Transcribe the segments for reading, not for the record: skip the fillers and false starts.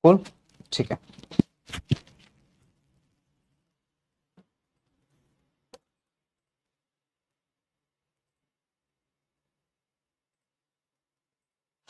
Cool, ठीक है।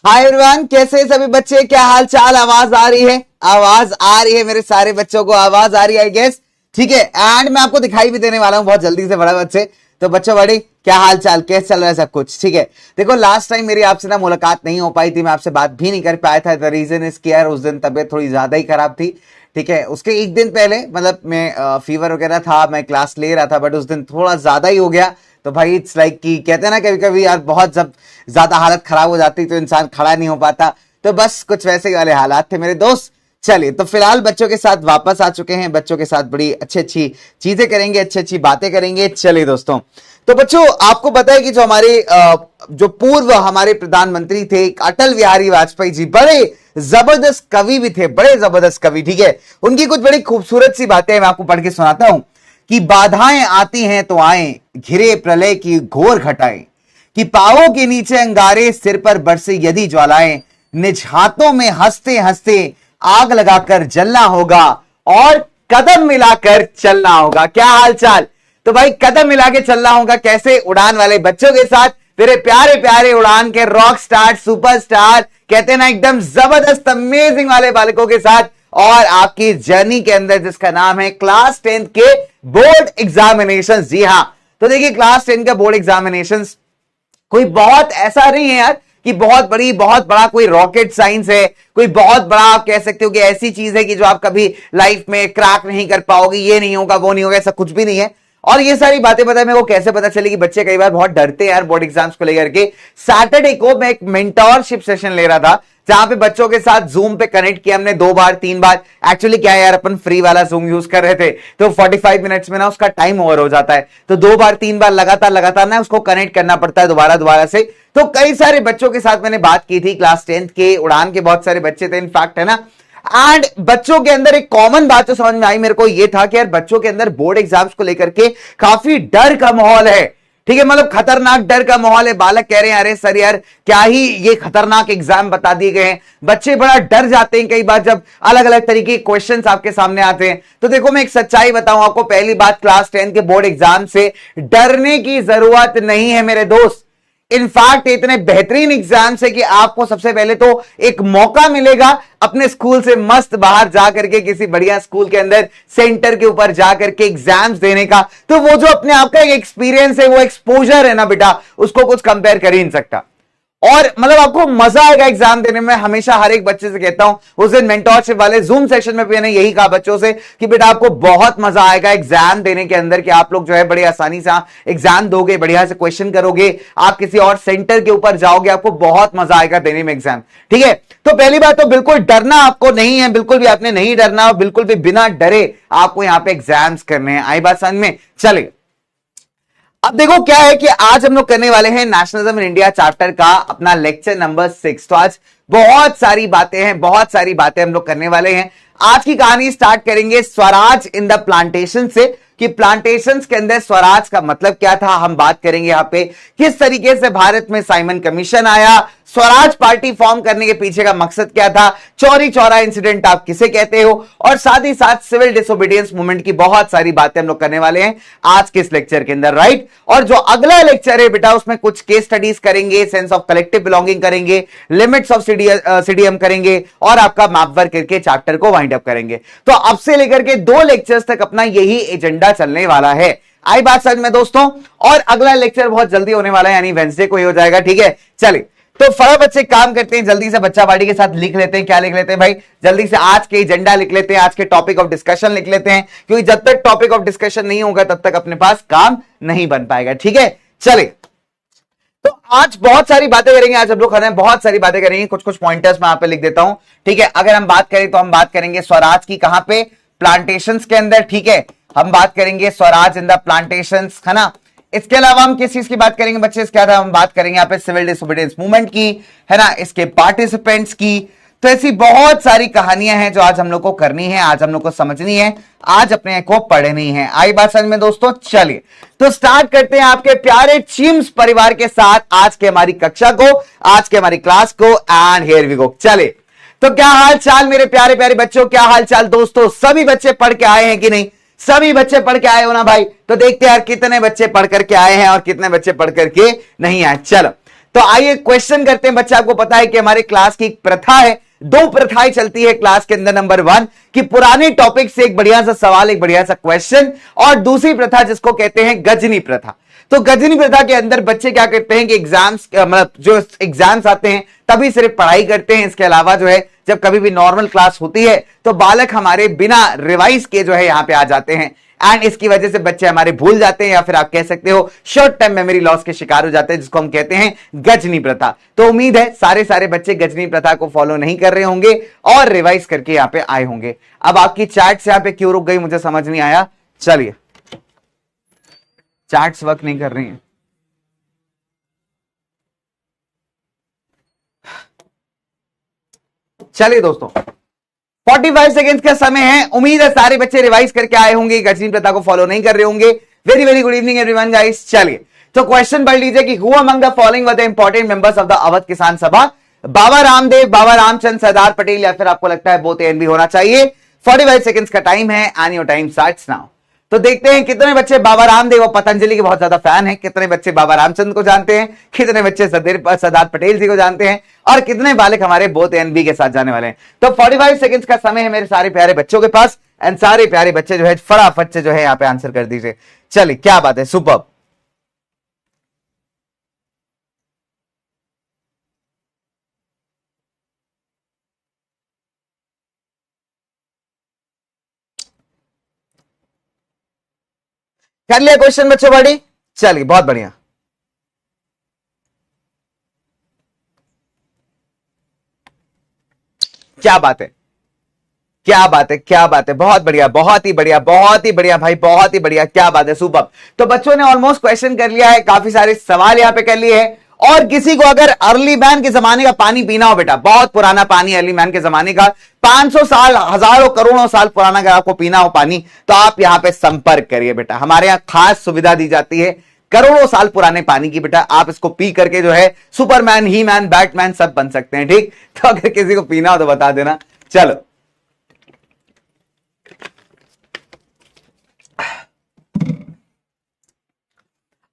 Hi everyone, कैसे सभी बच्चे, क्या हाल चाल? आवाज आ रही है? आवाज आ रही है, मेरे सारे बच्चों को आवाज आ रही है आई गेस, ठीक है। एंड मैं आपको दिखाई भी देने वाला हूं बहुत जल्दी से, बड़ा बच्चे। तो बच्चों बड़ी क्या हाल चाल, कैसे चल रहा है सब कुछ, ठीक है। देखो लास्ट टाइम मेरी आपसे ना मुलाकात नहीं हो पाई थी, मैं आपसे बात भी नहीं कर पाया था। द रीजन इज कि यार उस दिन तबीयत थोड़ी ज्यादा ही खराब थी, ठीक है। उसके एक दिन पहले मतलब मैं फीवर वगैरह था, मैं क्लास ले रहा था, बट उस दिन थोड़ा ज्यादा ही हो गया। तो भाई इट्स लाइक कि कहते हैं ना कभी कभी यार बहुत जब ज्यादा हालत खराब हो जाती तो इंसान खड़ा नहीं हो पाता, तो बस कुछ वैसे वाले हालात थे मेरे दोस्त। चलिए, तो फिलहाल बच्चों के साथ वापस आ चुके हैं, बच्चों के साथ बड़ी अच्छी अच्छी चीजें करेंगे, अच्छी अच्छी बातें करेंगे। चलिए दोस्तों, तो बच्चों आपको पता है कि जो हमारे जो पूर्व हमारे प्रधानमंत्री थे अटल बिहारी वाजपेयी जी, बड़े जबरदस्त कवि भी थे, बड़े जबरदस्त कवि, ठीक है। उनकी कुछ बड़ी खूबसूरत सी बातें मैं आपको पढ़ के सुनाता हूं कि बाधाएं आती हैं तो आए, घिरे प्रलय की घोर घटाएं, कि पांवों के नीचे अंगारे, सिर पर बरसे यदि ज्वालाएं, निज हाथों में हंसते हंसते आग लगाकर जलना होगा और कदम मिलाकर चलना होगा। क्या हाल चाल? तो भाई कदम मिला के चलना होगा कैसे? उड़ान वाले बच्चों के साथ, मेरे प्यारे प्यारे उड़ान के रॉक स्टार, सुपरस्टार, कहते हैं ना एकदम जबरदस्त अमेजिंग वाले बालकों के साथ, और आपकी जर्नी के अंदर जिसका नाम है क्लास 10 के बोर्ड एग्जामिनेशन। जी हां, तो देखिए क्लास 10 का बोर्ड एग्जामिनेशन कोई बहुत ऐसा नहीं है यार कि बहुत बड़ा कोई रॉकेट साइंस है, कोई बहुत बड़ा आप कह सकते हो कि ऐसी चीज है कि जो आप कभी लाइफ में क्रैक नहीं कर पाओगे, ये नहीं होगा वो नहीं होगा, ऐसा कुछ भी नहीं है। और ये सारी बातें पता है मेरे को कैसे पता चलेगी? बच्चे कई बार बहुत डरते हैं यार बोर्ड एग्जाम्स को लेकर के। सैटरडे को मैं एक मेंटोरशिप सेशन ले रहा था, जहां पे बच्चों के साथ जूम पे कनेक्ट किया हमने 2 बार 3 बार। एक्चुअली क्या है यार, अपन फ्री वाला जूम यूज कर रहे थे, तो 45 मिनट्स में ना उसका टाइम ओवर हो जाता है, तो 2 बार 3 बार लगातार ना उसको कनेक्ट करना पड़ता है दोबारा से। तो कई सारे बच्चों के साथ मैंने बात की थी, क्लास 10 के उड़ान के बहुत सारे बच्चे थे इनफैक्ट, है ना। एंड बच्चों के अंदर एक कॉमन बात जो समझ में आई मेरे को, ये था कि यार बच्चों के अंदर बोर्ड एग्जाम्स को लेकर के काफी डर का माहौल है, ठीक है। मतलब खतरनाक डर का माहौल है। बालक कह रहे हैं अरे सर यार क्या ही ये खतरनाक एग्जाम बता दिए गए हैं। बच्चे बड़ा डर जाते हैं कई बार जब अलग अलग तरीके के क्वेश्चंस आपके सामने आते हैं। तो देखो मैं एक सच्चाई बताऊं आपको, पहली बात, क्लास 10 के बोर्ड एग्जाम से डरने की जरूरत नहीं है मेरे दोस्त। इनफैक्ट इतने बेहतरीन एग्जाम है कि आपको सबसे पहले तो एक मौका मिलेगा अपने स्कूल से मस्त बाहर जाकर के किसी बढ़िया स्कूल के अंदर सेंटर के ऊपर जाकर के एग्जाम्स देने का। तो वो जो अपने आप का एक एक्सपीरियंस है, वो एक्सपोजर है ना बेटा, उसको कुछ कंपेयर कर ही नहीं सकता। और मतलब आपको मजा आएगा एग्जाम देने में। हमेशा हर एक बच्चे से कहता हूं, उस दिन मेंटोरशिप वाले जूम सेशन में भी मैंने यही कहा बच्चों से कि बेटा आपको बहुत मजा आएगा एग्जाम देने के अंदर, कि आप लोग जो है बड़ी आसानी से एग्जाम दोगे, बढ़िया से क्वेश्चन करोगे, आप किसी और सेंटर के ऊपर जाओगे, आपको बहुत मजा आएगा देने में एग्जाम, ठीक है। तो पहली बात तो बिल्कुल डरना आपको नहीं है, बिल्कुल भी आपने नहीं डरना, बिल्कुल भी बिना डरे आपको यहां पे एग्जाम्स करने हैं। आई बात समझ में? चले, अब देखो क्या है कि आज हम लोग करने वाले हैं नेशनलिज्म इन इंडिया चैप्टर का अपना लेक्चर नंबर 6। तो आज बहुत सारी बातें हैं, बहुत सारी बातें हम लोग करने वाले हैं। आज की कहानी स्टार्ट करेंगे स्वराज इन द प्लांटेशन से, कि प्लांटेशंस के अंदर स्वराज का मतलब क्या था। हम बात करेंगे यहां पे किस तरीके से भारत में साइमन कमीशन आया, स्वराज पार्टी फॉर्म करने के पीछे का मकसद क्या था, चौरी चौरा इंसिडेंट आप किसे कहते हो, और साथ ही साथ सिविल डिसोबीडियंस मूवमेंट की बहुत सारी बातें हम लोग करने वाले हैं आज के इस लेक्चर के अंदर, राइट। और जो अगला लेक्चर है बेटा, उसमें कुछ केस स्टडीज करेंगे, सेंस ऑफ कलेक्टिव बिलोंगिंग करेंगे, लिमिट्स ऑफ सीडीएम करेंगे, और आपका मैप वर्क करके चैप्टर को वाइंड अप करेंगे। तो अब से लेकर के 2 लेक्चर्स तक अपना यही एजेंडा चलने वाला है। आई बात समझ में दोस्तों? और अगला लेक्चर बहुत जल्दी होने वाला है, यानी वेडनेसडे को ही हो जाएगा, ठीक है। चलिए, तो फटाफट बच्चे काम करते हैं, जल्दी से बच्चा पार्टी के साथ लिख लेते हैं। क्या लिख लेते हैं भाई? जल्दी से आज के एजेंडा लिख लेते हैं, आज के टॉपिक ऑफ डिस्कशन लिख लेते हैं, क्योंकि जब तक टॉपिक ऑफ डिस्कशन नहीं होगा तब तक अपने पास काम नहीं बन पाएगा, ठीक है। चले, तो आज बहुत सारी बातें करेंगे, आज हम लोग बहुत सारी बातें करेंगे, कुछ कुछ पॉइंटर्स मैं यहां पे लिख देता हूं, ठीक है। अगर हम बात करें तो हम बात करेंगे स्वराज की, कहां पे? प्लांटेशंस के अंदर, ठीक है। हम बात करेंगे स्वराज इन द प्लांटेशंस, है ना। इसके अलावा हम किस चीज की बात करेंगे बच्चे? इसके अलावा हम बात करेंगे यहाँ पे सिविल डिसोबीडियंस मूवमेंट की, है ना, इसके पार्टिसिपेंट्स की। तो ऐसी बहुत सारी कहानियां हैं जो आज हम लोग को करनी है, आज हम लोग को समझनी है, आज अपने को पढ़नी है। आई बात समझ में दोस्तों? चलिए, तो स्टार्ट करते हैं आपके प्यारे चिम्स परिवार के साथ आज के हमारी कक्षा को, आज के हमारी क्लास को, एंड हियर वी गो। चलिए, तो क्या हाल चाल मेरे प्यारे प्यारे बच्चों, क्या हाल चाल दोस्तों, सभी बच्चे पढ़ के आए हैं कि नहीं? सभी बच्चे पढ़ के आए हो ना भाई? तो देखते हैं यार कितने बच्चे पढ़ करके आए हैं और कितने बच्चे पढ़ करके नहीं आए। चलो तो आइए क्वेश्चन करते हैं। बच्चे आपको पता है कि हमारी क्लास की एक प्रथा है, दो प्रथाएं चलती है क्लास के अंदर। नंबर 1 कि पुराने टॉपिक से एक बढ़िया सा सवाल, एक बढ़िया सा क्वेश्चन, और दूसरी प्रथा जिसको कहते हैं गजनी प्रथा। तो गजनी प्रथा के अंदर बच्चे क्या करते हैं कि एग्जाम्स, मतलब जो एग्जाम्स आते हैं तभी सिर्फ पढ़ाई करते हैं। इसके अलावा जो है जब कभी भी नॉर्मल क्लास होती है तो बालक हमारे बिना रिवाइज के जो है यहां पे आ जाते हैं, एंड इसकी वजह से बच्चे हमारे भूल जाते हैं, या फिर आप कह सकते हो शॉर्ट टर्म मेमोरी लॉस के शिकार हो जाते हैं, जिसको हम कहते हैं गजनी प्रथा। तो उम्मीद है सारे बच्चे गजनी प्रथा को फॉलो नहीं कर रहे होंगे और रिवाइज करके यहां पे आए होंगे। अब आपकी चैट्स यहां पे क्यों रुक गई मुझे समझ नहीं आया। चलिए, चैट्स वर्क नहीं कर रही हैं। चलिए दोस्तों, 45 सेकेंड्स का समय है। उम्मीद है सारे बच्चे रिवाइज करके आए होंगे, गजनी प्रथा को फॉलो नहीं कर रहे होंगे। Very very good evening everyone guys. चलिए तो क्वेश्चन पढ़ लीजिए कि who among the following were the important members of the Awadh किसान सभा? बाबा रामदेव, बाबा रामचंद्र, सरदार पटेल, या फिर आपको लगता है बोथ एंड भी होना चाहिए। 45 सेकेंड्स का टाइम है and your time starts now. तो देखते हैं कितने बच्चे बाबा रामदेव और पतंजलि के बहुत ज्यादा फैन हैं, कितने बच्चे बाबा रामचंद्र को जानते हैं, कितने बच्चे सरदार पटेल जी को जानते हैं, और कितने बालक हमारे बोथ एंड बी के साथ जाने वाले हैं। तो 45 सेकंड्स का समय है मेरे सारे प्यारे बच्चों के पास, एंड सारे प्यारे बच्चे जो है फटाफट से जो है यहां पे आंसर कर दीजिए। चलिए, क्या बात है, सुपर। कर लिया क्वेश्चन बच्चों बड़ी? चलिए, बहुत बढ़िया। क्या बात है, क्या बात है, क्या बात है, बहुत बढ़िया, बहुत ही बढ़िया, बहुत ही बढ़िया भाई, बहुत ही बढ़िया, क्या बात है, सुपर। तो बच्चों ने ऑलमोस्ट क्वेश्चन कर लिया है, काफी सारे सवाल यहां पे कर लिए हैं। और किसी को अगर अर्ली मैन के जमाने का पानी पीना हो बेटा, बहुत पुराना पानी अर्ली मैन के जमाने का, 500 साल, हजारों करोड़ों साल पुराना अगर आपको पीना हो पानी, तो आप यहां पे संपर्क करिए बेटा। हमारे यहां खास सुविधा दी जाती है करोड़ों साल पुराने पानी की बेटा। आप इसको पी करके जो है सुपरमैन, ही मैन, बैटमैन सब बन सकते हैं, ठीक। तो अगर किसी को पीना हो तो बता देना। चलो,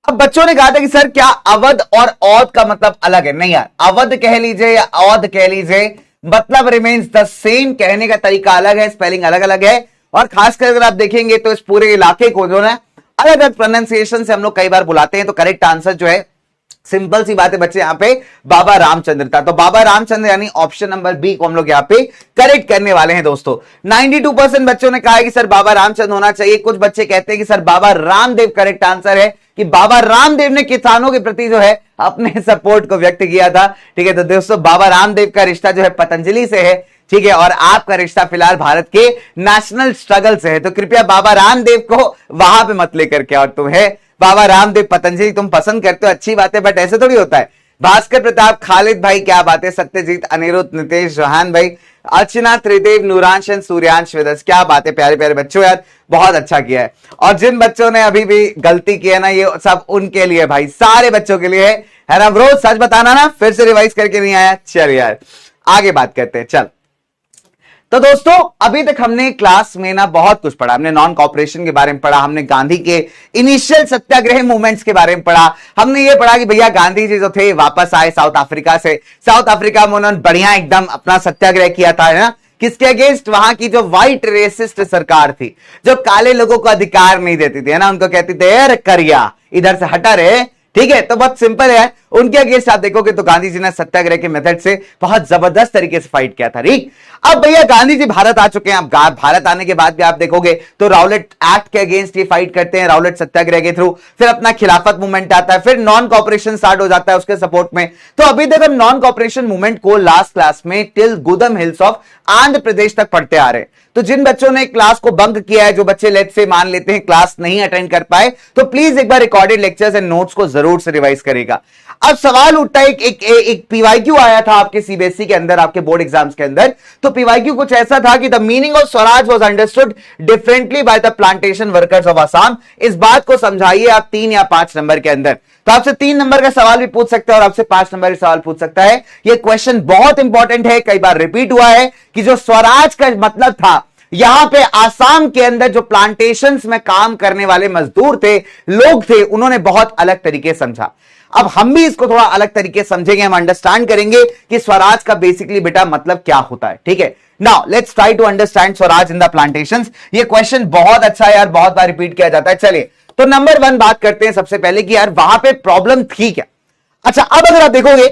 अब बच्चों ने कहा था कि सर क्या अवध और औध का मतलब अलग है? नहीं यार, अवध कह लीजिए या औध कह लीजिए, मतलब रिमेन्स द सेम, कहने का तरीका अलग है, स्पेलिंग अलग अलग है। और खासकर अगर आप देखेंगे तो इस पूरे इलाके को जो है अलग अलग प्रोनाउंसिएशन से हम लोग कई बार बुलाते हैं। तो करेक्ट आंसर जो है, सिंपल सी बात है बच्चे, यहां पे बाबा रामचंद्र था। तो बाबा रामचंद्र यानी ऑप्शन नंबर बी को हम लोग यहां पे करेक्ट करने वाले हैं दोस्तों। 92% बच्चों ने कहा है कि सर बाबा रामचंद्र होना चाहिए। कुछ बच्चे कहते हैं कि sir Baba Ramdev correct answer है, कि बाबा रामदेव ने किसानों के प्रति जो है अपने सपोर्ट को व्यक्त किया था, ठीक है। तो दोस्तों बाबा रामदेव का रिश्ता जो है पतंजलि से है, ठीक है, और आपका रिश्ता फिलहाल भारत के नेशनल स्ट्रगल से है। तो कृपया बाबा रामदेव को वहां पे मत लेकर के, और तुम्हें बाबा रामदेव पतंजलि तुम पसंद करते हो, अच्छी बात है, बट ऐसे थोड़ी होता है। भास्कर प्रताप, खालिद भाई क्या बात है, सत्यजीत, अनिरुद्ध, नितेश, जोहान भाई, अर्चना, त्रिदेव, नूरांशन, सूर्यांश, वेदस, क्या बात है प्यारे प्यारे बच्चों, यार बहुत अच्छा किया है। और जिन बच्चों ने अभी भी गलती की है ना, ये सब उनके लिए भाई, सारे बच्चों के लिए है ना ब्रो। सच बताना ना, फिर से रिवाइज करके नहीं आया। चल यार आगे बात करते हैं। चल तो दोस्तों अभी तक हमने क्लास में ना बहुत कुछ पढ़ा। हमने नॉन कॉपरेशन के बारे में पढ़ा, हमने गांधी के इनिशियल सत्याग्रह मूवमेंट्स के बारे में पढ़ा, हमने ये पढ़ा कि भैया गांधी जी जो थे वापस आए साउथ अफ्रीका से, साउथ अफ्रीका में उन्होंने बढ़िया एकदम अपना सत्याग्रह किया था, है ना, किसके अगेंस्ट? वहां की जो व्हाइट रेसिस्ट सरकार थी, जो काले लोगों को अधिकार नहीं देती थी, है ना, उनको कहती थी करिया इधर से हटा रहे, ठीक है। तो बहुत सिंपल है, उनके अगेंस्ट आप देखोगे तो गांधी जी ने सत्याग्रह के मेथड से बहुत जबरदस्त तरीके से फाइट किया था, ठीक। अब भैया गांधी जी भारत आ चुके हैं। अब भारत आने के बाद भी आप देखोगे तो राउलेट एक्ट के अगेंस्ट ये फाइट करते हैं, राउलेट सत्याग्रह के थ्रू। फिर अपना खिलाफत मूवमेंट आता है, फिर नॉन कॉपरेशन स्टार्ट हो जाता है उसके सपोर्ट में। तो अभी तक हम नॉन कॉपरेशन मूवमेंट को लास्ट क्लास में till गुदम hills of Andhra Pradesh तक पढ़ते आ रहे हैं। तो जिन बच्चों ने क्लास को बंक किया है, जो बच्चे लेट से मान लेते हैं क्लास नहीं अटेंड कर पाए, तो प्लीज एक बार रिकॉर्डेड लेक्चर्स एंड नोट्स को जरूर जरूर से रिवाइज करेगा। अब सवाल उठता है, एक पीवाईक्यू आया था आपके सीबीएसई के अंदर, आपके बोर्ड एग्जाम्स के अंदर। तो पीवाईक्यू कुछ ऐसा था कि the meaning of Swaraj was understood differently by the plantation workers of Assam. इस बात को समझाइए आप 3 या 5 नंबर के अंदर। तो आपसे 3 नंबर का सवाल भी पूछ सकता है और आपसे 5 नंबर का सवाल पूछ सकता है। यह क्वेश्चन बहुत इंपॉर्टेंट है, कई बार रिपीट हुआ है कि जो स्वराज का मतलब था, यहां पे आसाम के अंदर जो प्लांटेशंस में काम करने वाले मजदूर थे, लोग थे, उन्होंने बहुत अलग तरीके से समझा। अब हम भी इसको थोड़ा अलग तरीके से समझेंगे, हम अंडरस्टैंड करेंगे कि स्वराज का बेसिकली बेटा मतलब क्या होता है। ठीक है, now let's try to understand Swaraj in the plantations. ये क्वेश्चन बहुत अच्छा है यार, बहुत बार रिपीट किया जाता है। चलिए तो नंबर 1 बात करते हैं सबसे पहले कि यार वहां पे प्रॉब्लम थी क्या। अच्छा, अब अगर आप देखोगे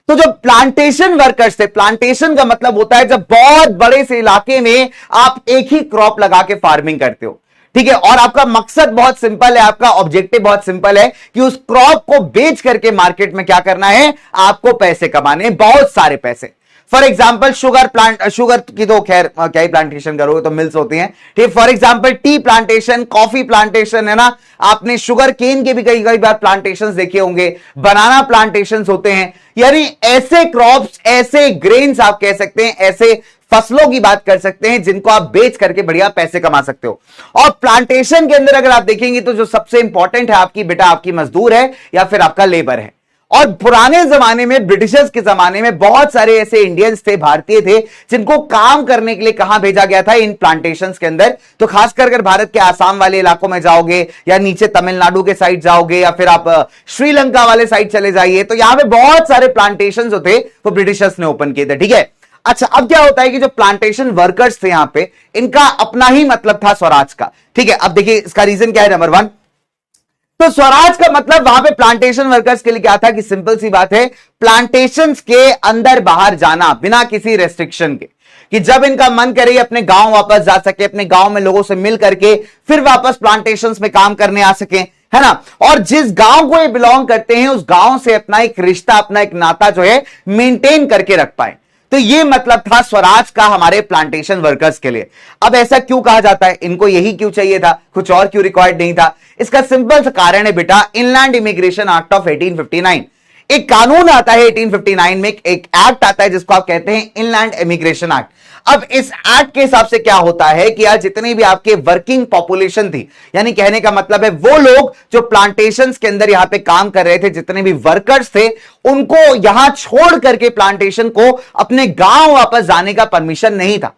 तो जो प्लांटेशन वर्कर्स थे, प्लांटेशन का मतलब होता है जब बहुत बड़े से इलाके में आप एक ही क्रॉप लगा के फार्मिंग करते हो। ठीक है, और आपका मकसद बहुत सिंपल है, आपका ऑब्जेक्टिव बहुत सिंपल है कि उस क्रॉप को बेच करके मार्केट में क्या करना है, आपको पैसे कमाने, बहुत सारे पैसे। For example sugar plant, sugar की तो खैर क्या ही प्लांटेशन करोगे, तो मिल्स होती हैं। ठीक, for example tea plantation, coffee plantation, है ना। आपने शुगर केन के भी कई बार प्लांटेशन देखे होंगे, बनाना प्लांटेशन होते हैं। यानी ऐसे क्रॉप्स, ऐसे ग्रेन्स आप कह सकते हैं, ऐसे फसलों की बात कर सकते हैं जिनको आप बेच करके बढ़िया पैसे कमा सकते हो। और प्लांटेशन के अंदर अगर आप देखेंगे तो जो सबसे इंपॉर्टेंट है आपकी बेटा, आपकी मजदूर है या फिर आपका लेबर है। और पुराने जमाने में, ब्रिटिशर्स के जमाने में बहुत सारे ऐसे इंडियंस थे, भारतीय थे, जिनको काम करने के लिए कहां भेजा गया था, इन प्लांटेशंस के अंदर। तो खासकर अगर भारत के आसाम वाले इलाकों में जाओगे या नीचे तमिलनाडु के साइड जाओगे या फिर आप श्रीलंका वाले साइड चले जाइए, तो यहां पे बहुत सारे प्लांटेशन जो थे वो ब्रिटिशर्स ने ओपन किए थे। ठीक है, अच्छा, अब क्या होता है कि जो प्लांटेशन वर्कर्स थे यहां पे, इनका अपना ही मतलब था स्वराज का। ठीक है, अब देखिए इसका रीजन क्या है। नंबर 1, तो स्वराज का मतलब वहां पे प्लांटेशन वर्कर्स के लिए क्या था कि सिंपल सी बात है, प्लांटेशंस के अंदर बाहर जाना बिना किसी रेस्ट्रिक्शन के, कि जब इनका मन करे अपने गांव वापस जा सके, अपने गांव में लोगों से मिल करके फिर वापस प्लांटेशंस में काम करने आ सके, है ना। और जिस गांव को ये बिलोंग करते हैं, उस गांव से अपना एक रिश्ता, अपना एक नाता जो है मेंटेन करके रख पाए। तो ये मतलब था स्वराज का हमारे प्लांटेशन वर्कर्स के लिए। अब ऐसा क्यों कहा जाता है, इनको यही क्यों चाहिए था, कुछ और क्यों रिक्वायर्ड नहीं था? इसका सिंपल सा कारण है बेटा, इनलैंड इमिग्रेशन एक्ट ऑफ 1859। एक कानून आता है 1859 में, एक एक्ट आता है जिसको आप कहते हैं इनलैंड इमिग्रेशन एक्ट। अब इस एक्ट के हिसाब से क्या होता है कि यार जितनी भी आपके वर्किंग पॉपुलेशन थी, यानी कहने का मतलब है वो लोग जो प्लांटेशंस के अंदर यहां पे काम कर रहे थे, जितने भी वर्कर्स थे, उनको यहां छोड़ करके प्लांटेशन को अपने गांव वापस जाने का परमिशन नहीं था।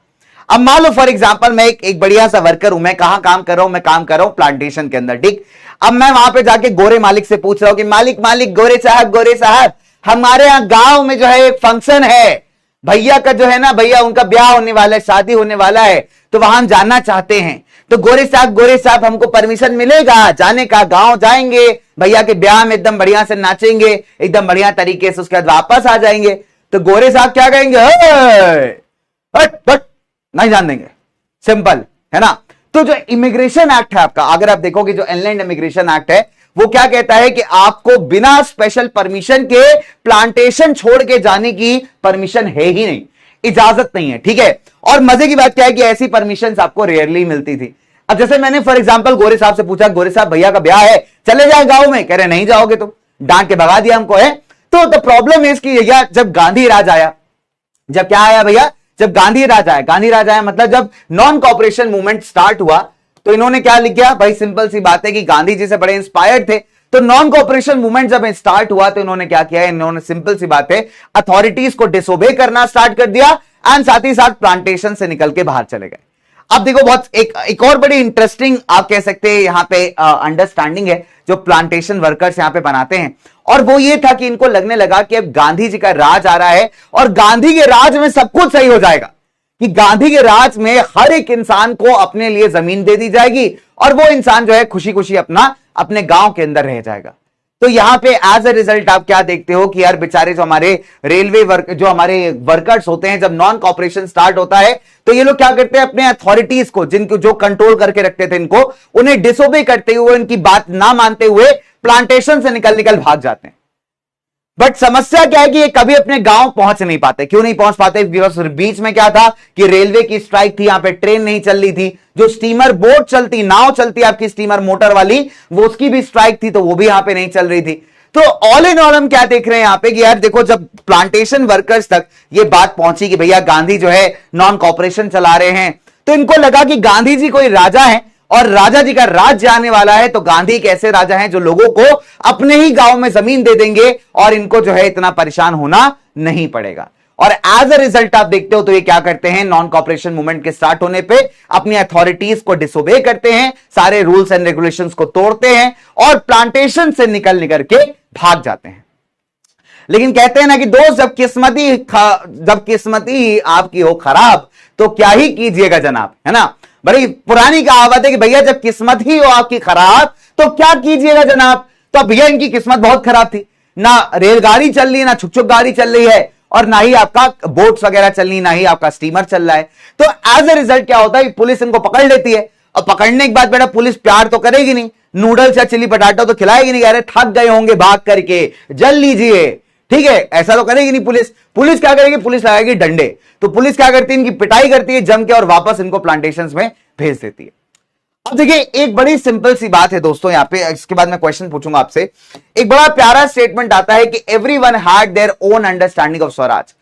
अब मान लो फॉर एग्जांपल मैं एक बढ़िया सा वर्कर हूं, मैं कहां काम कर रहा हूं, मैं काम कर रहा हूं प्लांटेशन के अंदर। ठीक, अब मैं वहां पे जाके गोरे मालिक से पूछ रहा हूं कि मालिक गोरे साहब हमारे यहां गांव में जो है एक फंक्शन है, भैया का जो है ना, भैया उनका ब्याह होने वाला है, शादी होने वाला है, तो वहां हम जाना चाहते हैं। तो गोरे साहब हमको परमिशन मिलेगा जाने का? गांव जाएंगे, भैया के ब्याह में एकदम बढ़िया से नाचेंगे, एकदम बढ़िया तरीके से, उसके बाद वापस आ जाएंगे। तो गोरे साहब क्या कहेंगे, हट नहीं जान देंगे, सिंपल है ना। तो जो इमिग्रेशन एक्ट है आपका, अगर आप देखोगे जो इनलैंड इमिग्रेशन एक्ट है, वो क्या कहता है कि आपको बिना स्पेशल परमिशन के प्लांटेशन छोड़ के जाने की परमिशन है ही नहीं, इजाजत नहीं है। ठीक है, और मजे की बात क्या है कि ऐसी परमिशन आपको रेयरली मिलती थी। अब जैसे मैंने फॉर एग्जांपल गोरे साहब से पूछा, गोरे साहब भैया का ब्याह है, चले जाए गांव में, कह रहे नहीं जाओगे, तो डांट के भगा दिया हमको, है। तो द प्रॉब्लम इज कि भैया जब गांधी राज आया, जब क्या आया भैया, जब गांधी राज आया मतलब जब नॉन कॉपरेशन मूवमेंट स्टार्ट हुआ, तो इन्होंने क्या लिख दिया भाई, सिंपल सी बात है कि गांधी जी से बड़े इंस्पायर्ड थे। तो नॉन कॉपरेशन मूवमेंट जब स्टार्ट हुआ तो इन्होंने क्या किया, इन्होंने सिंपल सी बात है अथॉरिटीज को डिसोबे करना स्टार्ट कर दिया एंड साथ ही साथ प्लांटेशन से निकल के बाहर चले गए। अब देखो बहुत एक और बड़ी इंटरेस्टिंग आप कह सकते हैं यहां पे अंडरस्टैंडिंग है जो प्लांटेशन वर्कर्स यहां पे बनाते हैं, और वो ये था कि इनको लगने लगा कि अब गांधी जी का राज आ रहा है और गांधी के राज में सब कुछ सही हो जाएगा, कि गांधी के राज में हर एक इंसान को अपने लिए जमीन दे दी जाएगी और वो इंसान जो है खुशी खुशी अपने गांव के अंदर रह जाएगा। तो यहां पे एज ए रिजल्ट आप क्या देखते हो कि यार बेचारे जो हमारे रेलवे जो हमारे वर्कर्स होते हैं, जब नॉन कॉपरेशन स्टार्ट होता है तो ये लोग क्या करते हैं, अपने अथॉरिटीज को, जिनको जो कंट्रोल करके रखते थे इनको, उन्हें डिसोबे करते हुए, इनकी बात ना मानते हुए प्लांटेशन से निकल भाग जाते हैं। बट समस्या क्या है कि ये कभी अपने गांव पहुंच नहीं पाते। क्यों नहीं पहुंच पाते? बिकॉज बीच में क्या था कि रेलवे की स्ट्राइक थी, यहां पे ट्रेन नहीं चल रही थी, जो स्टीमर बोट चलती, नाव चलती आपकी स्टीमर मोटर वाली, वो उसकी भी स्ट्राइक थी, तो वो भी यहां पे नहीं चल रही थी। तो ऑल इन ऑल हम क्या देख रहे हैं यहां पे कि यार देखो, जब प्लांटेशन वर्कर्स तक ये बात पहुंची कि भैया गांधी जो है नॉन कॉपरेशन चला रहे हैं, तो इनको लगा कि गांधी जी कोई राजा है और राजा जी का राज्य आने वाला है, तो गांधी एक ऐसे राजा हैं जो लोगों को अपने ही गांव में जमीन दे देंगे और इनको जो है इतना परेशान होना नहीं पड़ेगा। और एज अ रिजल्ट आप देखते हो तो ये क्या करते हैं, नॉन कॉपरेशन मूवमेंट के स्टार्ट होने पे अपनी अथॉरिटीज को डिसोबे करते हैं, सारे रूल्स एंड रेगुलेशंस को तोड़ते हैं और प्लांटेशन से निकल के भाग जाते हैं। लेकिन कहते हैं ना कि दोस्त, जब किस्मती आपकी हो खराब तो क्या ही कीजिएगा जनाब, है ना। बड़ी पुरानी कहावत है कि भैया जब किस्मत ही हो आपकी खराब तो क्या कीजिएगा जनाब। तो भैया इनकी किस्मत बहुत खराब थी, ना रेलगाड़ी चल रही है, ना छुक गाड़ी चल रही है, और ना ही आपका बोट्स वगैरह चल रही, ना ही आपका स्टीमर चल रहा है। तो एज ए रिजल्ट क्या होता है, पुलिस इनको पकड़ लेती है। और पकड़ने के बाद बेटा पुलिस प्यार तो करेगी नहीं, नूडल्स या चिली पटाटो तो खिलाएगी नहीं, अरे थक गए होंगे भाग करके, जल लीजिए, ठीक है, ऐसा तो करेगी नहीं पुलिस। पुलिस क्या करेगी, पुलिस लगाएगी डंडे। तो पुलिस क्या करती है, इनकी पिटाई करती है जम के और वापस इनको प्लांटेशंस में भेज देती है। अब देखिए एक बड़ी सिंपल सी बात है दोस्तों यहां पे, इसके बाद मैं क्वेश्चन पूछूंगा आपसे। एक बड़ा प्यारा स्टेटमेंट आता है कि everyone had their own understanding of Swaraj.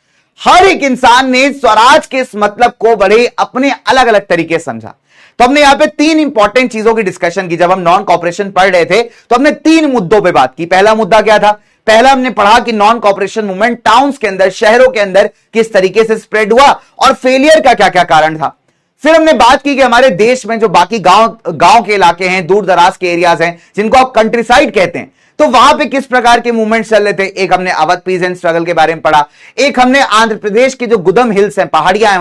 हर एक इंसान ने स्वराज के इस मतलब को बड़े अपने अलग अलग तरीके से समझा। तो हमने यहां पे तीन इंपॉर्टेंट चीजों की डिस्कशन की। जब हम नॉन कॉपरेशन पढ़ रहे थे तो हमने तीन मुद्दों पे बात की। पहला मुद्दा क्या था, पहला हमने पढ़ा कि नॉन कॉपरेशन मूवमेंट टाउन्स के अंदर, शहरों के अंदर किस तरीके से स्प्रेड हुआ और फेलियर का क्या क्या कारण था। फिर हमने बात की कि हमारे देश में जो बाकी गांव के इलाके हैं, दूर दराज के एरियाज हैं, जिनको आप कंट्री साइड कहते हैं, तो वहां पे किस प्रकार के मूवमेंट चल रहे थे। एक हमने अवध पीजेंट स्ट्रगल के बारे में पढ़ा, एक हमने आंध्र प्रदेश के जो गुदम हिल्स हैं, पहाड़ियां हैं,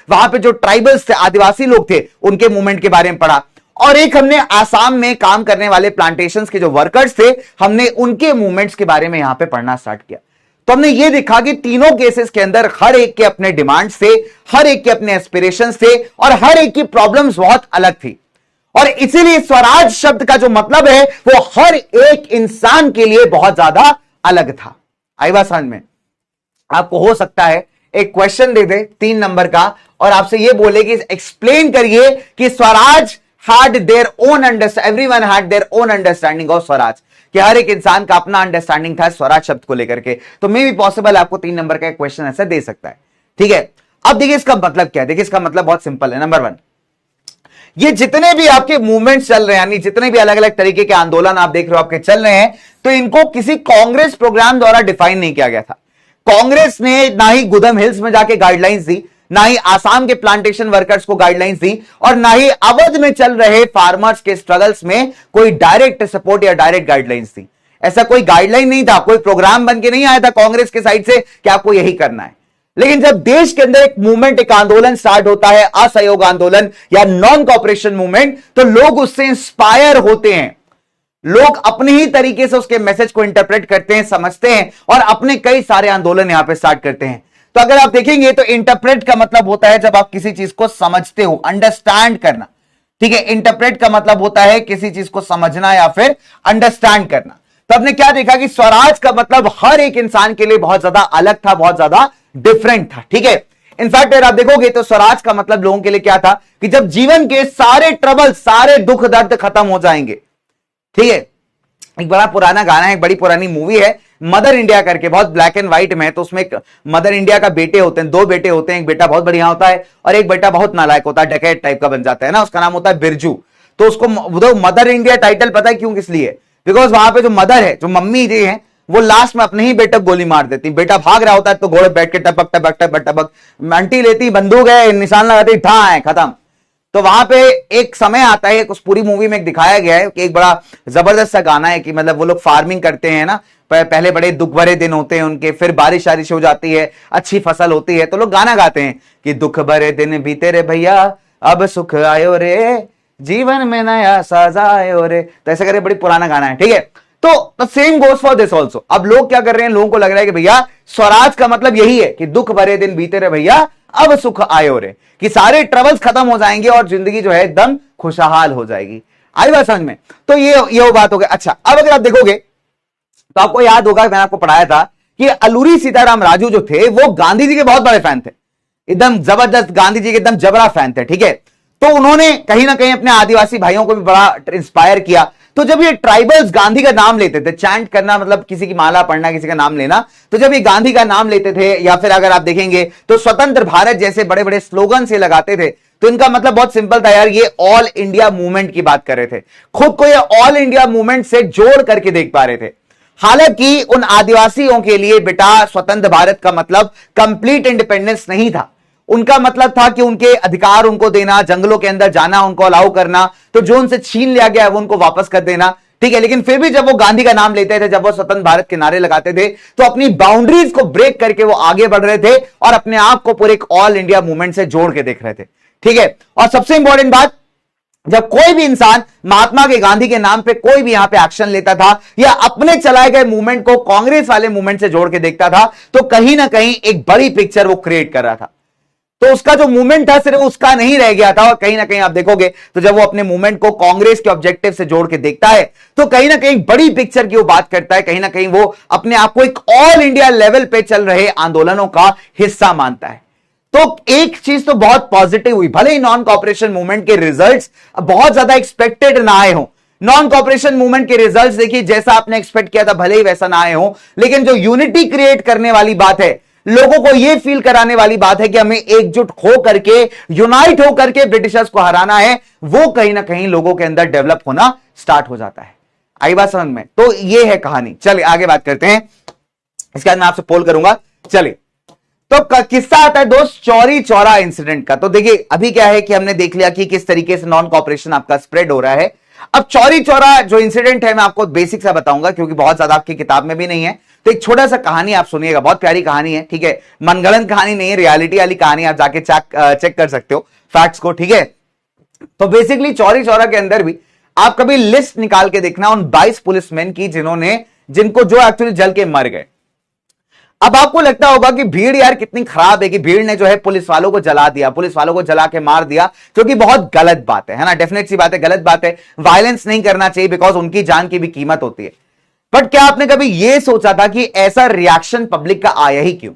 वहां पे जो ट्राइबल्स थे, आदिवासी लोग थे, उनके मूवमेंट के बारे में पढ़ा, और एक हमने आसाम में काम करने वाले प्लांटेशंस के जो वर्कर्स थे, हमने उनके मूवमेंट्स के बारे में यहां पे पढ़ना स्टार्ट किया। तो हमने ये देखा कि तीनों केसेस के अंदर हर एक के अपने डिमांड्स थे, हर एक के अपने एस्पिरेशंस थे और हर एक की प्रॉब्लम्स बहुत अलग थी। और इसीलिए स्वराज शब्द का जो मतलब है वो हर एक इंसान के लिए बहुत ज्यादा अलग था। आई बात समझ में? आपको हो सकता है एक क्वेश्चन दे दे 3 नंबर का और आपसे ये बोले कि एक्सप्लेन करिए कि Swaraj had their own everyone had their own understanding of Swaraj, कि हर एक इंसान का अपना अंडरस्टैंडिंग था स्वराज शब्द को लेकर के। तो मे भी पॉसिबल आपको 3 नंबर का क्वेश्चन ऐसा दे सकता है, ठीक है। अब देखिए इसका मतलब क्या है, देखिए इसका मतलब बहुत सिंपल है। नंबर 1, ये जितने भी आपके मूवमेंट्स चल रहे हैं, यानी जितने भी अलग अलग तरीके के आंदोलन आप देख रहे हो आपके चल रहे हैं, तो इनको किसी कांग्रेस प्रोग्राम द्वारा डिफाइन नहीं किया गया था। कांग्रेस ने ना ही गुदम हिल्स में जाके गाइडलाइंस दी, ना ही आसाम के प्लांटेशन वर्कर्स को गाइडलाइंस दी, और ना ही अवध में चल रहे फार्मर्स के स्ट्रगल्स में कोई डायरेक्ट सपोर्ट या डायरेक्ट गाइडलाइंस दी। ऐसा कोई गाइडलाइन नहीं था, कोई प्रोग्राम बन के नहीं आया था कांग्रेस के साइड से कि आपको यही करना है। लेकिन जब देश के अंदर एक मूवमेंट, एक आंदोलन स्टार्ट होता है, असहयोग आंदोलन या नॉन कॉपरेशन मूवमेंट, तो लोग उससे इंस्पायर होते हैं, लोग अपने ही तरीके से उसके मैसेज को इंटरप्रेट करते हैं, समझते हैं और अपने कई सारे आंदोलन यहां पे स्टार्ट करते हैं। तो अगर आप देखेंगे तो इंटरप्रेट का मतलब होता है जब आप किसी चीज को समझते हो, अंडरस्टैंड करना, ठीक है। इंटरप्रेट का मतलब होता है किसी चीज को समझना या फिर अंडरस्टैंड करना। तो आपने क्या देखा कि स्वराज का मतलब हर एक इंसान के लिए बहुत ज्यादा अलग था, बहुत ज्यादा डिफरेंट था, ठीक है। इनफैक्ट अगर आप देखोगे तो स्वराज का मतलब लोगों के लिए क्या था कि जब जीवन के सारे ट्रबल, सारे दुख दर्द खत्म हो जाएंगे, ठीक है। एक बड़ा पुराना गाना है, एक बड़ी पुरानी मूवी है मदर इंडिया करके, बहुत ब्लैक एंड व्हाइट में है। तो उसमें मदर इंडिया का बेटे होते हैं, 2 बेटे होते हैं, एक बेटा बहुत बढ़िया होता है और एक बेटा बहुत नालायक होता है, डकैत टाइप का बन जाता है ना, उसका नाम होता है बिरजू। तो उसको मदर इंडिया टाइटल पता है क्यों, किस लिए? बिकॉज वहां पे जो मदर है, जो मम्मी जी है, वो लास्ट में अपने ही बेटे को गोली मार देती। बेटा भाग रहा होता है तो घोड़े बैठ के टपक टपक टपक टपक, आंटी लेती बंदूक है, निशान लगाती, ठा है, खत्म। तो वहां पे एक समय आता है, उस पूरी मूवी में दिखाया गया है कि एक बड़ा जबरदस्त सा गाना है कि मतलब वो लोग फार्मिंग करते हैं ना, पहले बड़े दुख भरे दिन होते हैं उनके, फिर बारिश हो जाती है, अच्छी फसल होती है, तो लोग गाना गाते हैं कि दुख भरे दिन बीते रे भैया, अब सुख आयो रे, जीवन में नया साज आयो रे। तो ऐसा करके बड़ी पुराना गाना है, ठीक है। तो same goes for this also. अब लोग क्या कर रहे हैं, लोगों को लग रहा है कि भैया स्वराज का मतलब यही है कि दुख भरे दिन बीते रे भैया, अब सुख आयो रे, कि सारे ट्रबल्स खत्म हो जाएंगे और जिंदगी जो है एकदम खुशहाल हो जाएगी। आई बात समझ में? तो ये बात हो गई। अच्छा, अब अगर आप देखोगे तो आपको याद होगा, मैंने आपको पढ़ाया था कि अलूरी सीताराम राजू जो थे वो गांधी जी के बहुत बड़े फैन थे, एकदम जबरदस्त गांधी जी के एकदम जबरा फैन थे, ठीक है। तो उन्होंने कहीं ना कहीं अपने आदिवासी भाइयों को भी बड़ा इंस्पायर किया। तो जब ये ट्राइबल्स गांधी का नाम लेते थे, चैंट करना मतलब किसी की माला पढ़ना, किसी का नाम लेना, तो जब ये गांधी का नाम लेते थे या फिर अगर आप देखेंगे तो स्वतंत्र भारत जैसे बड़े बड़े स्लोगन से लगाते थे, तो इनका मतलब बहुत सिंपल था यार, ये ऑल इंडिया मूवमेंट की बात कर रहे थे, खुद को ये ऑल इंडिया मूवमेंट से जोड़ करके देख पा रहे थे। हालांकि उन आदिवासियों के लिए बेटा स्वतंत्र भारत का मतलब कंप्लीट इंडिपेंडेंस नहीं था, उनका मतलब था कि उनके अधिकार उनको देना, जंगलों के अंदर जाना उनको अलाउ करना, तो जो उनसे छीन लिया गया है वो उनको वापस कर देना, ठीक है। लेकिन फिर भी जब वो गांधी का नाम लेते थे, जब वो स्वतंत्र भारत के नारे लगाते थे, तो अपनी बाउंड्रीज को ब्रेक करके वो आगे बढ़ रहे थे और अपने आप को पूरे एक ऑल इंडिया मूवमेंट से जोड़ के देख रहे थे, ठीक है। और सबसे इंपॉर्टेंट बात, जब कोई भी इंसान महात्मा के गांधी के नाम पे कोई भी यहां पे एक्शन लेता था या अपने चलाए गए मूवमेंट को कांग्रेस वाले मूवमेंट से जोड़ के देखता था, तो कहीं ना कहीं एक बड़ी पिक्चर वो क्रिएट कर रहा था। तो उसका जो मूवमेंट था सिर्फ उसका नहीं रह गया था, और कहीं ना कहीं आप देखोगे तो जब वो अपने मूवमेंट को कांग्रेस के ऑब्जेक्टिव से जोड़ के देखता है, तो कहीं ना कहीं बड़ी पिक्चर की वो बात करता है, कहीं ना कहीं वो अपने आप को एक ऑल इंडिया लेवल पे चल रहे आंदोलनों का हिस्सा मानता है। तो एक चीज तो बहुत पॉजिटिव हुई, भले ही नॉन कॉपरेशन मूवमेंट के रिजल्ट्स बहुत ज्यादा एक्सपेक्टेड ना आए हो। नॉन कॉपरेशन मूवमेंट के रिजल्ट्स देखिए, जैसा आपने एक्सपेक्ट किया था भले ही वैसा ना आए हो, लेकिन जो यूनिटी क्रिएट करने वाली बात है, लोगों को यह फील कराने वाली बात है कि हमें एकजुट हो करके, यूनाइट हो करके ब्रिटिशर्स को हराना है, वो कहीं ना कहीं लोगों के अंदर डेवलप होना स्टार्ट हो जाता है। आई बात समझ में? तो ये है कहानी। चलिए आगे बात करते हैं, इसके बाद मैं आपसे पोल करूंगा। चलिए, तो किस्सा आता है दोस्त चौरी चौरा इंसिडेंट का। तो देखिए अभी क्या है कि हमने देख लिया कि किस तरीके से नॉन कॉपरेशन आपका स्प्रेड हो रहा है। अब चौरी चौरा जो इंसिडेंट है मैं आपको बेसिक सा बताऊंगा, क्योंकि बहुत ज्यादा आपकी किताब में भी नहीं है। तो एक छोटा सा कहानी आप सुनिएगा, बहुत प्यारी कहानी है, ठीक है। मनगढ़ंत कहानी नहीं है, रियलिटी वाली कहानी, आप जाके चेक कर सकते हो फैक्ट्स को, ठीक है। तो बेसिकली चौरी चौरा के अंदर भी आप कभी लिस्ट निकाल के देखना उन 22 पुलिसमैन की जिनको जो एक्चुअली जल के मर गए। अब आपको लगता होगा कि भीड़ यार कितनी खराब है कि भीड़ ने जो है पुलिस वालों को जला दिया, पुलिस वालों को जला के मार दिया, जो कि बहुत गलत बात है ना, डेफिनेट सी बात है, गलत बात है। वायलेंस नहीं करना चाहिए, बिकॉज उनकी जान की भी कीमत होती है। बट क्या आपने कभी यह सोचा था कि ऐसा रिएक्शन पब्लिक का आया ही क्यों?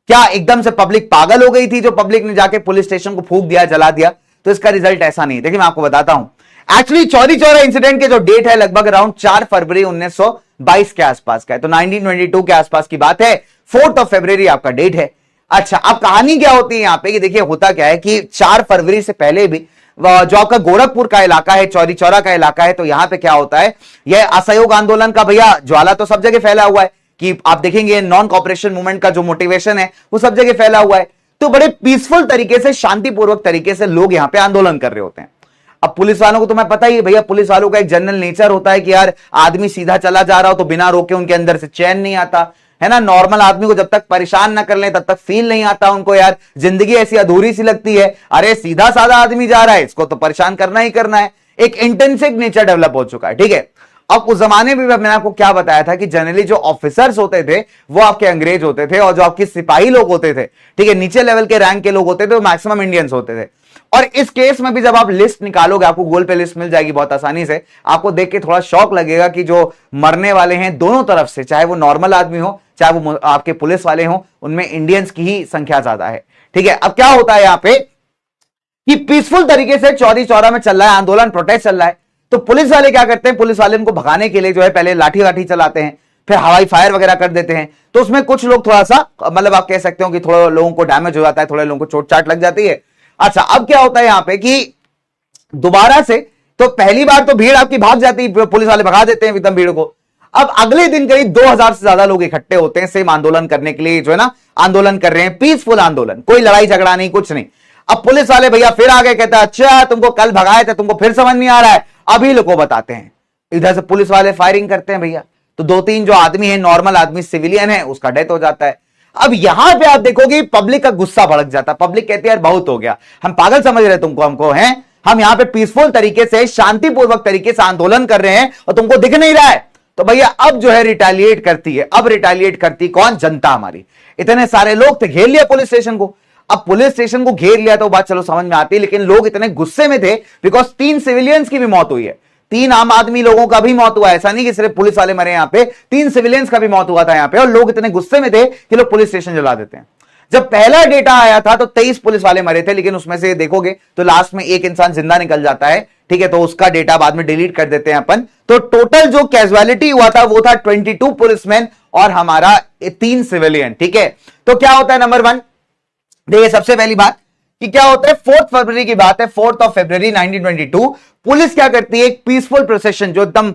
क्या एकदम से पब्लिक पागल हो गई थी जो पब्लिक ने जाके पुलिस स्टेशन को फूंक दिया, जला दिया? तो इसका रिजल्ट ऐसा नहीं। देखिए मैं आपको बताता हूं, एक्चुअली चौरी चौरा इंसिडेंट के जो डेट है लगभग अराउंड 4 फरवरी 1922 के आसपास का है। तो 1922 के आसपास की बात है, 4 फरवरी आपका डेट है। अच्छा, अब कहानी क्या होती है यहां पे कि देखिए होता क्या है कि 4 फरवरी से पहले भी जो आपका गोरखपुर का इलाका है, चौरी चौरा का इलाका है, तो यहां पे क्या होता है, यह असहयोग आंदोलन का भैया ज्वाला तो सब जगह फैला हुआ है कि आप देखेंगे नॉन कॉपरेशन मूवमेंट का जो मोटिवेशन है वो सब जगह फैला हुआ है। तो बड़े पीसफुल तरीके से, शांतिपूर्वक तरीके से लोग यहां पे आंदोलन कर रहे होते हैं। अब पुलिस वालों को तो मैं पता ही है भैया, पुलिस वालों का एक जनरल नेचर होता है कि यार आदमी सीधा चला जा रहा हो तो बिना रोके उनके अंदर से चैन नहीं आता है ना। नॉर्मल आदमी को जब तक परेशान ना कर ले तब तक फील नहीं आता उनको, यार जिंदगी ऐसी अधूरी सी लगती है, अरे सीधा साधा आदमी जा रहा है, इसको तो परेशान करना ही करना है। एक इंटेंसिव नेचर डेवलप हो चुका है, ठीक है। अब उस जमाने में मैंने आपको क्या बताया था कि जनरली जो ऑफिसर्स होते थे वो आपके अंग्रेज होते थे, और जो आपके सिपाही लोग होते थे, ठीक है, नीचे लेवल के रैंक के लोग होते थे, वो मैक्सिमम इंडियंस होते थे। और इस केस में भी जब आप लिस्ट निकालोगे, आपको गूगल पे लिस्ट मिल जाएगी बहुत आसानी से, आपको देख के थोड़ा शौक लगेगा कि जो मरने वाले हैं दोनों तरफ से, चाहे वो नॉर्मल आदमी हो चाहे वो आपके पुलिस वाले हो, उनमें इंडियंस की ही संख्या ज्यादा है, ठीक है। अब क्या होता है यहां पे कि पीसफुल तरीके से चौरी चौरा में चल रहा है आंदोलन, प्रोटेस्ट चल रहा है, तो पुलिस वाले क्या करते हैं, पुलिस वाले उनको भगाने के लिए जो है पहले लाठी वाठी चलाते हैं, फिर हवाई फायर वगैरह कर देते हैं। तो उसमें कुछ लोग थोड़ा सा मतलब आप कह सकते हो कि थोड़ा लोगों को डैमेज हो जाता है, थोड़े लोगों को चोट चाट लग जाती है। अच्छा, अब क्या होता है यहां पे कि दोबारा से, तो पहली बार तो भीड़ आपकी भाग जाती है, पुलिस वाले भगा देते हैं एकदम भीड़ को। अब अगले दिन करीब 2000 से ज्यादा लोग इकट्ठे होते हैं सेम आंदोलन करने के लिए, जो है ना आंदोलन कर रहे हैं, पीसफुल आंदोलन, कोई लड़ाई झगड़ा नहीं, कुछ नहीं। अब पुलिस वाले भैया फिर आ गए, कहते हैं अच्छा तुमको कल भगाए थे, तुमको फिर समझ नहीं आ रहा है, अभी लोगों को बताते हैं। इधर से पुलिस वाले फायरिंग करते हैं भैया, तो 2-3 जो आदमी है, नॉर्मल आदमी सिविलियन है, उसका डेथ हो जाता है। अब यहां पे आप देखोगे पब्लिक का गुस्सा भड़क जाता है, पब्लिक कहती है यार बहुत हो गया, हम पागल समझ रहे तुमको, हमको हैं, हम यहां पे पीसफुल तरीके से, शांतिपूर्वक तरीके से आंदोलन कर रहे हैं और तुमको दिख नहीं रहा है। तो भैया अब जो है रिटेलिएट करती है। अब रिटेलिएट करती कौन? जनता हमारी। इतने सारे लोग थे, घेर लिया पुलिस स्टेशन को। अब पुलिस स्टेशन को घेर लिया तो बात चलो समझ में आती है, लेकिन लोग इतने गुस्से में थे बिकॉज 3 सिविलियंस की भी मौत हुई है, 3 आम आदमी लोगों का भी मौत हुआ, ऐसा नहीं कि सिर्फ पुलिस वाले मरे, यहां पे 3 सिविलियंस का भी मौत हुआ था यहां पे, और लोग इतने गुस्से में थे कि लोग पुलिस स्टेशन जला देते हैं। जब पहला डेटा आया था तो 23 पुलिस वाले मरे थे, लेकिन उसमें से देखोगे तो लास्ट में एक इंसान जिंदा निकल जाता है, ठीक है, तो उसका डेटा बाद में डिलीट कर देते हैं अपन। तो टोटल जो कैजुअलिटी हुआ था वो था 22 पुलिसमैन और हमारा 3 सिविलियन, ठीक है। तो क्या होता है नंबर 1, देखिए सबसे पहली बात कि क्या होता है, 4 फरवरी की बात है, 4 फरवरी 1922, पुलिस क्या करती है, एक पीसफुल प्रोसेशन जो एकदम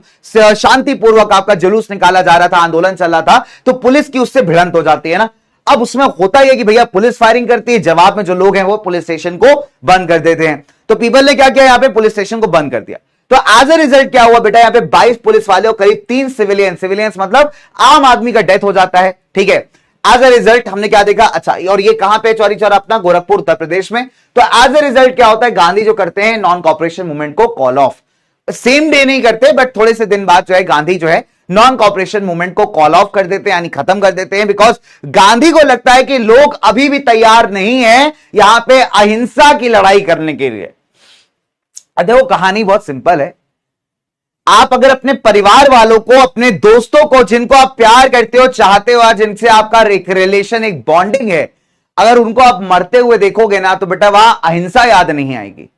शांतिपूर्वक आपका जुलूस निकाला जा रहा था, आंदोलन चल रहा था, तो पुलिस की उससे भिड़ंत हो जाती है ना। अब उसमें होता है कि भैया पुलिस फायरिंग करती है, जवाब में जो लोग हैं वो पुलिस स्टेशन को बंद कर देते हैं। तो पीपल ने क्या किया, यहां पे पुलिस स्टेशन को बंद कर दिया। तो एज ए रिजल्ट क्या हुआ बेटा, यहां पे 22 पुलिस वाले और करीब 3 सिविलियंस मतलब आम आदमी का डेथ हो जाता है, ठीक है। एज ए रिजल्ट हमने क्या देखा, अच्छा, और ये कहां पे चौरी चौरा अपना गोरखपुर उत्तर प्रदेश में। तो एज ए रिजल्ट क्या होता है, गांधी जो करते हैं नॉन कॉपरेशन मूवमेंट को कॉल ऑफ, सेम डे नहीं करते बट थोड़े से दिन बाद जो है गांधी जो है नॉन कॉपरेशन मूवमेंट को कॉल ऑफ कर देते हैं, यानी खत्म कर देते हैं, बिकॉज गांधी को लगता है कि लोग अभी भी तैयार नहीं है यहां पे अहिंसा की लड़ाई करने के लिए। देखो कहानी बहुत सिंपल है, आप अगर अपने परिवार वालों को, अपने दोस्तों को, जिनको आप प्यार करते हो, चाहते हो, जिनसे आपका एक रिलेशन, एक बॉन्डिंग है, अगर उनको आप मरते हुए देखोगे ना तो बेटा वहां अहिंसा याद नहीं आएगी।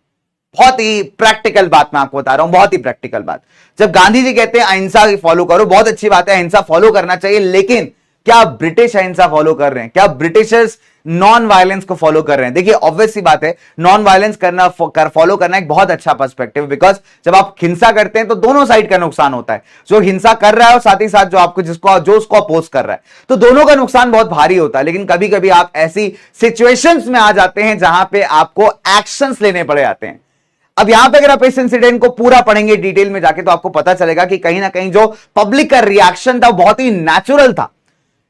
बहुत ही प्रैक्टिकल बात मैं आपको बता रहा हूं, बहुत ही प्रैक्टिकल बात। जब गांधी जी कहते हैं अहिंसा फॉलो करो, बहुत अच्छी बात है, अहिंसा फॉलो करना चाहिए, लेकिन क्या ब्रिटिश अहिंसा फॉलो कर रहे हैं, क्या ब्रिटिशर्स नॉन वायलेंस को फॉलो कर रहे हैं? देखिए ऑब्वियस सी बात है, नॉन वायलेंस करना फॉलो करना एक बहुत अच्छा पर्सपेक्टिव, बिकॉज जब आप हिंसा करते हैं तो दोनों साइड का नुकसान होता है, जो हिंसा कर रहा है और साथ ही साथ जो आपको जो उसको अपोज कर रहा है, तो दोनों का नुकसान बहुत भारी होता है। लेकिन कभी कभी आप ऐसी सिचुएशंस में आ जाते हैं जहां पे आपको एक्शंस लेने पड़े जाते हैं। अब यहां पे अगर आप इस इंसिडेंट को पूरा पढ़ेंगे डिटेल में जाके तो आपको पता चलेगा कि कहीं ना कहीं जो पब्लिक का रिएक्शन था बहुत ही नेचुरल था।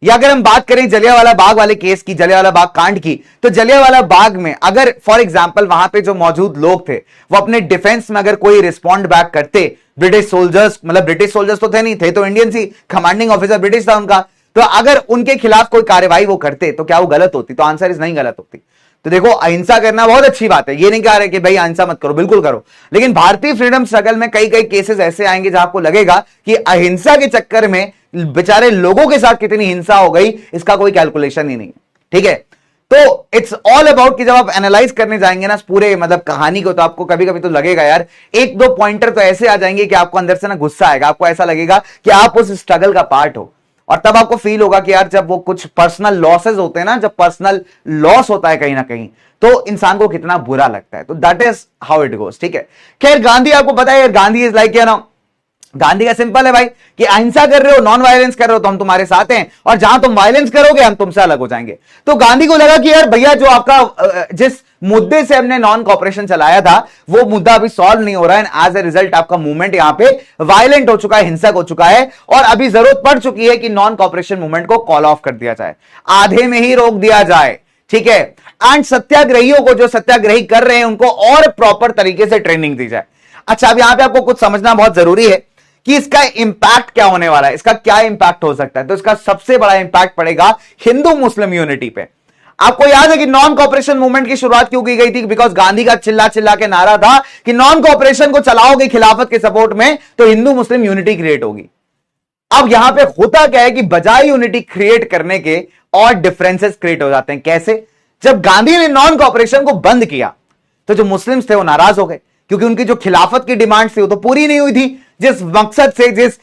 या अगर हम बात करें जलियांवाला बाग वाले केस की, जलियांवाला बाग कांड की, तो जलियांवाला बाग में अगर फॉर एग्जांपल वहां पे जो मौजूद लोग थे वो अपने डिफेंस में अगर कोई रिस्पॉन्ड बैक करते, ब्रिटिश सोल्जर्स, मतलब ब्रिटिश सोल्जर्स तो थे नहीं, थे तो इंडियंस ही, कमांडिंग ऑफिसर ब्रिटिश था उनका, तो अगर उनके खिलाफ कोई कार्रवाई वो करते तो क्या वो गलत होती? तो आंसर इज नहीं गलत होती। तो देखो अहिंसा करना बहुत अच्छी बात है, ये नहीं कह रहे कि भाई अहिंसा मत करो, बिल्कुल करो, लेकिन भारतीय फ्रीडम स्ट्रगल में कई कई केसेस ऐसे आएंगे जहां आपको लगेगा कि अहिंसा के चक्कर में बेचारे लोगों के साथ कितनी हिंसा हो गई, इसका कोई कैलकुलेशन ही नहीं है, ठीक है। तो इट्स ऑल अबाउट कि जब आप एनालाइज करने जाएंगे ना पूरे मतलब कहानी को, तो आपको कभी कभी तो लगेगा यार, एक दो पॉइंटर तो ऐसे आ जाएंगे कि आपको अंदर से ना गुस्सा आएगा, आपको ऐसा लगेगा कि आप उस स्ट्रगल का पार्ट हो, और तब आपको फील होगा कि यार जब वो कुछ पर्सनल लॉसेस होते हैं ना, जब पर्सनल लॉस होता है कहीं ना कहीं, तो इंसान को कितना बुरा लगता है। तो that is how it goes, ठीक है। खैर गांधी आपको पता है, Gandhi is like, you know, Gandhi का सिंपल है भाई कि अहिंसा कर रहे हो, नॉन वायलेंस कर रहे हो तो हम तुम्हारे साथ हैं, और जहां तुम वायलेंस करोगे हम तुमसे अलग हो जाएंगे। तो गांधी को लगा कि यार भैया जो आपका जिस मुद्दे से हमने नॉन कॉपरेशन चलाया था वो मुद्दा अभी सॉल्व नहीं हो रहा है, एज ए रिजल्ट आपका मूवमेंट यहां पे वायलेंट हो चुका है, हिंसक हो चुका है, और अभी जरूरत पड़ चुकी है कि नॉन कॉपरेशन मूवमेंट को कॉल ऑफ कर दिया जाए, आधे में ही रोक दिया जाए, ठीक है। एंड सत्याग्रहियों को, जो सत्याग्रही कर रहे हैं उनको और प्रॉपर तरीके से ट्रेनिंग दी जाए। अच्छा अब यहां पे आपको कुछ समझना बहुत जरूरी है कि इसका इंपैक्ट क्या होने वाला है, इसका क्या इंपैक्ट हो सकता है। तो इसका सबसे बड़ा इंपैक्ट पड़ेगा हिंदू मुस्लिम यूनिटी पे। आपको याद है कि नॉन कॉपरेशन मूवमेंट की शुरुआत क्यों की गई थी? बिकॉज गांधी का चिल्ला चिल्ला के नारा था कि नॉन कॉपरेशन को चलाओगे खिलाफत के सपोर्ट में तो हिंदू मुस्लिम यूनिटी क्रिएट होगी। अब यहां पे होता क्या है कि बजाय यूनिटी क्रिएट करने के और डिफरेंसेस क्रिएट हो जाते हैं। कैसे? जब गांधी ने नॉन कॉपरेशन को बंद किया तो जो मुस्लिम्स थे वो नाराज हो गए, क्योंकि उनकी जो खिलाफत की डिमांड थी वो तो पूरी नहीं हुई थी। जिस मकसद से, जिस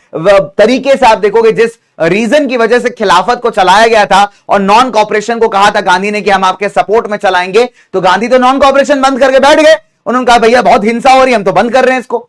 तरीके से आप देखोगे, जिस रीजन की वजह से खिलाफत को चलाया गया था और नॉन कॉपरेशन को कहा था गांधी ने कि हम आपके सपोर्ट में चलाएंगे, तो गांधी तो नॉन कॉपरेशन बंद करके बैठ गए। उन्होंने कहा भैया बहुत हिंसा हो रही है, हम तो बंद कर रहे हैं इसको।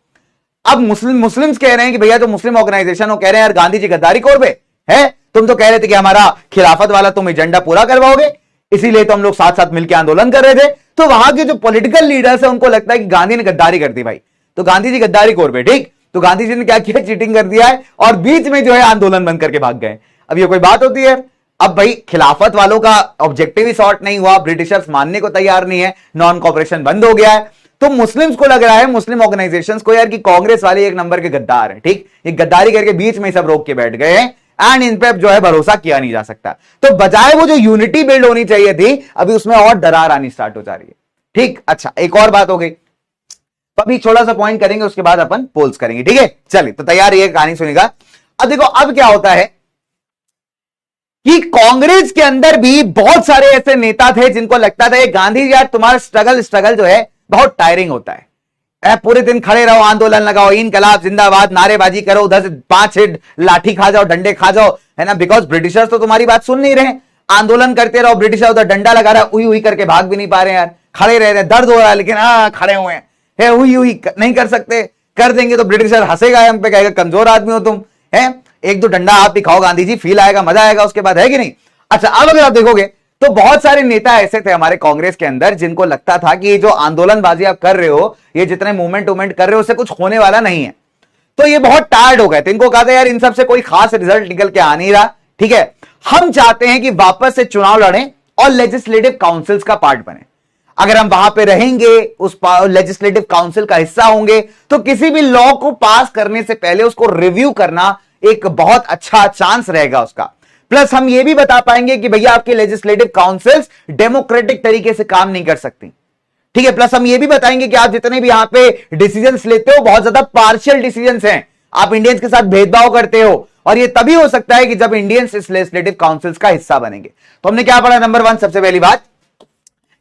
अब मुस्लिम्स कह रहे हैं कि भैया जो मुस्लिम ऑर्गेनाइजेशन वो कह रहे हैं यार गांधी जी गद्दारी कर रहे हैं, तुम तो कह रहे थे कि हमारा खिलाफत वाला तुम एजेंडा पूरा करवाओगे, इसीलिए तो हम लोग साथ साथ मिलकर आंदोलन कर रहे थे। तो वहां के जो पॉलिटिकल लीडर्स है उनको लगता है कि गांधी ने गद्दारी कर दी भाई, तो गांधी जी गद्दारी कर रहे, ठीक। तो गांधी जी ने क्या किया, चीटिंग कर दिया है और बीच में जो है आंदोलन बंद करके भाग गए। अब ये कोई बात होती है? अब भाई खिलाफत वालों का ऑब्जेक्टिव ही सॉर्ट नहीं हुआ, ब्रिटिशर्स मानने को तैयार नहीं है, नॉन कॉपरेशन बंद हो गया है, तो मुस्लिम्स को लग रहा है, मुस्लिम ऑर्गेनाइजेशंस को यार कि कांग्रेस वाले एक नंबर के गद्दार हैं, ठीक। ये गद्दारी करके बीच में सब रोक के बैठ गए हैं एंड इन पे जो है भरोसा किया नहीं जा सकता। तो बजाय वो जो यूनिटी बिल्ड होनी चाहिए थी, अभी उसमें और दरार आनी स्टार्ट हो जा रही है, ठीक। अच्छा एक और बात हो गई, तो अभी थोड़ा सा पॉइंट करेंगे, उसके बाद अपन पोल्स करेंगे, ठीक है। चलिए तो तैयार रहिए, कहानी सुनिएगा। अब देखो अब क्या होता है कि कांग्रेस के अंदर भी बहुत सारे ऐसे नेता थे जिनको लगता था गांधी जी यार तुम्हारा स्ट्रगल जो है बहुत टायरिंग होता है, पूरे दिन खड़े रहो, आंदोलन लगाओ, इनकलाब जिंदाबाद, नारेबाजी करो, उधर से 5-6 लाठी खा जाओ, डंडे खा जाओ, है ना, बिकॉज ब्रिटिशर्स तो तुम्हारी बात सुन नहीं रहे, आंदोलन करते रहो, ब्रिटिशर उधर डंडा लगा रहा है, उई उई करके भाग भी नहीं पा रहे यार, खड़े रह रहे, दर्द हो रहा है लेकिन हाँ खड़े हुए हैं, उई उई नहीं कर सकते, कर देंगे तो ब्रिटिशर हंसेगा हम पे, कहेगा कमजोर आदमी हो तुम, है, एक दो डंडा आप भी खाओ गांधी जी, फील आएगा, मजा आएगा उसके बाद, है कि नहीं। अच्छा अब अगर आप देखोगे तो बहुत सारे नेता ऐसे थे हमारे कांग्रेस के अंदर जिनको लगता था कि ये जो आंदोलनबाजी आप कर रहे हो, ये जितने मूवमेंट कर रहे हो उससे कुछ होने वाला नहीं है, तो ये बहुत टायर्ड हो गए थे, इनको कहा था यार इन सब से कोई खास रिजल्ट निकल के आ नहीं रहा, ठीक है, हम चाहते हैं कि वापस से चुनाव लड़ें और लेजिस्लेटिव काउंसिल्स का पार्ट बने। अगर हम वहां पे रहेंगे, उस लेजिस्लेटिव काउंसिल का हिस्सा होंगे, तो किसी भी लॉ को पास करने से पहले उसको रिव्यू करना एक बहुत अच्छा चांस रहेगा उसका। प्लस हम यह भी बता पाएंगे कि भैया आपके लेजिस्लेटिव काउंसिल्स डेमोक्रेटिक तरीके से काम नहीं कर सकती, ठीक है। प्लस हम यह भी बताएंगे कि आप जितने भी यहां पे डिसीजंस लेते हो बहुत ज्यादा पार्शियल डिसीजंस हैं, आप इंडियंस के साथ भेदभाव करते हो, और ये तभी हो सकता है कि जब इंडियंस इस लेजिस्लेटिव काउंसिल्स का हिस्सा बनेंगे। तो हमने क्या पढ़ा, नंबर 1 सबसे पहली बात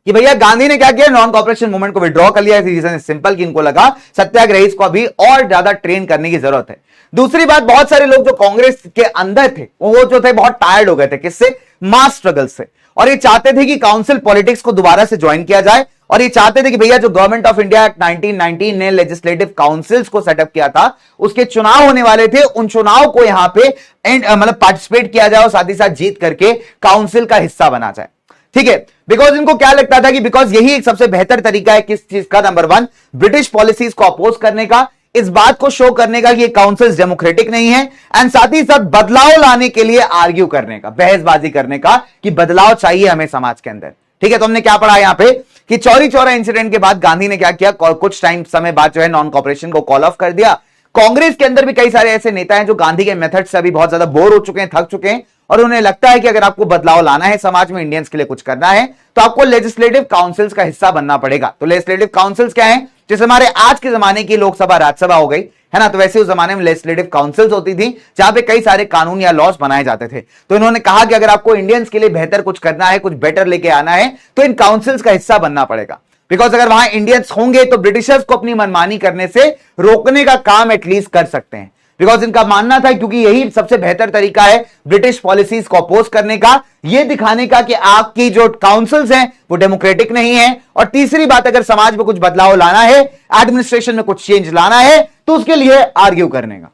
कि भैया गांधी ने क्या किया, नॉन कॉपरेशन मूवमेंट को विड्रॉ कर लिया। रीजन सिंपल कि इनको लगा सत्याग्रही को अभी और ज्यादा ट्रेन करने की जरूरत है। दूसरी बात, बहुत सारे लोग जो कांग्रेस के अंदर थे वो जो थे बहुत टायर्ड हो गए थे, किससे, मास स्ट्रगल से, और ये चाहते थे कि काउंसिल पॉलिटिक्स को दोबारा से ज्वाइन किया जाए, और ये चाहते थे कि भैया जो गवर्नमेंट ऑफ इंडिया एक्ट 1919 ने लेजिस्लेटिव काउंसिल्स को सेटअप किया था, उसके चुनाव होने वाले थे, उन चुनाव को यहां पे मतलब पार्टिसिपेट किया जाए और साथ ही साथ जीत करके काउंसिल का हिस्सा बना जाए, ठीक है। बिकॉज इनको क्या लगता था कि बिकॉज यही एक सबसे बेहतर तरीका है किस चीज का, नंबर 1 ब्रिटिश पॉलिसीज को अपोज करने का, इस बात को शो करने का कि ये काउंसिल्स डेमोक्रेटिक नहीं है, एंड साथ ही साथ बदलाव लाने के लिए आर्ग्यू करने का, बहसबाजी करने का कि बदलाव चाहिए हमें समाज के अंदर, ठीक है। तो हमने क्या पढ़ा यहां पे कि चौरी चौरा इंसिडेंट के बाद गांधी ने क्या किया, कुछ टाइम समय बाद जो है नॉन कॉपरेशन को कॉल ऑफ कर दिया। कांग्रेस के अंदर भी कई सारे ऐसे नेता हैं जो गांधी के मेथड से अभी बहुत ज्यादा बोर हो चुके हैं, थक चुके हैं, और उन्हें लगता है कि अगर आपको बदलाव लाना है समाज में, इंडियंस के लिए कुछ करना है, तो आपको लेजिस्लेटिव काउंसिल्स का हिस्सा बनना पड़ेगा। तो लेजिस्लेटिव काउंसिल्स क्या है, जैसे हमारे आज के जमाने की लोकसभा राज्यसभा हो गई है ना, तो वैसे उस जमाने में लेजिस्लेटिव काउंसिल्स होती थी जहां पे कई सारे कानून या लॉज बनाए जाते थे। तो इन्होंने कहा कि अगर आपको इंडियंस के लिए बेहतर कुछ करना है, कुछ बेटर लेके आना है, तो इन काउंसिल्स का हिस्सा बनना पड़ेगा। बिकॉज अगर वहां इंडियंस होंगे तो ब्रिटिशर्स को अपनी मनमानी करने से रोकने का काम एटलीस्ट कर सकते हैं। बिकॉज इनका मानना था, क्योंकि यही सबसे बेहतर तरीका है ब्रिटिश पॉलिसीज को अपोज करने का, यह दिखाने का कि आपकी जो काउंसिल्स हैं वो डेमोक्रेटिक नहीं है। और तीसरी बात, अगर समाज में कुछ बदलाव लाना है, एडमिनिस्ट्रेशन में कुछ चेंज लाना है, तो उसके लिए आर्ग्यू करने का,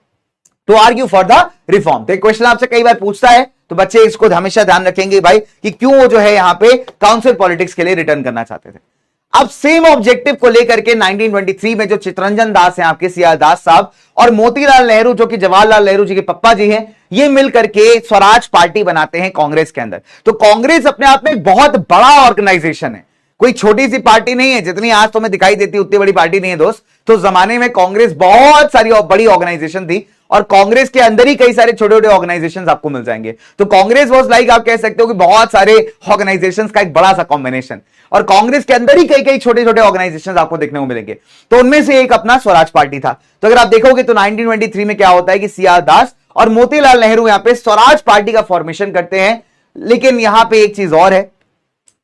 तो आर्ग्यू फॉर द रिफॉर्म। तो एक क्वेश्चन आपसे कई बार पूछता है, तो बच्चे इसको हमेशा ध्यान रखेंगे भाई कि क्यों वो जो है यहां पे काउंसिल पॉलिटिक्स के लिए रिटर्न करना चाहते थे। अब सेम ऑब्जेक्टिव को लेकर के 1923 में जो चित्तरंजन दास हैं आपके, सीआर दास साहब, और मोतीलाल नेहरू जो कि जवाहरलाल नेहरू जी के पप्पा जी हैं, ये मिलकर के स्वराज पार्टी बनाते हैं कांग्रेस के अंदर। तो कांग्रेस अपने आप में एक बहुत बड़ा ऑर्गेनाइजेशन है, कोई छोटी सी पार्टी नहीं है, जितनी आज तुम्हें दिखाई देती उतनी बड़ी पार्टी नहीं है दोस्त। तो जमाने में कांग्रेस बहुत सारी बड़ी ऑर्गेनाइजेशन थी, और कांग्रेस के अंदर ही कई सारे छोटे छोटे ऑर्गेनाइजेशंस आपको मिल जाएंगे। तो कांग्रेस वाज लाइक, आप कह सकते हो कि बहुत सारे ऑर्गेनाइजेशंस का एक बड़ा सा कॉम्बिनेशन, और कांग्रेस के अंदर ही कई कई छोटे छोटे ऑर्गेनाइजेशंस आपको देखने को मिलेंगे। तो उनमें से एक अपना स्वराज पार्टी था। तो अगर आप देखोगे तो 1923 में क्या होता है कि सीआर दास और मोतीलाल नेहरू यहां पे स्वराज पार्टी का फॉर्मेशन करते हैं। लेकिन यहां पे एक चीज और है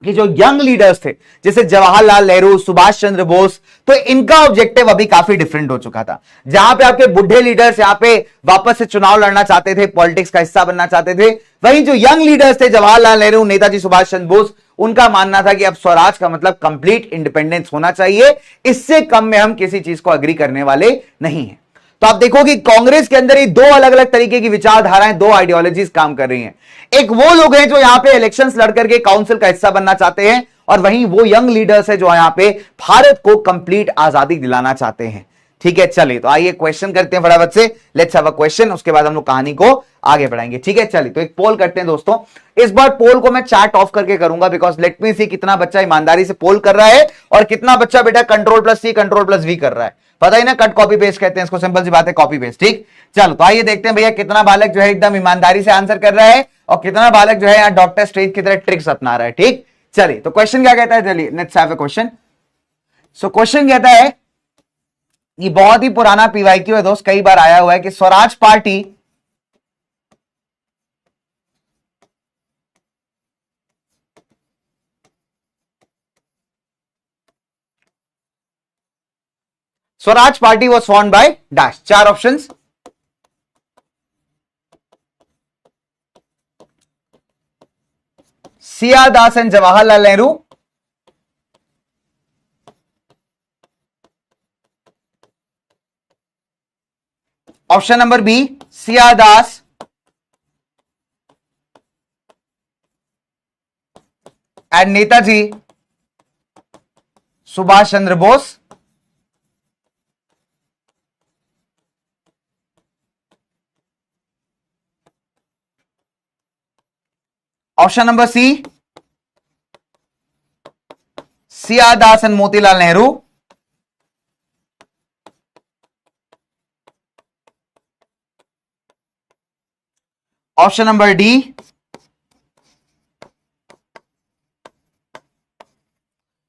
कि जो यंग लीडर्स थे जैसे जवाहरलाल नेहरू, सुभाष चंद्र बोस, तो इनका ऑब्जेक्टिव अभी काफी डिफरेंट हो चुका था। जहां पे आपके बुढ़े लीडर्स यहां पे वापस से चुनाव लड़ना चाहते थे, पॉलिटिक्स का हिस्सा बनना चाहते थे, वहीं जो यंग लीडर्स थे जवाहरलाल नेहरू, नेताजी सुभाष चंद्र बोस, उनका मानना था कि अब स्वराज का मतलब कंप्लीट इंडिपेंडेंस होना चाहिए, इससे कम में हम किसी चीज को अग्री करने वाले नहीं है। तो आप देखो कि कांग्रेस के अंदर ही दो अलग अलग तरीके की विचारधाराएं, दो आइडियोलॉजीज काम कर रही हैं। एक वो लोग हैं जो यहां पे इलेक्शंस लड़ करके काउंसिल का हिस्सा बनना चाहते हैं, और वहीं वो यंग लीडर्स है जो यहां पे भारत को कंप्लीट आजादी दिलाना चाहते हैं। ठीक है, चलिए तो आइए क्वेश्चन करते हैं फटाफट से। लेट्स हैव अ क्वेश्चन, उसके बाद हम लोग कहानी को आगे बढ़ाएंगे। ठीक है, चलिए तो एक पोल करते हैं दोस्तों। इस बार पोल को मैं चैट ऑफ करके करूंगा, बिकॉज लेट मी सी कितना बच्चा ईमानदारी से पोल कर रहा है और कितना बच्चा बेटा कंट्रोल+C कंट्रोल+V कर रहा है। पता ही ना, कट कॉपी पेस्ट कहते हैं इसको, सिंपल सी बात है, कॉपी पेस्ट। ठीक, चलो तो आइए देखते हैं भैया कितना बालक जो है एकदम ईमानदारी से आंसर कर रहा है और कितना बालक जो है यहाँ डॉक्टर स्ट्रेंज की तरह ट्रिक्स अपना रहा है। ठीक, चलिए तो क्वेश्चन क्या कहता है, चलिए let's have a question. So question कहता है ये बहुत ही पुराना पीवाईक्यू है दोस्त, कई बार आया हुआ है कि Swaraj party was formed by dash. चार options, CR Das and Jawaharlal Nehru, option number B CR Das and Netaji Subhash Chandra Bose, option number C CR Das and Motilal Nehru, option number D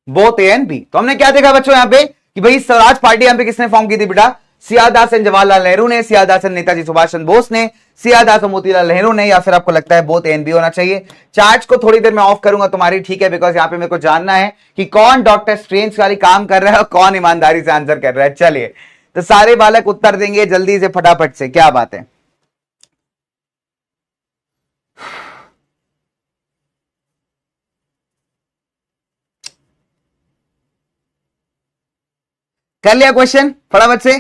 both A and B. तो हमने क्या देखा बच्चों यहां पे कि भाई स्वराज पार्टी यहां पे किसने फॉर्म की थी बेटा, सीआर दास एंड जवाहरलाल नेहरू ने, सीआर दास एंड नेताजी सुभाष चंद्र बोस ने, सीआर दास और मोतीलाल नेहरू ने, या फिर आपको लगता है बोथ ए एंड बी होना चाहिए। चार्ट्स को थोड़ी देर में ऑफ करूंगा तुम्हारी, ठीक है, बिकॉज यहां पे मेरे को जानना है कि कौन डॉक्टर स्ट्रेंज वाली काम कर रहा है और कौन ईमानदारी से आंसर कर रहा है। चलिए, तो सारे बालक उत्तर देंगे जल्दी से फटाफट से, क्या बात है। कर लिया क्वेश्चन फटाफट से,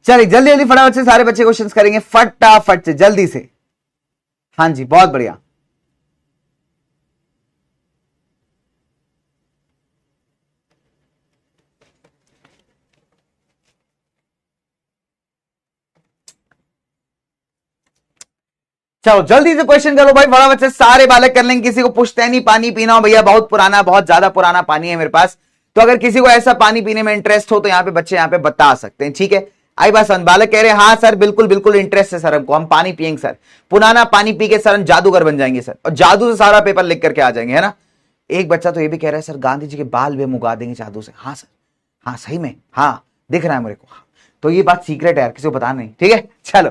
चलिए जल्दी जल्दी फटाफट से सारे बच्चे क्वेश्चंस करेंगे फटाफट से जल्दी से। हाँ जी, बहुत बढ़िया। चलो जल्दी से क्वेश्चन करो भाई फटाफट से, सारे बालक कर लेंगे। किसी को पुश्तैनी पानी पीना हो भैया, बहुत पुराना, बहुत ज्यादा पुराना पानी है मेरे पास, तो अगर किसी को ऐसा पानी पीने में इंटरेस्ट हो तो यहाँ पे बच्चे यहाँ पे बता सकते हैं, ठीक है। आई बात समझ, बालक कह रहे हैं हाँ सर बिल्कुल बिल्कुल इंटरेस्ट है सर हमको, हम पानी पियेंगे सर, पुराना पानी पी के सर हम जादूगर बन जाएंगे सर, और जादू से सारा पेपर लिख करके आ जाएंगे, है ना। एक बच्चा तो ये भी कह रहा है सर गांधी जी के बाल भी हम उगा देंगे जादू से। हाँ सर, हाँ सही में, हाँ दिख रहा है मेरे को, तो ये बात सीक्रेट है यार, किसी को बताना नहीं, ठीक है। चलो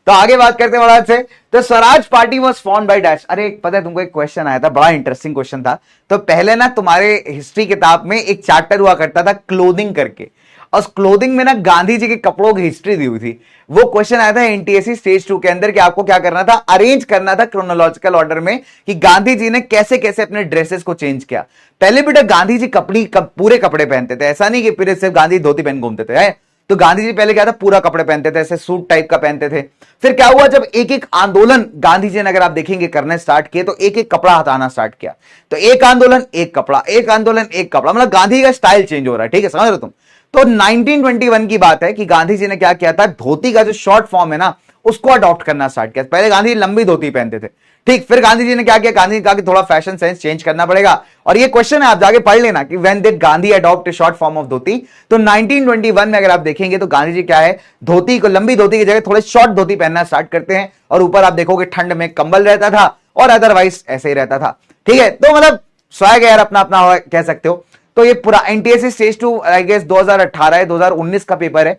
तो आगे बात करते हैं बड़ा से। तो Swaraj party was formed by dash. अरे पता है तुमको एक क्वेश्चन आया था, बड़ा इंटरेस्टिंग क्वेश्चन था। तो पहले ना तुम्हारे हिस्ट्री किताब में एक चैप्टर हुआ करता था क्लोथिंग करके, और उस क्लोथिंग में ना गांधी जी के कपड़ों की हिस्ट्री दी हुई थी। वो क्वेश्चन आया था एनटीएससी स्टेज 2 के अंदर कि आपको क्या करना था, अरेंज करना था क्रोनोलॉजिकल ऑर्डर में कि गांधी जी ने कैसे कैसे अपने ड्रेसेस को चेंज किया। पहले बेटा गांधी जी पूरे कपड़े पहनते थे, ऐसा नहीं कि फिर सिर्फ गांधी धोती पहन घूमते थे, है? तो गांधी जी पहले क्या था, पूरा कपड़े पहनते थे, ऐसे सूट टाइप का पहनते थे। फिर क्या हुआ, जब एक एक आंदोलन गांधी जी ने अगर आप देखेंगे करने स्टार्ट किए, तो एक एक कपड़ा हटाना स्टार्ट किया। तो एक आंदोलन एक कपड़ा, एक आंदोलन एक कपड़ा, मतलब गांधी का स्टाइल चेंज हो रहा है, ठीक है, समझ रहे हो तुम। तो 1921 की बात है कि गांधी जी ने क्या किया था, धोती का जो शॉर्ट फॉर्म है ना उसको अडॉप्ट करना स्टार्ट किया। पहले गांधी जी लंबी धोती पहनते थे, ठीक। फिर गांधी जी ने क्या किया, गांधी जी कहा कि थोड़ा फैशन सेंस चेंज करना पड़ेगा। और ये क्वेश्चन है, आप जाके पढ़ लेना कि when did Gandhi adopt short form of dhoti. तो 1921 में अगर आप देखेंगे तो गांधी जी क्या है, धोती को, लंबी धोती की जगह थोड़े शॉर्ट धोती पहनना स्टार्ट करते हैं। और ऊपर आप देखोगे ठंड में कंबल रहता था और अदरवाइज ऐसे ही रहता था, ठीक है। तो मतलब स्वैग यार अपना अपना कह सकते हो। तो ये पूरा एनटीएससी स्टेज 2 आई गेस 2018 है, 2019 का पेपर है,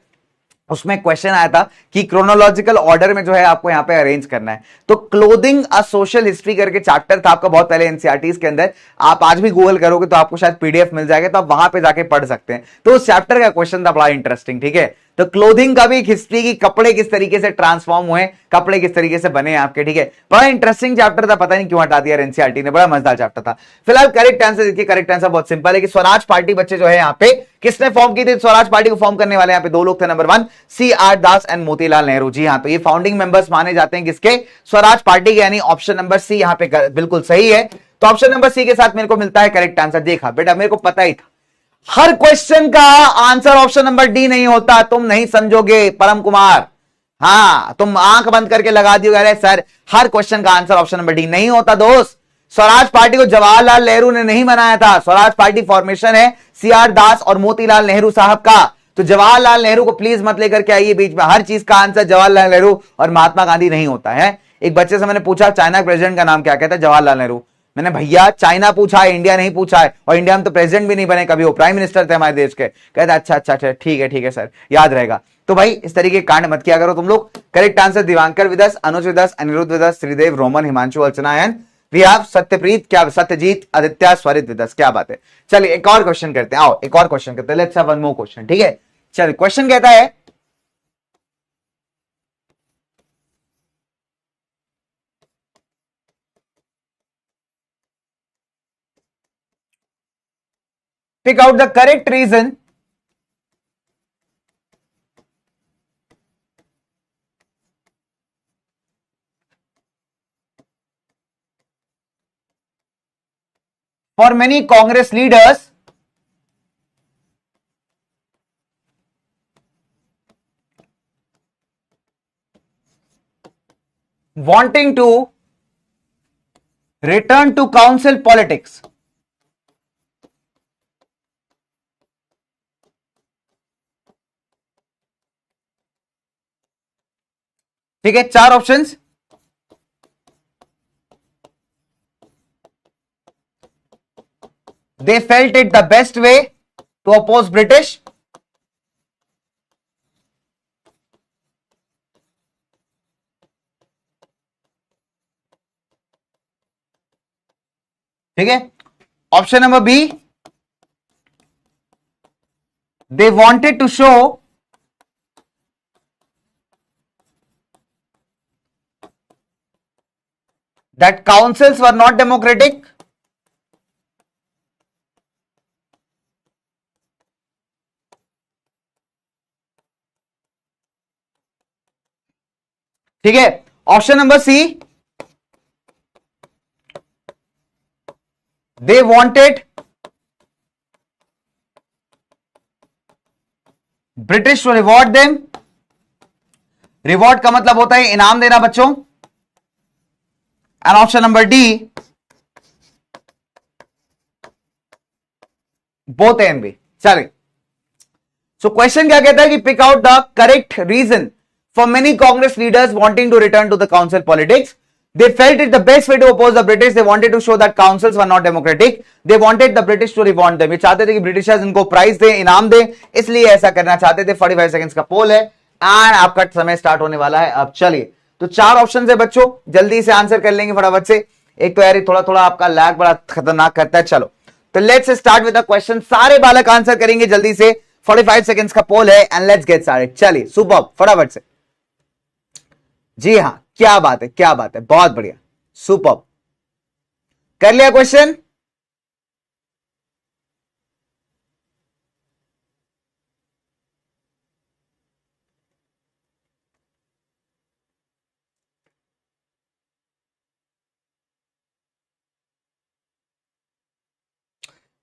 उसमें क्वेश्चन आया था कि क्रोनोलॉजिकल ऑर्डर में जो है आपको यहां पे अरेंज करना है। तो क्लोथिंग अ सोशल हिस्ट्री करके चैप्टर था आपका बहुत पहले एनसीईआरटीज के अंदर, आप आज भी गूगल करोगे तो आपको शायद पीडीएफ मिल जाएगा, तो आप वहां पे जाके पढ़ सकते हैं। तो उस चैप्टर का क्वेश्चन था, बड़ा इंटरेस्टिंग, ठीक है। तो क्लोथिंग का भी एक हिस्ट्री की, कपड़े किस तरीके से ट्रांसफॉर्म हुए, कपड़े किस तरीके से बने आपके, ठीक है। बड़ा इंटरेस्टिंग चैप्टर था, पता नहीं क्यों हटा दिया एनसीईआरटी ने, बड़ा मजेदार चैप्टर था। फिलहाल करेक्ट आंसर देखिए, करेक्ट आंसर बहुत सिंपल है कि स्वराज पार्टी बच्चे जो है यहाँ पे किसने फॉर्म की थी, स्वराज पार्टी को फॉर्म करने वाले यहाँ पे दो लोग थे। Number 1 CR Das and Motilal Nehru, जी हाँ। तो ये फाउंडिंग मेंबर्स माने जाते हैं किसके, स्वराज पार्टी के, यानी ऑप्शन नंबर सी यहाँ पे बिल्कुल सही है। तो ऑप्शन नंबर सी के साथ मेरे को मिलता है करेक्ट आंसर। देखा बेटा, मेरे को पता ही था, हर क्वेश्चन का आंसर ऑप्शन नंबर डी नहीं होता, तुम नहीं समझोगे परम कुमार। हाँ, तुम आंख बंद करके लगा दियोगे अरे सर हर क्वेश्चन का आंसर ऑप्शन नंबर डी नहीं होता दोस्त। स्वराज पार्टी को जवाहरलाल नेहरू ने नहीं बनाया था, स्वराज पार्टी फॉर्मेशन है सीआर दास और मोतीलाल नेहरू साहब का। तो जवाहरलाल नेहरू को प्लीज मत लेकर के आइए बीच में, हर चीज का आंसर जवाहरलाल नेहरू और महात्मा गांधी नहीं होता है। एक बच्चे से मैंने पूछा चाइना प्रेसिडेंट का नाम क्या, कहता है जवाहरलाल नेहरू। मैंने भैया चाइना पूछा है, इंडिया नहीं पूछा है, और इंडिया में तो प्रेसिडेंट भी नहीं बने कभी, वो प्राइम मिनिस्टर थे हमारे देश के। कहते अच्छा अच्छा अच्छा ठीक है सर, याद रहेगा। तो भाई इस तरीके कांड मत किया करो तुम लोग। Correct answer Divankar with us, Anuj with us, Aniruddha with us, Shridev, Roman, Himanshu, Archana and we have Satyapreet, क्या सत्यजीत, आदित्य, स्वरित विदस। क्या बात है। चलिए एक और क्वेश्चन करते हैं, आओ एक और क्वेश्चन करते हैं। Let's have one more question, ठीक है। चलिए क्वेश्चन कहता है pick out the correct reason for many Congress leaders wanting to return to council politics. ठीक है, चार options. They felt it the best way to oppose British. ठीक है, option number B, they wanted to show that councils were not democratic. ठीक है, option number C, they wanted British to reward them. Reward का मतलब होता है इनाम देना बच्चों। And option number D, both A and B. चलिए, सो क्वेश्चन क्या कहता है कि pick out the correct reason for many Congress leaders wanting to return to the council politics. They felt it the best way to oppose the British. They wanted to show that councils were not democratic. They wanted the British to reward them. ये चाहते थे कि Britishers इनको prize दे, इनाम दे, इसलिए ऐसा करना चाहते थे। 45 सेकंड्स का पोल है एंड आपका समय स्टार्ट होने वाला है अब। चलिए, तो चार ऑप्शन है बच्चों, जल्दी से आंसर कर लेंगे फटाफट से। एक तो यार थोड़ा थोड़ा आपका लैग बड़ा खतरनाक करता है। चलो तो let's start with the question. सारे बालक आंसर करेंगे जल्दी से। 45 सेकंड्स का पोल है एंड लेट्स गेट स्टार्टेड। चलिए सुपर, फटाफट से। जी हाँ, क्या बात है, क्या बात है, बहुत बढ़िया, सुपर। कर लिया क्वेश्चन?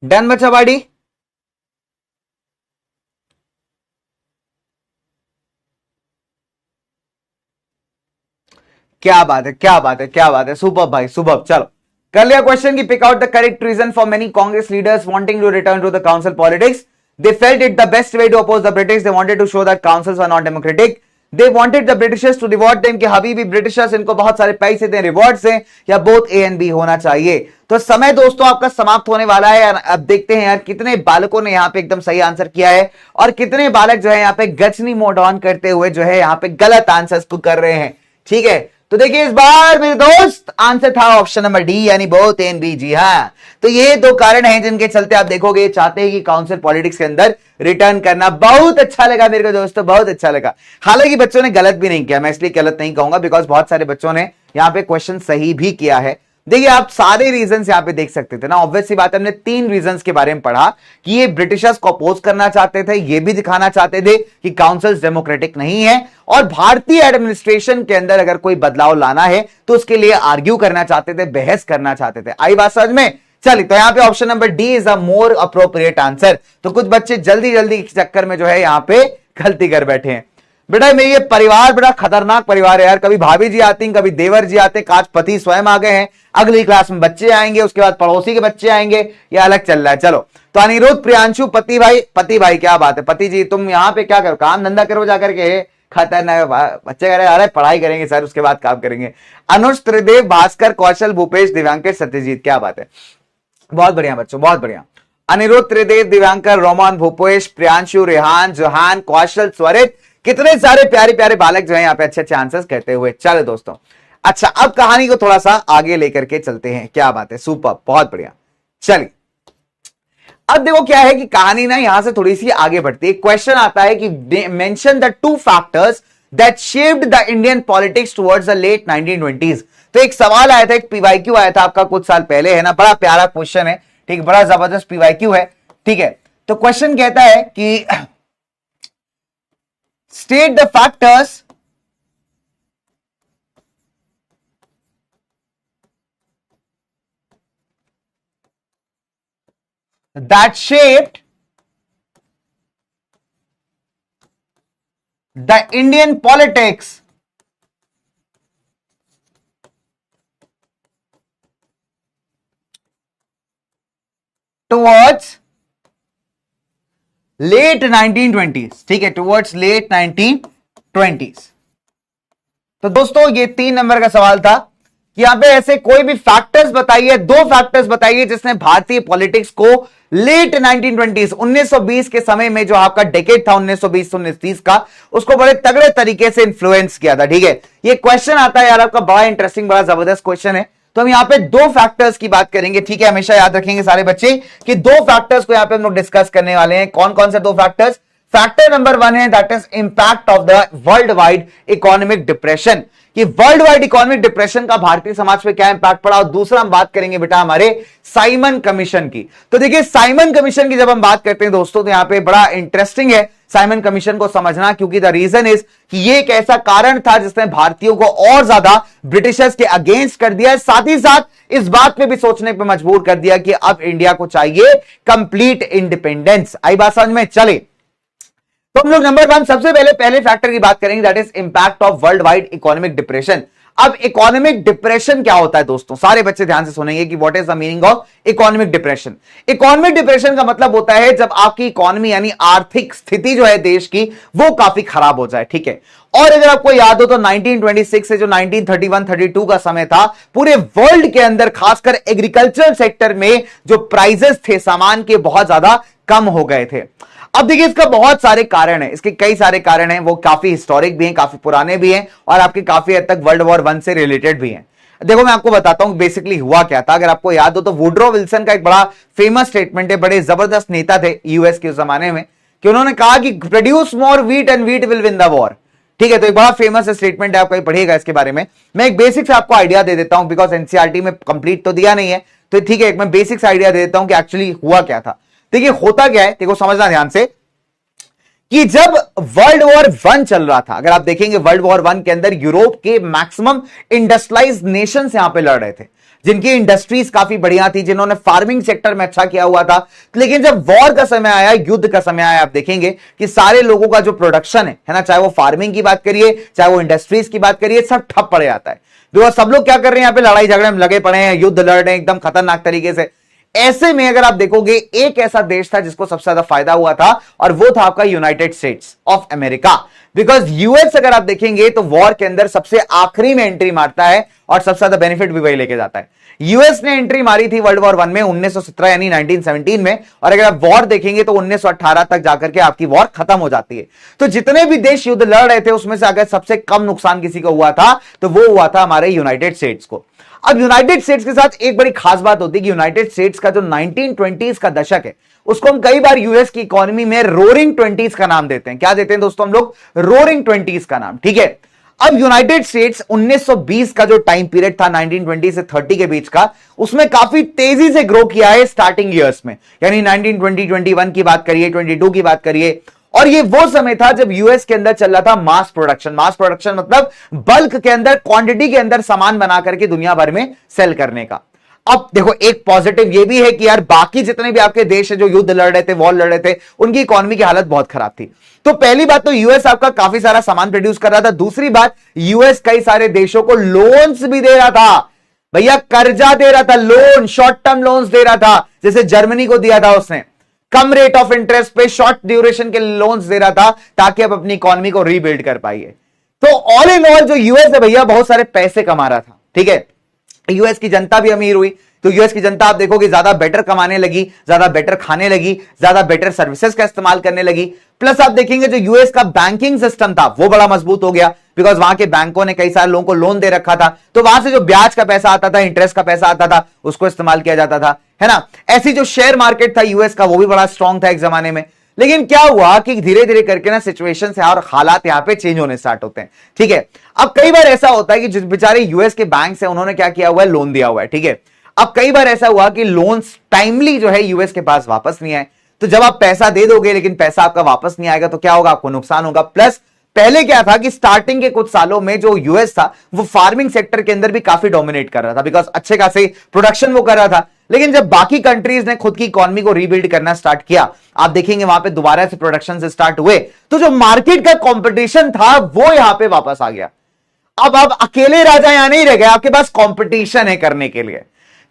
डन बच्चा बाड़ी? क्या बात है, क्या बात है, क्या बात है, सुपर भाई सुपर। चलो कर लिया क्वेश्चन की pick out the correct reason for many Congress leaders wanting to return to the council politics. They felt it the best way to oppose the British. They wanted to show that councils are not democratic. They wanted the Britishers to reward them, कि अभी भी Britishers इनको बहुत सारे पैसे दें, rewards हैं, या बोथ ए एंड बी होना चाहिए। तो समय दोस्तों आपका समाप्त होने वाला है। अब देखते हैं यार कितने बालकों ने यहाँ पे एकदम सही आंसर किया है और कितने बालक जो है यहाँ पे गजनी मोड ऑन करते हुए जो है यहाँ पे गलत आंसर्स को कर रहे हैं। ठीक है, तो देखिए इस बार मेरे दोस्त आंसर था ऑप्शन नंबर डी, यानी बोथ ए एंड बी। जी हाँ, तो ये दो कारण हैं जिनके चलते आप देखोगे चाहते हैं कि काउंसिल पॉलिटिक्स के अंदर रिटर्न करना। बहुत अच्छा लगा मेरे को दोस्तों, बहुत अच्छा लगा। हालांकि बच्चों ने गलत भी नहीं किया, मैं इसलिए गलत नहीं कहूंगा बिकॉज बहुत सारे बच्चों ने यहाँ पे क्वेश्चन सही भी किया है। देखिए आप सारे रीजंस यहां पे देख सकते थे ना। ऑब्वियस सी बात है, हमने तीन रीजंस के बारे में पढ़ा कि ये ब्रिटिशर्स को अपोज करना चाहते थे, ये भी दिखाना चाहते थे कि काउंसिल्स डेमोक्रेटिक नहीं है, और भारतीय एडमिनिस्ट्रेशन के अंदर अगर कोई बदलाव लाना है तो उसके लिए आर्ग्यू करना चाहते थे, बहस करना चाहते थे। आई बात समझ में? चलिए, तो यहां पे option number D is a more appropriate answer. तो कुछ बच्चे जल्दी जल्दी के चक्कर में जो है यहां पे गलती कर बैठे हैं। बेटा मेरी ये परिवार बड़ा खतरनाक परिवार है यार। कभी भाभी जी आती हैं, कभी देवर जी आते हैं, आज पति स्वयं आ गए हैं, अगली क्लास में बच्चे आएंगे, उसके बाद पड़ोसी के बच्चे आएंगे, ये अलग चल रहा है। चलो तो अनिरुद्ध, प्रियांशु, पति भाई क्या बात है? पति जी तुम यहाँ पे क्या करो, काम धंधा करो जाकर के, खतरनाक। बच्चे कह रहे अरे पढ़ाई करेंगे सर उसके बाद काम करेंगे। अनुज, त्रिदेव, भास्कर, कौशल, भूपेश, दिव्यांकर, सत्यजीत, क्या बात है, बहुत बढ़िया बच्चों, बहुत बढ़िया। अनिरुद्ध, त्रिदेव, दिव्यांकर, रोमान, भूपेश, प्रियांशु, रेहान, जोहान, कौशल, स्वरित, कितने सारे प्यारे प्यारे बालक जो है यहाँ पे अच्छे अच्छे आंसर्स करते हुए। चलो दोस्तों, अच्छा अब कहानी को थोड़ा सा आगे लेकर के चलते हैं। क्या बात है, सुपर, बहुत बढ़िया। चलिए अब देखो क्या है कि कहानी ना यहां से थोड़ी सी आगे बढ़ती है। क्वेश्चन आता है कि mention the 2 factors that shaped the Indian politics towards the late 1920s। तो एक सवाल आया था, एक पीवाईक्यू आया था आपका कुछ साल पहले, है ना, बड़ा प्यारा क्वेश्चन है, ठीक, बड़ा जबरदस्त पीवाईक्यू है, ठीक है। तो क्वेश्चन कहता है कि state the factors that shaped the Indian politics towards late 1920s, ठीक है, towards late 1920s। तो दोस्तों ये 3 नंबर का सवाल था कि यहां पे ऐसे कोई भी फैक्टर्स बताइए, 2 फैक्टर्स बताइए जिसने भारतीय पॉलिटिक्स को लेट 1920s 1920 के समय में, जो आपका डेकेड था 1920 से 1930 का, उसको बड़े तगड़े तरीके से इंफ्लुएंस किया था, ठीक है। ये क्वेश्चन आता है यार आपका, बड़ा इंटरेस्टिंग, बड़ा जबरदस्त क्वेश्चन है। तो हम यहां पे 2 फैक्टर्स की बात करेंगे, ठीक है, हमेशा याद रखेंगे सारे बच्चे कि 2 फैक्टर्स को यहां पे हम लोग डिस्कस करने वाले हैं। कौन कौन से 2 फैक्टर्स? फैक्टर नंबर 1 है that is impact of the world wide economic depression, कि वर्ल्ड वाइड इकोनॉमिक डिप्रेशन का भारतीय समाज पे क्या इंपैक्ट पड़ा। और दूसरा हम बात करेंगे बेटा हमारे साइमन कमीशन की। तो देखिए साइमन कमीशन की जब हम बात करते हैं दोस्तों, तो यहां पे बड़ा इंटरेस्टिंग है साइमन कमीशन को समझना, क्योंकि द रीजन इज कि ये एक ऐसा कारण था जिसने भारतीयों को और ज्यादा ब्रिटिशर्स के अगेंस्ट कर दिया, साथ ही साथ इस बात पे भी सोचने पे मजबूर कर दिया कि अब इंडिया को चाहिए कंप्लीट इंडिपेंडेंस। आई बात समझ में? चले तो हम लोग नंबर 1 सबसे पहले फैक्टर की बात करेंगे, that is impact of world wide economic depression. अब इकोनॉमिक डिप्रेशन क्या होता है दोस्तों, सारे बच्चे ध्यान से सुनेंगे कि what is the meaning of economic depression. Economic depression का मतलब होता है जब आपकी इकोनॉमी यानी आर्थिक स्थिति जो है देश की वो काफी खराब हो जाए, ठीक है। और अगर आपको याद हो तो 1926 से जो 1931-32 का समय था, पूरे वर्ल्ड के अंदर खासकर एग्रीकल्चर सेक्टर में जो प्राइजेस थे सामान के बहुत ज्यादा कम हो गए थे। अब देखिए इसका बहुत सारे कारण हैं, इसके कई सारे कारण हैं, वो काफी हिस्टोरिक भी हैं, काफी पुराने भी हैं और आपके काफी हद तक वर्ल्ड वॉर 1 से रिलेटेड भी हैं। देखो मैं आपको बताता हूं बेसिकली हुआ क्या था। अगर आपको याद हो तो वुड्रो विल्सन का एक बड़ा फेमस स्टेटमेंट है, बड़े जबरदस्त नेता थे यूएस के उस जमाने में, कि उन्होंने कहा कि produce more wheat and wheat will win the war, ठीक है। तो एक बड़ा फेमस स्टेटमेंट है, आप कहीं पढ़िएगा इसके बारे में। मैं एक बेसिक्स आपको आइडिया दे देता हूं, बिकॉज एनसीईआरटी में कंप्लीट तो दिया नहीं है, तो ठीक है, एक मैं बेसिक्स आइडिया दे देता हूं कि एक्चुअली हुआ क्या था। देखिए होता क्या है, देखो समझना ध्यान से, कि जब वर्ल्ड वॉर 1 चल रहा था, अगर आप देखेंगे वर्ल्ड वॉर 1 के अंदर यूरोप के मैक्सिमम इंडस्ट्रियलाइज्ड नेशंस यहां पे लड़ रहे थे, जिनकी इंडस्ट्रीज काफी बढ़िया थी, जिन्होंने फार्मिंग सेक्टर में अच्छा किया हुआ था। लेकिन जब वॉर का समय आया, युद्ध का समय आया, आप देखेंगे कि सारे लोगों का जो प्रोडक्शन है ना, चाहे वो फार्मिंग की बात करिए, चाहे वो इंडस्ट्रीज की बात करिए, सब ठप पड़ जाता है। तो सब लोग क्या कर रहे हैं, यहाँ पे लड़ाई झगड़े में लगे पड़े हैं, युद्ध लड़ रहे हैं एकदम खतरनाक तरीके से। ऐसे में अगर आप देखोगे एक ऐसा देश था जिसको सबसे ज्यादा फायदा हुआ था, और वो था आपका United states of America. Because US अगर आप देखेंगे तो वॉर के अंदर सबसे आखिरी में एंट्री मारता है और सबसे ज्यादा बेनिफिट भी वही लेके जाता है। यूएस ने एंट्री मारी थी वर्ल्ड वॉर 1 में 1917 यानी 1917 में, और अगर आप वॉर देखेंगे तो 1918 तक जाकर के आपकी वॉर खत्म हो जाती है। तो जितने भी देश युद्ध लड़ रहे थे उसमें से अगर सबसे कम नुकसान किसी को हुआ था तो वो हुआ था हमारे यूनाइटेड स्टेट्स को। अब यूनाइटेड स्टेट्स के साथ एक बड़ी खास बात होती है कि यूनाइटेड स्टेट्स का जो 1920s का दशक है उसको हम कई बार यूएस की इकोनॉमी में रोरिंग 20s का नाम देते हैं। क्या देते हैं दोस्तों हम लोग? रोरिंग 20s का नाम, ठीक है। अब यूनाइटेड स्टेट्स 1920 का जो टाइम पीरियड था 1920 से 30 के बीच का, उसमें काफी तेजी से ग्रो किया है स्टार्टिंग ईयर्स में, यानी 1920, 21 की बात करिए, 22 की बात करिए। और ये वो समय था जब यूएस के अंदर चल रहा था मास प्रोडक्शन। मास प्रोडक्शन मतलब बल्क के अंदर, क्वांटिटी के अंदर सामान बना करके दुनिया भर में सेल करने का। अब देखो एक पॉजिटिव ये भी है कि यार बाकी जितने भी आपके देश है जो युद्ध लड़ रहे थे, वॉर लड़ रहे थे, उनकी इकोनॉमी की हालत बहुत खराब थी। तो पहली बात तो यूएस आपका काफी सारा सामान प्रोड्यूस कर रहा था। दूसरी बात, यूएस कई सारे देशों को लोन्स भी दे रहा था, भैया कर्जा दे रहा था, लोन, शॉर्ट टर्म लोन्स दे रहा था, जैसे जर्मनी को दिया था उसने। कम रेट ऑफ इंटरेस्ट पे शॉर्ट ड्यूरेशन के लोन्स दे रहा था ताकि आप अपनी इकोनॉमी को रीबिल्ड कर पाइए। तो ऑल इन ऑल जो यूएस है भैया बहुत सारे पैसे कमा रहा था, ठीक है। यूएस की जनता भी अमीर हुई, तो यूएस की जनता आप देखोगे ज्यादा बेटर कमाने लगी, ज्यादा बेटर खाने लगी, ज्यादा बेटर सर्विसेज का इस्तेमाल करने लगी। प्लस आप देखेंगे जो यूएस का बैंकिंग सिस्टम था वो बड़ा मजबूत हो गया, बिकॉज वहां के बैंकों ने कई सारे लोगों को लोन दे रखा था, तो वहां से जो ब्याज का पैसा आता था, इंटरेस्ट का पैसा आता था, उसको इस्तेमाल किया जाता था, है ना। ऐसी जो शेयर मार्केट था यूएस का वो भी बड़ा स्ट्रांग था एक जमाने में। लेकिन क्या हुआ कि धीरे धीरे करके ना सिचुएशन और हालात यहां पे चेंज होने स्टार्ट होते हैं, ठीक है। अब कई बार ऐसा होता है कि जिस बेचारे यूएस के बैंक है उन्होंने क्या किया हुआ है, लोन दिया हुआ है, ठीक है। अब कई बार ऐसा हुआ कि लोन्स टाइमली जो है यूएस के पास वापस नहीं आए, तो जब आप पैसा दे दोगे लेकिन पैसा आपका वापस नहीं आएगा तो क्या होगा, आपको नुकसान होगा। प्लस पहले क्या था कि स्टार्टिंग के कुछ सालों में जो यूएस था वो फार्मिंग सेक्टर के अंदर भी काफी डोमिनेट कर रहा था, बिकॉज अच्छे खासे प्रोडक्शन वो कर रहा था। लेकिन जब बाकी कंट्रीज ने खुद की इकोनॉमी को रीबिल्ड करना स्टार्ट किया, आप देखेंगे वहां पे दोबारा से प्रोडक्शन से स्टार्ट हुए, तो जो मार्केट का कंपटीशन था वो यहां पे वापस आ गया। अब आप अकेले राजा यहां नहीं रह गए, आपके पास कंपटीशन है करने के लिए।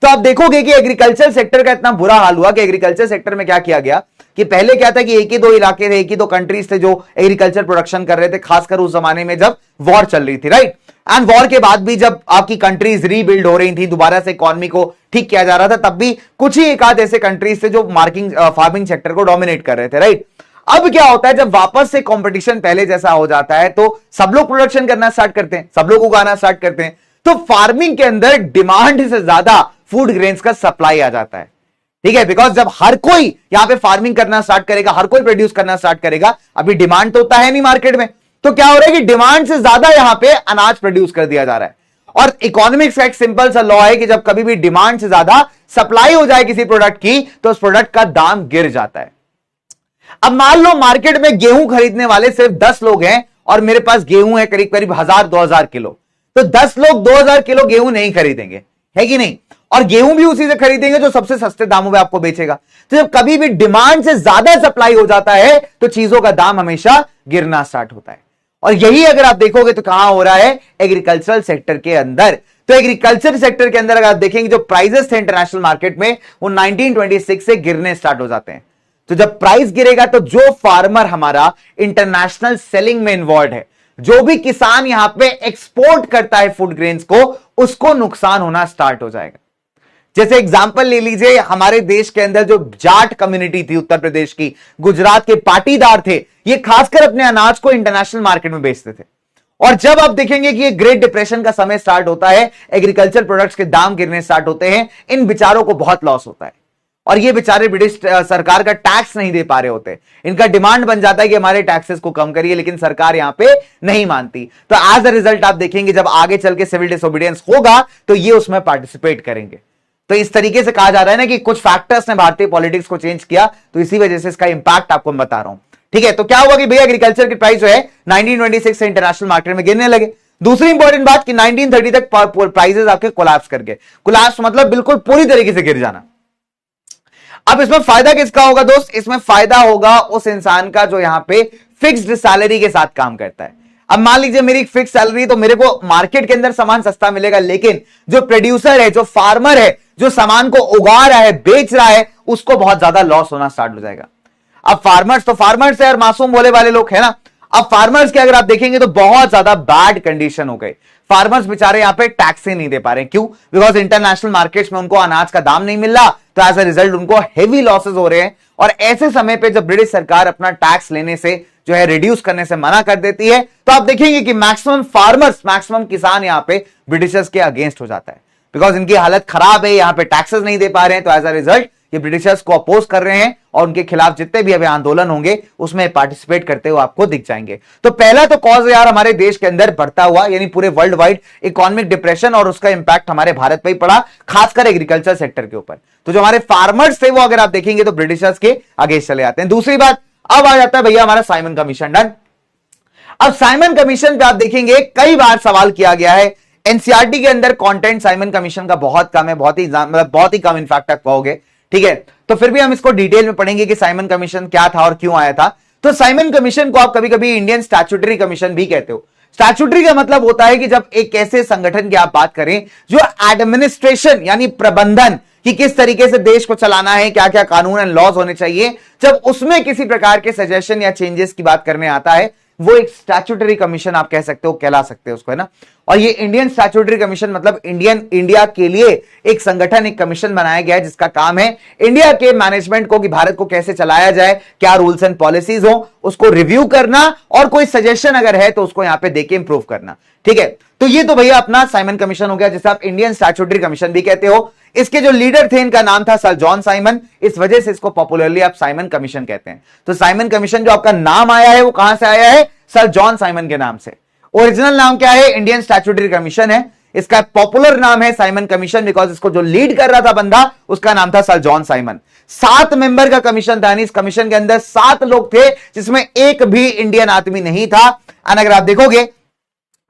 तो आप देखोगे कि एग्रीकल्चर सेक्टर का इतना बुरा हाल हुआ कि एग्रीकल्चर सेक्टर में क्या किया गया कि पहले क्या था कि एक ही दो इलाके थे, एक ही दो कंट्रीज थे जो एग्रीकल्चर प्रोडक्शन कर रहे थे, खासकर उस जमाने में जब वॉर चल रही थी, राइट। एंड वॉर के बाद भी जब आपकी कंट्रीज रीबिल्ड हो रही थी, दोबारा से इकोनॉमी को ठीक किया जा रहा था, तब भी कुछ ही एक आध ऐसे कंट्रीज थे जो फार्मिंग सेक्टर को डोमिनेट कर रहे थे, राइट। अब क्या होता है, जब वापस से कंपटीशन पहले जैसा हो जाता है तो सब लोग प्रोडक्शन करना स्टार्ट करते हैं, सब लोग उगाना स्टार्ट करते हैं, तो फार्मिंग के अंदर डिमांड से ज्यादा फूड ग्रेन्स का सप्लाई आ जाता है, ठीक है। बिकॉज जब हर कोई यहां पे फार्मिंग करना स्टार्ट करेगा, हर कोई प्रोड्यूस करना स्टार्ट करेगा, अभी डिमांड तो होता है नहीं मार्केट में, तो क्या हो रहा है कि डिमांड से ज्यादा यहां पे अनाज प्रोड्यूस कर दिया जा रहा है। और इकोनॉमिक्स का एक सिंपल सा लॉ है कि जब कभी भी डिमांड से ज्यादा सप्लाई हो जाए किसी प्रोडक्ट की तो उस प्रोडक्ट का दाम गिर जाता है। अब मान लो मार्केट में गेहूं खरीदने वाले सिर्फ 10 लोग हैं और मेरे पास गेहूं है करीब करीब 1000-2000 किलो, तो 10 लोग 2000 किलो गेहूं नहीं खरीदेंगे, है कि नहीं। और गेहूं भी उसी से खरीदेंगे जो सबसे सस्ते दामों में आपको बेचेगा। तो जब कभी भी डिमांड से ज्यादा सप्लाई हो जाता है तो चीजों का दाम हमेशा गिरना स्टार्ट होता है। और यही अगर आप देखोगे तो कहां हो रहा है, एग्रीकल्चरल सेक्टर के अंदर। तो एग्रीकल्चर सेक्टर के अंदर अगर आप देखेंगे जो प्राइसेस थे इंटरनेशनल मार्केट में वो 1926 से गिरने स्टार्ट हो जाते हैं। तो जब प्राइस गिरेगा तो जो फार्मर हमारा इंटरनेशनल सेलिंग में इन्वॉल्व है, जो भी किसान यहां पे एक्सपोर्ट करता है फूड ग्रेन्स को, उसको नुकसान होना स्टार्ट हो जाएगा। जैसे एग्जांपल ले लीजिए, हमारे देश के अंदर जो जाट कम्युनिटी थी उत्तर प्रदेश की, गुजरात के पाटीदार थे, ये खासकर अपने अनाज को इंटरनेशनल मार्केट में बेचते थे। और जब आप देखेंगे कि ये ग्रेट डिप्रेशन का समय स्टार्ट होता है, एग्रीकल्चर प्रोडक्ट्स के दाम गिरने स्टार्ट होते हैं, इन बेचारों को बहुत लॉस होता है। और ये बेचारे ब्रिटिश सरकार का टैक्स नहीं दे पा रहे होते, इनका डिमांड बन जाता है कि हमारे टैक्सेस को कम करिए, लेकिन सरकार यहां पे नहीं मानती। तो एज अ रिजल्ट आप देखेंगे जब आगे चल के सिविल डिसोबीडियंस होगा तो ये उसमें पार्टिसिपेट करेंगे। तो इस तरीके से कहा जा रहा है ना कि कुछ फैक्टर्स ने भारतीय पॉलिटिक्स को चेंज किया, तो इसी वजह से इसका इंपैक्ट आपको मैं बता रहा हूं, ठीक है। तो क्या हुआ कि भैया एग्रीकल्चर की प्राइस जो है 1926 से इंटरनेशनल मार्केट में गिरने लगे। दूसरी इंपॉर्टेंट बात कि 1930 तक प्राइसेस आपके कोलैप्स कर गए। कोलैप्स मतलब बिल्कुल पूरी तरीके से गिर जाना। अब इसमें फायदा किसका होगा दोस्त, इसमें फायदा होगा उस इंसान का जो यहां पे फिक्स्ड सैलरी के साथ काम करता है। अब मान लीजिए मेरी फिक्स सैलरी, तो मेरे को मार्केट के अंदर सामान सस्ता मिलेगा, लेकिन जो प्रोड्यूसर है, जो फार्मर है, जो सामान को उगा रहा है, बेच रहा है, उसको बहुत ज्यादा लॉस होना स्टार्ट हो जाएगा। अब फार्मर्स तो फार्मर्स है और मासूम भोले वाले लोग है ना। अब फार्मर्स के अगर आप देखेंगे तो बहुत ज्यादा बैड कंडीशन हो गई। फार्मर्स बेचारे यहां पे टैक्स ही नहीं दे पा रहे। क्यों? बिकॉज इंटरनेशनल मार्केट्स में उनको अनाज का दाम नहीं मिल रहा, तो एज अ रिजल्ट उनको हेवी लॉसेस हो रहे हैं। और ऐसे समय पे जब ब्रिटिश सरकार अपना टैक्स लेने से जो है रिड्यूस करने से मना कर देती है, तो आप देखेंगे कि मैक्सिमम फार्मर्स, मैक्सिमम किसान यहां पे ब्रिटिशर्स के अगेंस्ट हो जाता है, बिकॉज इनकी हालत खराब है, यहां पे टैक्सेस नहीं दे पा रहे हैं। तो एज अ रिजल्ट ये ब्रिटिशर्स को अपोज कर रहे हैं और उनके खिलाफ जितने भी अभी आंदोलन होंगे उसमें पार्टिसिपेट करते हुए आपको दिख जाएंगे। तो पहला तो कॉज यार हमारे देश के अंदर बढ़ता हुआ, यानी पूरे वर्ल्ड वाइड इकोनॉमिक डिप्रेशन, और उसका इंपैक्ट हमारे भारत पे ही पड़ा, खासकर एग्रीकल्चर सेक्टर के ऊपर। तो जो हमारे फार्मर्स थे वो अगर आप देखेंगे तो ब्रिटिशर्स के अगेंस्ट चले जाते हैं। दूसरी बात, अब आ जाता है भैया हमारा साइमन कमीशन। डन। अब साइमन कमीशन पे आप देखेंगे कई बार सवाल किया गया है। एनसीईआरटी के अंदर कंटेंट साइमन कमीशन का बहुत कम है, बहुत ही कम इनफैक्ट आप कहोगे, ठीक है। तो फिर भी हम इसको डिटेल में पढ़ेंगे कि साइमन कमीशन क्या था और क्यों आया था। तो साइमन कमीशन को आप कभी कभी इंडियन स्टैट्यूटरी कमीशन भी कहते हो। स्टैट्यूटरी का मतलब होता है कि जब एक ऐसे संगठन की आप बात करें जो एडमिनिस्ट्रेशन यानी प्रबंधन कि किस तरीके से देश को चलाना है, क्या क्या कानून एंड लॉज होने चाहिए, जब उसमें किसी प्रकार के सजेशन या चेंजेस की बात करने आता है, वो एक स्टैट्यूटरी कमीशन आप कह सकते हो, कहला सकते हो उसको, है ना। और ये इंडियन स्टैट्यूटरी कमीशन मतलब इंडिया के लिए एक संगठन, एक कमीशन बनाया गया है जिसका काम है इंडिया के मैनेजमेंट को, कि भारत को कैसे चलाया जाए, क्या रूल्स एंड पॉलिसीज हो, उसको रिव्यू करना और कोई सजेशन अगर है तो उसको यहां पे देके इंप्रूव करना। ठीक है, तो ये तो भैया अपना साइमन कमीशन हो गया, जिसे आप इंडियन स्टैट्यूटरी कमीशन भी कहते हो। इसके जो लीडर थे इनका नाम था सर जॉन साइमन, इस वजह से इसको पॉपुलरली आप साइमन कमीशन कहते हैं। तो साइमन कमीशन जो आपका नाम आया है वो कहां से आया है? सर जॉन साइमन के नाम से। ओरिजिनल नाम क्या है? इंडियन स्टैट्यूटरी कमीशन है। इसका पॉपुलर नाम है साइमन कमीशन बिकॉज इसको जो लीड कर रहा था बंदा, उसका नाम था सर जॉन साइमन। 7 मेंबर का कमीशन था, इस कमीशन के अंदर 7 लोग थे जिसमें एक भी इंडियन आदमी नहीं था। और अगर आप देखोगे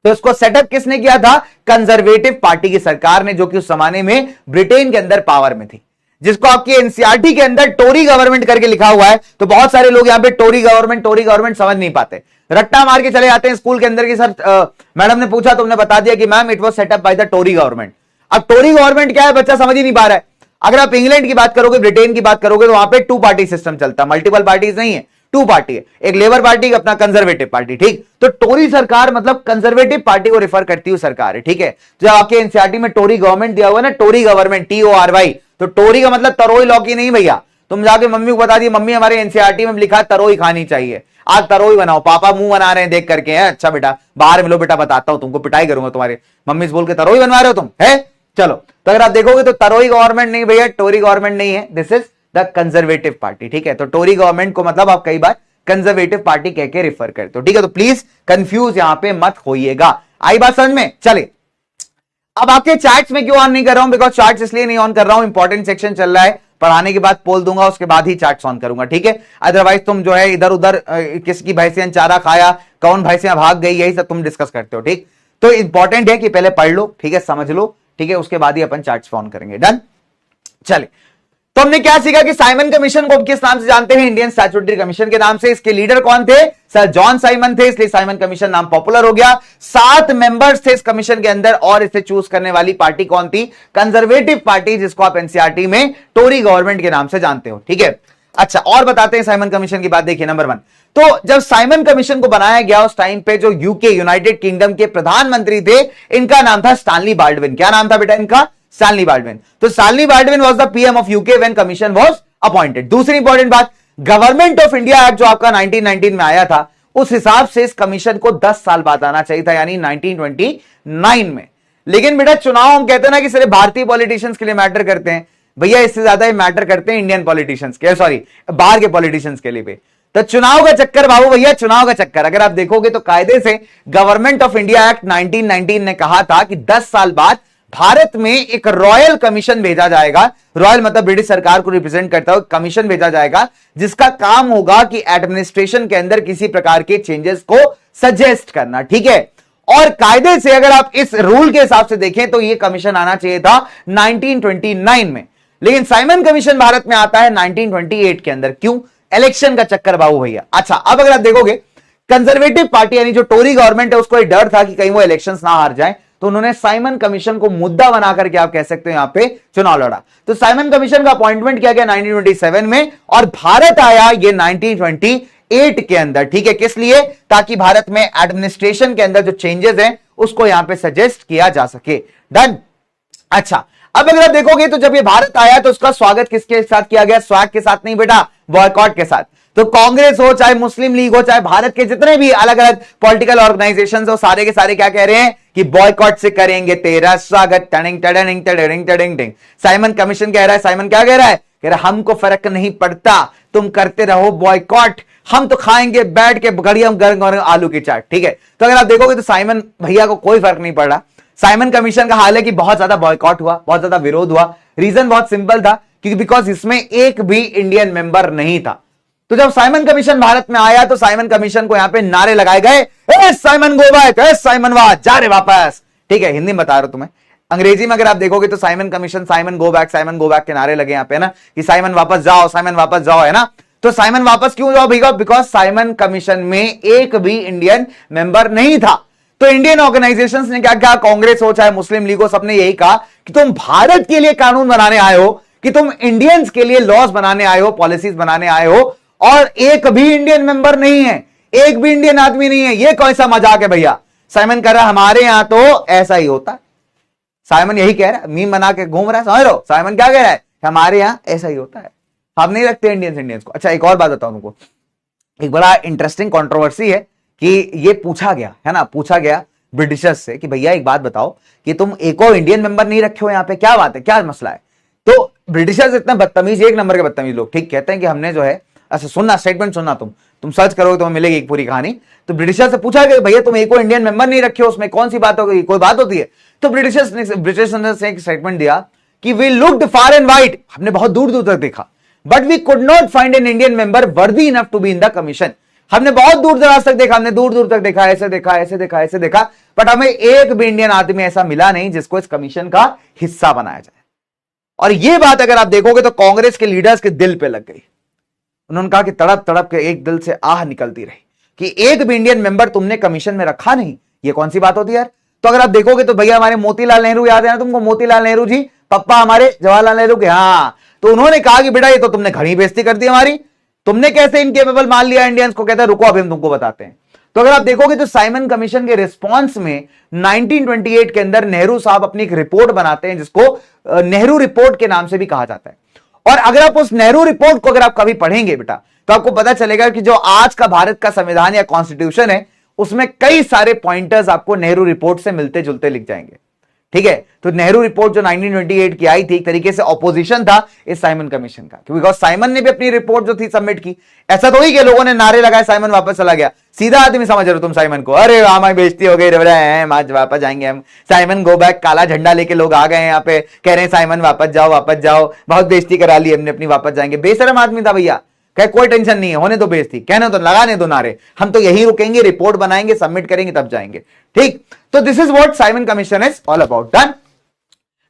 तो इसको सेटअप किसने किया था? कंजर्वेटिव पार्टी की सरकार ने, जो कि उस जमाने में ब्रिटेन के अंदर पावर में थी, जिसको आपकी एनसीईआरटी के अंदर टोरी गवर्नमेंट करके लिखा हुआ है। तो बहुत सारे लोग यहां पे टोरी गवर्नमेंट समझ नहीं पाते, रट्टा मार के चले जाते हैं स्कूल के अंदर की सर मैडम ने पूछा तो हमने बता दिया कि ma'am it was set up by the Tory government. अब टोरी गवर्नमेंट क्या है बच्चा समझ ही नहीं पा रहा है। अगर आप इंग्लैंड की बात करोगे, ब्रिटेन की बात करोगे, तो वहां पे 2 पार्टी सिस्टम चलता है, मल्टीपल पार्टीज नहीं है, 2 पार्टी है, एक लेबर पार्टी, अपना कंजर्वेटिव पार्टी। ठीक, तो टोरी सरकार मतलब कंजर्वेटिव पार्टी को रिफर करती हुई सरकार है। ठीक है, जो आपके एनसीईआरटी में टोरी गवर्नमेंट दिया हुआ है ना, टोरी गवर्नमेंट TORY, तो टोरी का मतलब तरोई लौकी नहीं भैया। तुम जाके मम्मी को बता दिए मम्मी हमारे एनसीईआरटी में लिखा तरोई खानी चाहिए, आज तरोई बनाओ, पापा मुंह बना रहे हैं देख करके, है अच्छा बेटा बाहर मिलो बेटा, बताता हूं तुमको, पिटाई करूंगा तुम्हारे, मम्मी से बोल के तरोई बनवा रहे हो तुम, है चलो। तो अगर आप देखोगे तो तरोई गवर्नमेंट नहीं भैया, टोरी गवर्नमेंट नहीं है, this is the conservative party. ठीक है, तो टोरी गवर्नमेंट को मतलब आप कई बार कंजर्वेटिव पार्टी कह के रिफर करते हो। ठीक है, तो प्लीज कंफ्यूज यहां पे मत होइएगा। आई बात समझ में? चले, अब आपके चैट्स में क्यों ऑन नहीं कर रहा हूं? बिकॉज चैट्स इसलिए नहीं ऑन कर रहा हूं, इंपॉर्टेंट सेक्शन चल रहा है, पढ़ाने के बाद पोल दूंगा, उसके बाद ही चैट्स ऑन करूंगा। ठीक है, अदरवाइज तुम जो है इधर उधर किसकी भैंसियां चारा खाया, कौन भैंसियां भाग गई, यही सब तुम डिस्कस करते हो। ठीक, तो इंपॉर्टेंट है कि पहले पढ़ लो, ठीक है, समझ लो, ठीक है, उसके बाद ही अपन चैट्स ऑन करेंगे। डन, चले। तो हमने क्या सीखा कि साइमन कमीशन को किस नाम से जानते हैं? इंडियन स्टैट्यूटरी कमीशन के नाम से। इसके लीडर कौन थे? सर जॉन साइमन थे, इसलिए साइमन कमीशन नाम पॉपुलर हो गया। 7 मेंबर्स थे इस कमीशन के अंदर, और इसे चूज करने वाली पार्टी कौन थी? कंजर्वेटिव पार्टी, जिसको आप एनसीईआरटी में टोरी गवर्नमेंट के नाम से जानते हो। ठीक है, अच्छा और बताते हैं साइमन कमीशन की बात। देखिए नंबर 1, तो जब साइमन कमीशन को बनाया गया उस टाइम पे जो यूके यूनाइटेड किंगडम के प्रधानमंत्री थे, इनका नाम था स्टैनली बाल्डविन। क्या नाम था बेटा इनका? Stanley Baldwin. तो Stanley Baldwin was the PM of UK when commission was appointed. दूसरी इंपॉर्टेंट बात, गवर्नमेंट ऑफ इंडिया एक्ट जो आपका 1919 में आया था, उस हिसाब से इस कमीशन को 10 साल बाद आना चाहिए था, यानी 1929 में। लेकिन बेटा चुनाव हम कहते हैं ना कि सिर्फ भारतीय पॉलिटिशियंस के लिए मैटर करते हैं, भैया इससे ज्यादा ये मैटर करते हैं इंडियन पॉलिटिशियंस के, सॉरी बाहर के पॉलिटिशियंस के लिए भी। तो चुनाव का चक्कर बाबू भैया, चुनाव का चक्कर। अगर आप देखोगे तो कायदे से गवर्नमेंट ऑफ इंडिया एक्ट 1919 ने कहा था कि 10 साल बाद भारत में एक रॉयल कमीशन भेजा जाएगा, रॉयल मतलब ब्रिटिश सरकार को रिप्रेजेंट करता हुआ कमीशन भेजा जाएगा, जिसका काम होगा कि एडमिनिस्ट्रेशन के अंदर किसी प्रकार के चेंजेस को सजेस्ट करना। ठीक है, और कायदे से अगर आप इस रूल के हिसाब से देखें तो यह कमीशन आना चाहिए था 1929 में, लेकिन साइमन कमीशन भारत में आता है 1928 के अंदर। क्यों? इलेक्शन का चक्कर बाबू भैया। अच्छा, अब अगर आप देखोगे कंजर्वेटिव पार्टी यानी जो टोरी गवर्नमेंट है, उसको एक डर था कि कहीं वो इलेक्शंस ना हार जाए, तो उन्होंने साइमन कमीशन को मुद्दा बनाकर के आप कह सकते हो यहां पे चुनाव लड़ा। तो साइमन कमीशन का अपॉइंटमेंट किया गया 1927 में, और भारत आया ये 1928 के अंदर। ठीक है, किस लिए? ताकि भारत में एडमिनिस्ट्रेशन के अंदर जो चेंजेस हैं उसको यहां पे सजेस्ट किया जा सके। डन। अच्छा, अब अगर आप देखोगे तो जब ये भारत आया तो उसका स्वागत किसके साथ किया गया? स्वैग के साथ नहीं बेटा, बॉयकॉट के साथ। तो कांग्रेस हो, चाहे मुस्लिम लीग हो, चाहे भारत के जितने भी अलग अलग पॉलिटिकल ऑर्गेनाइजेशंस हो, सारे के सारे क्या कह रहे हैं कि बॉयकॉट से करेंगे तेरा स्वागत। टडिंग टडिंग टडिंग टडिंग टडिंग। साइमन कमीशन कह रहा है, साइमन क्या कह रहा है? कह रहा है हमको फर्क नहीं पड़ता, तुम करते रहो बॉयकॉट, हम तो खाएंगे बैठ के गड़िया गरम आलू की चाट। ठीक है, तो अगर आप देखोगे तो साइमन भैया को कोई फर्क नहीं पड़ रहा। साइमन कमीशन का हाल है कि बहुत ज्यादा बॉयकॉट हुआ, बहुत ज्यादा विरोध हुआ। रीजन बहुत सिंपल था, क्योंकि बिकॉज इसमें एक भी इंडियन मेंबर नहीं था। तो जब साइमन कमीशन भारत में आया तो साइमन कमीशन को यहां पे नारे लगाए गए, A Simon go back, A Simon वाह जा रे वापस। ठीक है, हिंदी में बता रहा हूं तुम्हें, अंग्रेजी में अगर आप देखोगे तो Simon commission, Simon go back के नारे लगे यहां पे ना, कि साइमन वापस जाओ, साइमन वापस जाओ, है ना। तो साइमन वापस क्यों जाओ भैया? बिकॉज साइमन कमीशन में एक भी इंडियन मेंबर नहीं था। तो इंडियन ऑर्गेनाइजेशंस ने क्या कहा, कांग्रेस हो चाहे मुस्लिम लीग हो, सबने यही कहा कि तुम भारत के लिए कानून बनाने आए हो, कि तुम इंडियंस के लिए लॉज बनाने आए हो, पॉलिसीज बनाने आए हो, और एक भी इंडियन मेंबर नहीं है, एक भी इंडियन आदमी नहीं है। ये कौन सा मजाक है भैया? साइमन कह रहा है हमारे यहां तो ऐसा ही होता है। साइमन यही कह रहा है, मीम बना के घूम रहा है, समझ लो साइमन क्या कह रहा है, हमारे यहां ऐसा ही होता है, हम नहीं रखते इंडियंस को। अच्छा एक और बात बताऊं तुमको, एक बड़ा इंटरेस्टिंग कंट्रोवर्सी है कि ये पूछा गया है ना, पूछा गया ब्रिटिशर्स से कि भैया एक बात बताओ कि तुम एक और इंडियन मेंबर नहीं रखे हो यहां पे, क्या बात है, क्या मसला है? तो ब्रिटिशर्स इतना बदतमीज, एक नंबर के बदतमीज लोग, ठीक, कहते हैं कि हमने जो है, अच्छा सुनना स्टेटमेंट सुनना, तुम सर्च करोगे तो मिलेगी एक पूरी कहानी। तो ब्रिटिशर से पूछा गया भैया तुम एक और इंडियन मेंबर नहीं रखे हो, उसमें कौन सी बात हो गई, कोई बात होती है? तो ब्रिटिशर्स ने एक स्टेटमेंट दिया कि we looked far and wide, हमने बहुत दूर दूर तक देखा, but we could not find an Indian member worthy enough to be in the commission. हमने बहुत दूर दराज तक देखा, हमने दूर दूर तक देखा, ऐसे देखा, ऐसे देखा, ऐसे देखा, बट हमें एक भी इंडियन आदमी ऐसा मिला नहीं जिसको इस कमीशन का हिस्सा बनाया जाए। और यह बात अगर आप देखोगे तो कांग्रेस के लीडर्स के दिल पे लग गई। उन्होंने कहा कि तड़प तड़प के एक दिल से आह निकलती रही कि एक भी इंडियन मेंबर तुमने कमीशन में रखा नहीं, ये कौन सी बात होती है यार? तो अगर आप देखोगे तो भैया हमारे मोतीलाल नेहरू याद है ना तुमको, मोतीलाल नेहरू जी पप्पा हमारे जवाहरलाल नेहरू के, हाँ, तो उन्होंने कहा कि बेटा ये तो तुमने घनी बेइज्जती कर दी हमारी, तुमने कैसे इनकेपेबल मान लिया इंडियंस को? कहता है रुको अभी हम तुमको बताते हैं। तो अगर आप देखोगे तो साइमन कमीशन के रिस्पांस में 1928 के अंदर नेहरू साहब अपनी एक रिपोर्ट बनाते हैं जिसको नेहरू रिपोर्ट के नाम से भी कहा जाता है। और अगर आप उस नेहरू रिपोर्ट को अगर आप कभी पढ़ेंगे बेटा तो आपको पता चलेगा कि जो आज का भारत का संविधान या कॉन्स्टिट्यूशन है उसमें कई सारे पॉइंटर्स आपको नेहरू रिपोर्ट से मिलते जुलते लिख जाएंगे। ठीक है, तो नेहरू रिपोर्ट जो 1928 की आई थी एक तरीके से ऑपोजिशन था इस साइमन कमीशन का, बिकॉज साइमन ने भी अपनी रिपोर्ट जो थी सबमिट की। ऐसा तो ही कि लोगों ने नारे लगाए साइमन वापस चला गया, सीधा आदमी समझ रहे हो तुम साइमन को, अरे हमारी बेइज्जती हो गई, आज वापस जाएंगे हम, साइमन गो बैक, काला झंडा लेके लोग आ गए यहाँ पे, कह रहे हैं साइमन वापस जाओ वापस जाओ, बहुत बेइज्जती करा ली हमने अपनी, वापस जाएंगे। बेशरम आदमी था भैया, कहे कोई टेंशन नहीं है, होने दो बेइज्जती, कहने तो लगाने दो नारे, हम तो यही रुकेंगे, रिपोर्ट बनाएंगे, सबमिट करेंगे तब जाएंगे। ठीक, तो this is what Simon commission is all about. Done.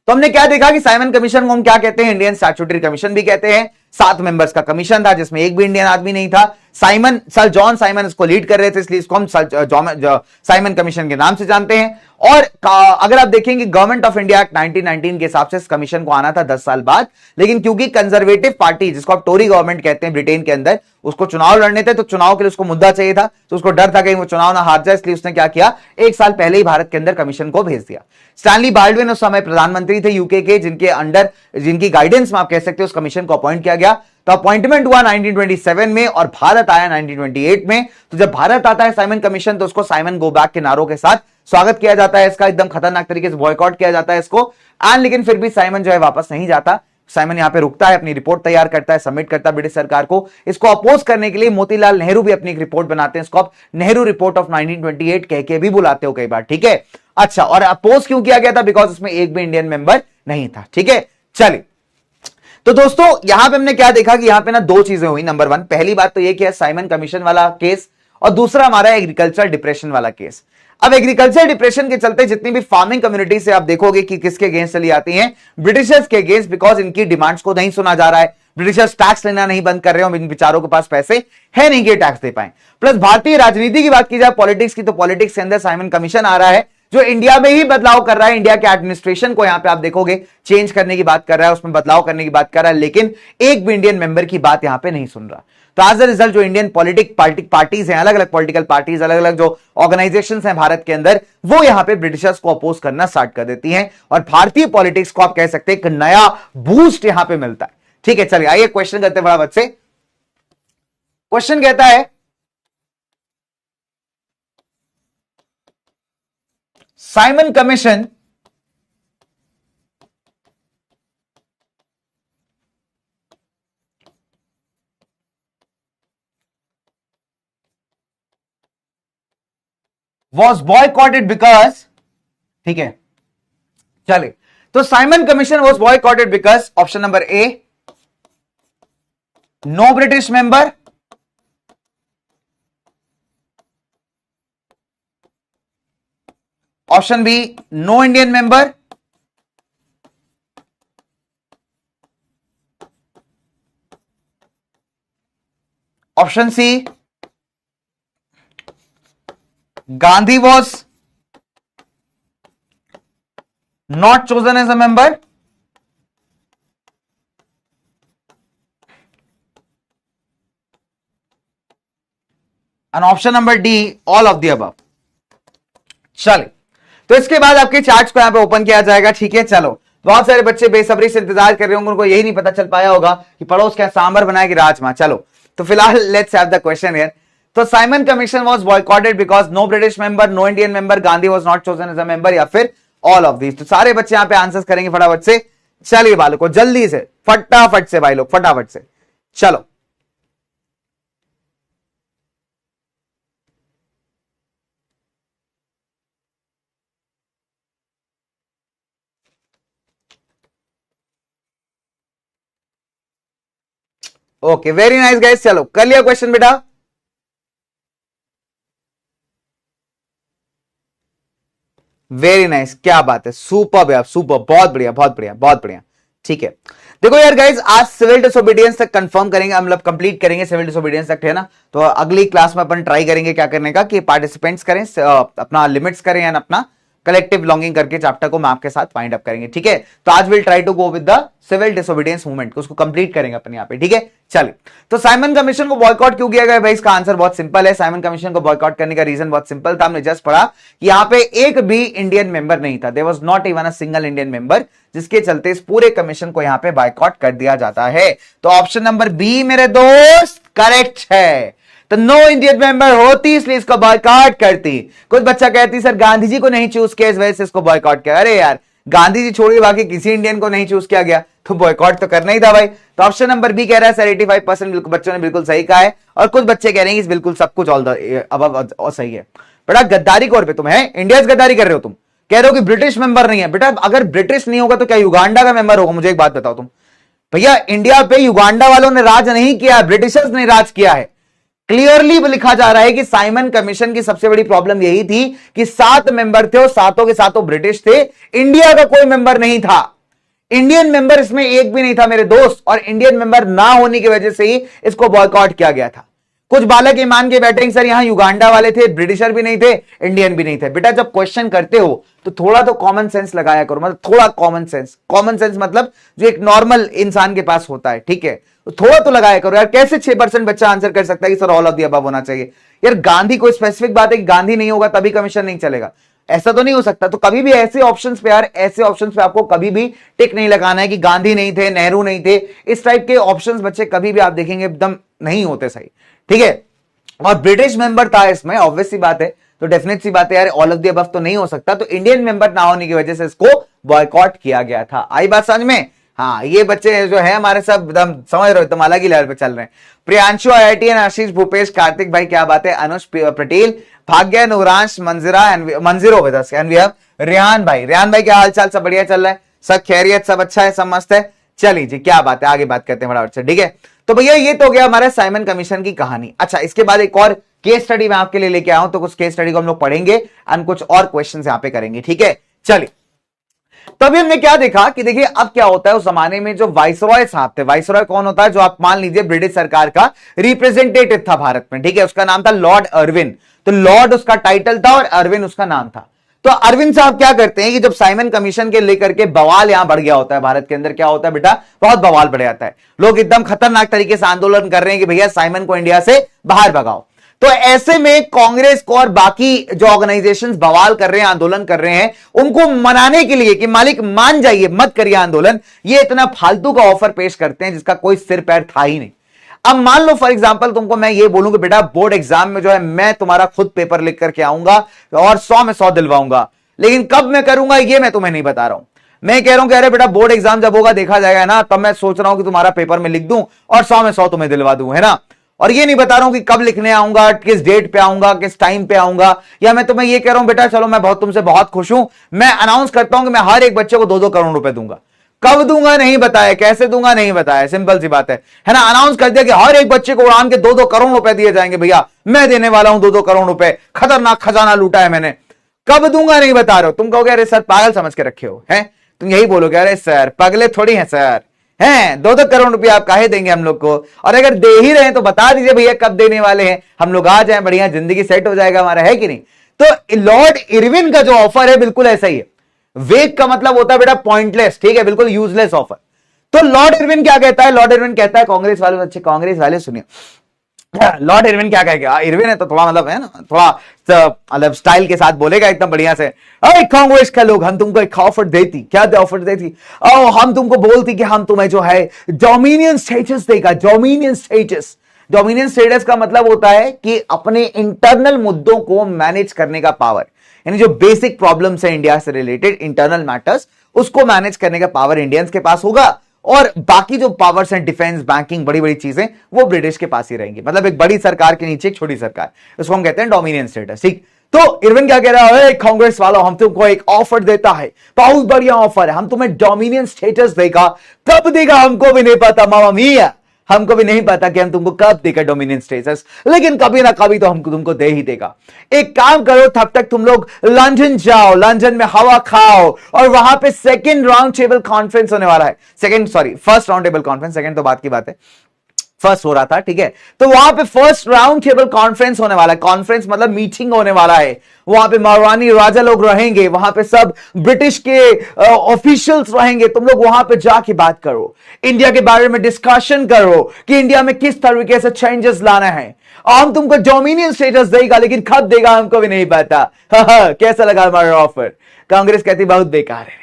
तो हमने क्या देखा कि साइमन कमीशन को हम क्या कहते हैं, इंडियन स्टैट्यूटरी कमीशन भी कहते हैं। 7 मेंबर्स का कमीशन था जिसमें एक भी इंडियन आदमी नहीं था। साइमन, सर जॉन साइमन इसको लीड कर रहे थे, इसलिए इसको हम साइमन कमीशन के नाम से जानते हैं। और अगर आप देखेंगे गवर्नमेंट ऑफ इंडिया एक्ट 1919 के हिसाब से इस कमीशन को आना था 10 साल बाद, लेकिन क्योंकि कंजर्वेटिव पार्टी जिसको आप टोरी गवर्नमेंट कहते हैं ब्रिटेन के अंदर, उसको चुनाव लड़ने थे, तो चुनाव के लिए उसको मुद्दा चाहिए था, तो उसको डर था कहीं वो चुनाव ना हार जाए, इसलिए उसने क्या किया, 1 साल पहले ही भारत के अंदर कमीशन को भेज दिया। स्टैनली बाल्डविन उस समय प्रधानमंत्री थे यूके के, जिनके अंडर, जिनकी गाइडेंस में आप कह सकते हो उस कमीशन को अपॉइंट किया गया। तो अपॉइंटमेंट हुआ 1927 में और भारत आया 1928 में। तो जब भारत आता है साइमन कमीशन तो उसको साइमन गो बैक के नारों के साथ स्वागत किया जाता है, इसका एकदम खतरनाक तरीके से बॉयकॉट किया जाता है इसको। लेकिन फिर भी साइमन जो है वापस नहीं जाता, साइमन यहां पे रुकता है, अपनी रिपोर्ट तैयार करता है, सबमिट करता है ब्रिटिश सरकार को। इसको अपोज करने के लिए मोतीलाल नेहरू भी अपनी एक रिपोर्ट बनाते हैं, इसको आप नेहरू रिपोर्ट ऑफ 1928 कह के भी बुलाते हो कई बार। ठीक है, अच्छा, और अपोज क्यों किया गया था? बिकॉज उसमें एक भी इंडियन मेंबर नहीं था। ठीक है, चलिए, तो दोस्तों यहां पे हमने क्या देखा कि यहां पे ना 2 चीजें हुई। नंबर 1, पहली बात तो यह कि साइमन कमीशन वाला केस, और दूसरा हमारा एग्रीकल्चर डिप्रेशन वाला केस। अब एग्रीकल्चर डिप्रेशन के चलते जितनी भी फार्मिंग कम्युनिटी से आप देखोगे कि किसके अगेंस्ट चली आती हैं, ब्रिटिशर्स के अगेंस्ट, बिकॉज इनकी डिमांड्स को नहीं सुना जा रहा है। ब्रिटिशर्स टैक्स लेना नहीं बंद कर रहे हो, इन बेचारों के पास पैसे है नहीं कि टैक्स दे पाए। प्लस भारतीय राजनीति की बात की जाए, पॉलिटिक्स की, तो पॉलिटिक्स के अंदर साइमन कमीशन आ रहा है जो इंडिया में ही बदलाव कर रहा है। इंडिया के एडमिनिस्ट्रेशन को यहां पे आप देखोगे चेंज करने की बात कर रहा है, उसमें बदलाव करने की बात कर रहा है, लेकिन एक भी इंडियन मेंबर की बात यहां पे नहीं सुन रहा। तो एज अ रिजल्ट जो इंडियन पार्टीज हैं, अलग अलग पॉलिटिकल पार्टीज, अलग अलग जो ऑर्गेनाइजेशंस हैं भारत के अंदर, वो यहां पे ब्रिटिशर्स को अपोज करना स्टार्ट कर देती हैं और भारतीय पॉलिटिक्स को आप कह सकते हैं एक नया बूस्ट यहां पे मिलता है। ठीक है, चलिए आइए क्वेश्चन करते हैं फटाफट से। क्वेश्चन कहता है Simon commission was boycotted because, ठीक है, चलिए, तो Simon commission was boycotted because option number A, no British member, option B, no Indian member, option C, Gandhi was not chosen as a member, and option number D all of the above. चलिए, तो इसके बाद आपके charts को यहां पे open किया जाएगा। ठीक है, चलो, बहुत सारे बच्चे बेसब्री से इंतजार कर रहे होंगे, उनको यही नहीं पता चल पाया होगा कि पड़ोस क्या सांबर बनाया कि राजमा। चलो, तो फिलहाल let's have the question here. तो Simon commission was boycotted because no British member, no Indian member, Gandhi was not chosen as a member, या फिर ऑल ऑफ दीज। तो सारे बच्चे यहां पे आंसर्स करेंगे फटाफट से। चलिए बालकों, जल्दी से, फटाफट से भाई लोग, फटाफट से चलो। Okay, very nice guys. चलो, कर लिया क्वेश्चन बेटा? वेरी नाइस, क्या बात है, सुपर यार, सुपर, बहुत बढ़िया, बहुत बढ़िया, बहुत बढ़िया। ठीक है, देखो यार गाइस, आज सिविल डिसोबीडियंस तक कंफर्म करेंगे, मतलब कंप्लीट करेंगे सिविल डिसोबीडियंस तक, है ना। तो अगली क्लास में अपन ट्राई करेंगे क्या करने का, कि पार्टिसिपेंट्स करें, अपना लिमिट्स करें एंड अपना कलेक्टिव बिलोंगिंग करके चैप्टर को मैं आपके साथ फाइंड अप करेंगे। ठीक है, तो आज will try to go with the civil disobedience movement, उसको कंप्लीट करेंगे अपन यहाँ पे। ठीक है, चलिए, तो साइमन कमीशन को बॉयकॉट क्यों किया गया भाई? इसका आंसर बहुत सिंपल है। साइमन कमीशन को बॉयकॉट करने का रीजन बहुत सिंपल था, हमने जस्ट पढ़ा कि यहाँ पे एक भी इंडियन मेंबर नहीं था, there was not even a single Indian member, जिसके चलते इस पूरे कमीशन को यहाँ पे बॉयकॉट कर दिया जाता है। तो ऑप्शन नंबर बी मेरे दोस्त करेक्ट है। तो नो इंडियन मेंबर होती, इसलिए इसको बॉयकॉट करती। कुछ बच्चा कहती सर गांधी जी को नहीं चूज किया, इस वजह से इसको बॉयकॉट किया। अरे यार, गांधी जी छोड़िए, बाकी किसी इंडियन को नहीं चूज किया गया, तो बॉयकॉट तो करना ही था भाई। तो ऑप्शन नंबर बी कह रहा है सर 85% बच्चों ने बिल्कुल सही कहा है, और कुछ बच्चे कह रहे हैं बिल्कुल सब कुछ ऑल अब सही है। बेटा गद्दारी कौन पे तुम है? इंडिया गद्दारी कर रहे हो तुम, कह रहे हो कि ब्रिटिश मेंबर नहीं है। बेटा अगर ब्रिटिश नहीं होगा तो क्या युगांडा का मेंबर होगा? मुझे एक बात बताओ तुम। भैया इंडिया पे युगांडा वालों ने राज नहीं किया, ब्रिटिशर्स ने राज किया है। क्लियरली लिखा जा रहा है कि साइमन कमीशन की सबसे बड़ी प्रॉब्लम यही थी कि 7 मेंबर थे और सातों के सातों ब्रिटिश थे, इंडिया का कोई मेंबर नहीं था। इंडियन मेंबर इसमें एक भी नहीं था मेरे दोस्त, और इंडियन मेंबर ना होने की वजह से ही इसको बॉयकॉट किया गया था। कुछ बालक ये मान के बैठे सर यहां युगांडा वाले थे, ब्रिटिशर भी नहीं थे, इंडियन भी नहीं थे। बेटा जब क्वेश्चन करते हो तो थोड़ा तो कॉमन सेंस लगाया करो, मतलब थोड़ा कॉमन सेंस, कॉमन सेंस मतलब जो एक नॉर्मल इंसान के पास होता है। ठीक है, तो थोड़ा तो लगाया करो यार। कैसे 6% बच्चा आंसर कर सकता है कि sir all of the above होना चाहिए? यार गांधी कोई स्पेसिफिक बात है कि गांधी नहीं होगा तभी कमीशन नहीं चलेगा, ऐसा तो नहीं हो सकता। तो कभी भी ऐसे ऑप्शंस पे यार, ऐसे ऑप्शंस पे आपको कभी भी टिक नहीं लगाना है कि गांधी नहीं थे, नेहरू नहीं थे। इस टाइप के ऑप्शंस बच्चे कभी भी आप देखेंगे एकदम नहीं होते सही। ठीक है, और ब्रिटिश मेंबर था इसमें, ऑब्वियस सी बात है, तो डेफिनेट सी बात है यार, ऑल ऑफ द अबव तो नहीं हो सकता। तो इंडियन मेंबर ना होने की वजह से इसको बॉयकॉट किया गया था। आई बात समझ में? हाँ, ये बच्चे जो है हमारे सब एकदम समझ रहे हो, एकदम अलग ही लेवल पे चल रहे हैं। प्रियांशु आईआईटी एंड आशीष भूपेश कार्तिक भाई क्या बात है, Anuj Patel, Bhagya Nooransh Manjira Manjiro with us, and we have Rehan भाई। रेहान भाई क्या हाल चाल? सब बढ़िया चल रहा है? सब खैरियत, सब अच्छा है, सब मस्त है? चलिए जी, क्या बात है, आगे बात करते हैं फटाफट से। ठीक है, तो भैया ये तो हो गया हमारा साइमन कमीशन की कहानी। अच्छा, इसके बाद एक और केस स्टडी मैं आपके लिए लेके आया हूं, तो कुछ केस स्टडी को हम लोग पढ़ेंगे एंड कुछ और क्वेश्चंस यहां पे करेंगे। ठीक है, चलिए, तभी हमने क्या देखा कि देखिए अब क्या होता है, उस जमाने में जो वाइसरॉय साहब थे, वाइसरॉय कौन होता है? जो आप मान लीजिए ब्रिटिश सरकार का रिप्रेजेंटेटिव था भारत में। ठीक है, उसका नाम था लॉर्ड अर्विन। तो लॉर्ड उसका टाइटल था और अर्विन उसका नाम था। तो अरविंद साहब क्या करते हैं कि जब साइमन कमीशन के लेकर के बवाल यहां बढ़ गया होता है भारत के अंदर, क्या होता है बेटा, बहुत बवाल बढ़ जाता है, लोग एकदम खतरनाक तरीके से आंदोलन कर रहे हैं कि भैया साइमन को इंडिया से बाहर भगाओ। तो ऐसे में कांग्रेस को और बाकी जो ऑर्गेनाइजेशंस बवाल कर रहे हैं, आंदोलन कर रहे हैं, उनको मनाने के लिए कि मालिक मान जाइए, मत करिए आंदोलन, ये इतना फालतू का ऑफर पेश करते हैं जिसका कोई सिर पैर था ही नहीं। अब मान लो फॉर एग्जांपल तुमको मैं ये बोलूं कि बेटा बोर्ड एग्जाम में जो है मैं तुम्हारा खुद पेपर लिख करके आऊंगा और 100 में 100 दिलवाऊंगा, लेकिन कब मैं करूंगा ये मैं तुम्हें नहीं बता रहा हूं। मैं कह रहा हूं कि अरे बेटा बोर्ड एग्जाम जब होगा देखा जाएगा ना, तब मैं सोच रहा हूं कि तुम्हारा पेपर में लिख दूं और 100 में 100 तुम्हें दिलवा दूं, है ना। और ये नहीं बता रहा हूं कि कब लिखने आऊंगा, किस डेट पे आऊंगा, किस टाइम पे आऊंगा, या मैं तुम्हें ये कह रहा हूं बेटा चलो मैं तुमसे बहुत खुश हूं, मैं अनाउंस करता हूं कि मैं हर एक बच्चे को 2-2 करोड़ रुपए दूंगा। कब दूंगा नहीं बताया, कैसे दूंगा नहीं बताया, सिंपल सी बात है ना। अनाउंस कर दिया कि हर एक बच्चे को उड़ान के 2-2 करोड़ रुपए दिए जाएंगे, भैया मैं देने वाला हूं 2-2 करोड़ रुपए, खतरनाक खजाना लूटा है मैंने। कब दूंगा नहीं बता रहे हो, तुम कहोगे अरे सर पागल समझ के रखे हो, हैं तुम यही बोलोगे अरे सर पगले थोड़ी हैं सर, हैं 2-2 करोड़ रुपया आप काहे देंगे हम लोग को, और अगर दे ही रहे हैं तो बता दीजिए भैया कब देने वाले हैं, हम लोग आ जाए, बढ़िया जिंदगी सेट हो जाएगा हमारा, है कि नहीं। तो लॉर्ड इरविन का जो ऑफर है बिल्कुल ऐसा ही है। वेग का मतलब होता है बेटा पॉइंटलेस, ठीक है, बिल्कुल यूजलेस ऑफर। तो लॉर्ड इरविन क्या कहता है, लॉर्ड इरविन कहता है, कांग्रेस वाले अच्छे कांग्रेस वाले सुनिए, लॉर्ड इरविन क्या कहेगा, इरविन है तो थोड़ा मतलब है ना, थोड़ा मतलब स्टाइल के साथ बोलेगा एकदम बढ़िया से, अरे कांग्रेस के लोग, हम तुमको एक ऑफर देती, क्या ऑफर देती, हम तुमको बोलती कि हम तुम्हें जो है डोमिनियन स्टेटस देगा, डोमिनियन स्टेटस। डोमिनियन स्टेटस का मतलब होता है कि अपने इंटरनल मुद्दों को मैनेज करने का पावर, यानी जो बेसिक प्रॉब्लम्स है इंडिया से रिलेटेड, इंटरनल मैटर्स, उसको मैनेज करने का पावर इंडियंस के पास होगा, और बाकी जो पावर्स हैं, डिफेंस, बैंकिंग, बड़ी बड़ी चीजें, वो ब्रिटिश के पास ही रहेंगी। मतलब एक बड़ी सरकार के नीचे एक छोटी सरकार, उसको हम कहते हैं डोमिनियन स्टेटस, ठीक। तो इरविन क्या कह रहा है, कांग्रेस वालों, हम तुमको एक ऑफर देता है, बहुत बढ़िया ऑफर है, हम तुम्हें डोमिनियन स्टेटस देगा। कब देगा हमको भी नहीं पता मामा मिया, हमको भी नहीं पता कि हम तुमको कब देगा डोमिनियन स्टेटस, लेकिन कभी ना कभी तो हमको तुमको दे ही देगा। एक काम करो, तब तक तुम लोग लंदन जाओ, लंदन में हवा खाओ, और वहां पे सेकंड राउंड टेबल कॉन्फ्रेंस होने वाला है, first round table conference, second तो बात की बात है, फर्स्ट हो रहा था, ठीक है। तो वहां पे फर्स्ट राउंड टेबल कॉन्फ्रेंस होने वाला है, कॉन्फ्रेंस मतलब मीटिंग होने वाला है, वहां पे मारवानी राजा लोग रहेंगे, वहां पे सब ब्रिटिश के ऑफिशियल्स रहेंगे, तुम लोग वहां पे जाके बात करो, इंडिया के बारे में डिस्कशन करो कि इंडिया में किस तरीके से चेंजेस लाना है, हम तुमको डोमिनियन स्टेटस देगा, लेकिन कब देगा हमको भी नहीं पता। कैसा लगा हमारा ऑफर? कांग्रेस कहती बहुत बेकार है,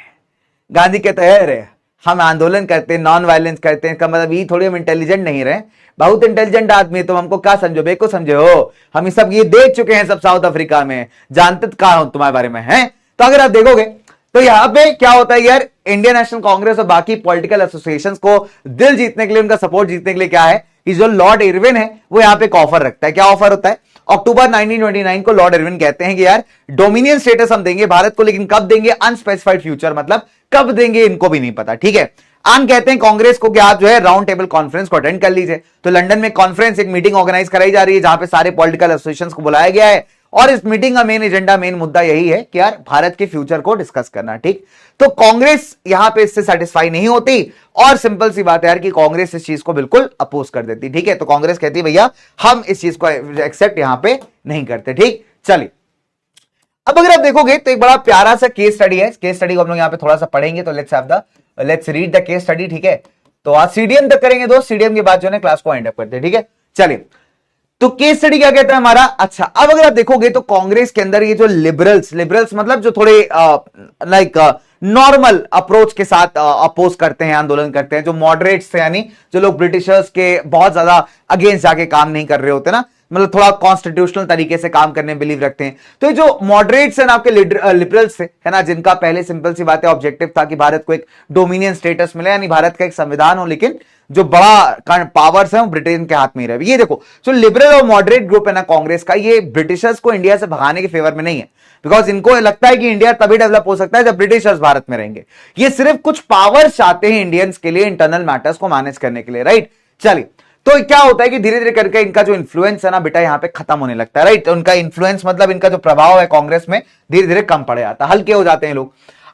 गांधी कहते हैं हम आंदोलन करते हैं, नॉन वायलेंस करते हैं, इसका मतलब ये थोड़ी हम इंटेलिजेंट नहीं रहे, बहुत इंटेलिजेंट आदमी, तुम हमको क्या समझो, बेको समझे हो, हम ये सब ये देख चुके हैं सब साउथ अफ्रीका में, जानते कहा हूं तुम्हारे बारे में है। तो अगर आप देखोगे तो यहां पे क्या होता है यार, इंडियन नेशनल कांग्रेस और बाकी पॉलिटिकल एसोसिएशंस को दिल जीतने के लिए, उनका सपोर्ट जीतने के लिए क्या है कि जो लॉर्ड इरविन है वो यहां पे एक ऑफर रखता है। क्या ऑफर होता है? अक्टूबर 1929 को लॉर्ड इरविन कहते हैं कि यार डोमिनियन स्टेटस हम देंगे भारत को, लेकिन कब देंगे, अनस्पेसिफाइड फ्यूचर, मतलब कब देंगे इनको भी नहीं पता, ठीक है। आन कहते हैं कांग्रेस को कि आप जो है राउंड टेबल कॉन्फ्रेंस को अटेंड कर लीजिए। तो लंदन में कॉन्फ्रेंस, एक मीटिंग ऑर्गेनाइज कराई जा रही है, जहां पे सारे पॉलिटिकल एसोसिएशंस को बुलाया गया है, और इस मीटिंग का मेन एजेंडा, मेन मुद्दा यही है कि यार भारत के फ्यूचर को डिस्कस करना, ठीक। तो कांग्रेस यहां पे इससे सेटिस्फाई नहीं होती, और सिंपल सी बात है यार कि कांग्रेस इस चीज को बिल्कुल अपोज कर देती, ठीक है। तो कांग्रेस कहती भैया हम इस चीज को एक्सेप्ट यहां पे नहीं करते, ठीक। चलिए, अब अगर आप देखोगे तो एक बड़ा प्यारा सा केस स्टडी है, केस स्टडी को हम लोग यहां पे थोड़ा सा पढ़ेंगे, तो let's read the case study, ठीक है। तो आज सीडीएम तक करेंगे दोस्त, सीडीएम के बाद जो है क्लास को एंड अप करते हैं, ठीक है। चलिए, तो केस स्टडी क्या कहता है हमारा, अच्छा अब अगर आप देखोगे तो कांग्रेस के अंदर ये जो लिबरल्स मतलब जो थोड़े लाइक नॉर्मल अप्रोच के साथ अपोज करते हैं, आंदोलन करते हैं, जो मॉडरेट्स थे, यानी जो लोग ब्रिटिशर्स के बहुत ज्यादा अगेंस्ट जाके काम नहीं कर रहे होते ना, मतलब थोड़ा कॉन्स्टिट्यूशनल तरीके से काम करने में बिलीव रखते हैं। तो जो मॉडरेट्स हैं आपके लिबरल्स थे, है ना, जिनका पहले सिंपल सी बात है ऑब्जेक्टिव था कि भारत को एक डोमिनियन स्टेटस मिले, यानी भारत का एक संविधान हो, लेकिन जो बड़ा पावर्स है वो ब्रिटेन के हाथ में ही रहे। ये देखो, जो लिबरल और मॉडरेट ग्रुप है ना कांग्रेस का, ये ब्रिटिशर्स को इंडिया से भगाने के फेवर में नहीं है, बिकॉज इनको लगता है कि इंडिया तभी डेवलप हो सकता है जब ब्रिटिशर्स भारत में रहेंगे। ये सिर्फ कुछ पावर्स चाहते हैं इंडियंस के लिए, इंटरनल मैटर्स को मैनेज करने के लिए, राइट। चलिए, तो क्या होता है कि धीरे धीरे करके इनका जो इन्फ्लुएंस है ना बेटा यहाँ पे खत्म होने लगता है, राइट। उनका इन्फ्लुएंस मतलब इनका जो प्रभाव है कांग्रेस में धीरे धीरे कम पड़ जाता है, हल्के हो जाते हैं लोग।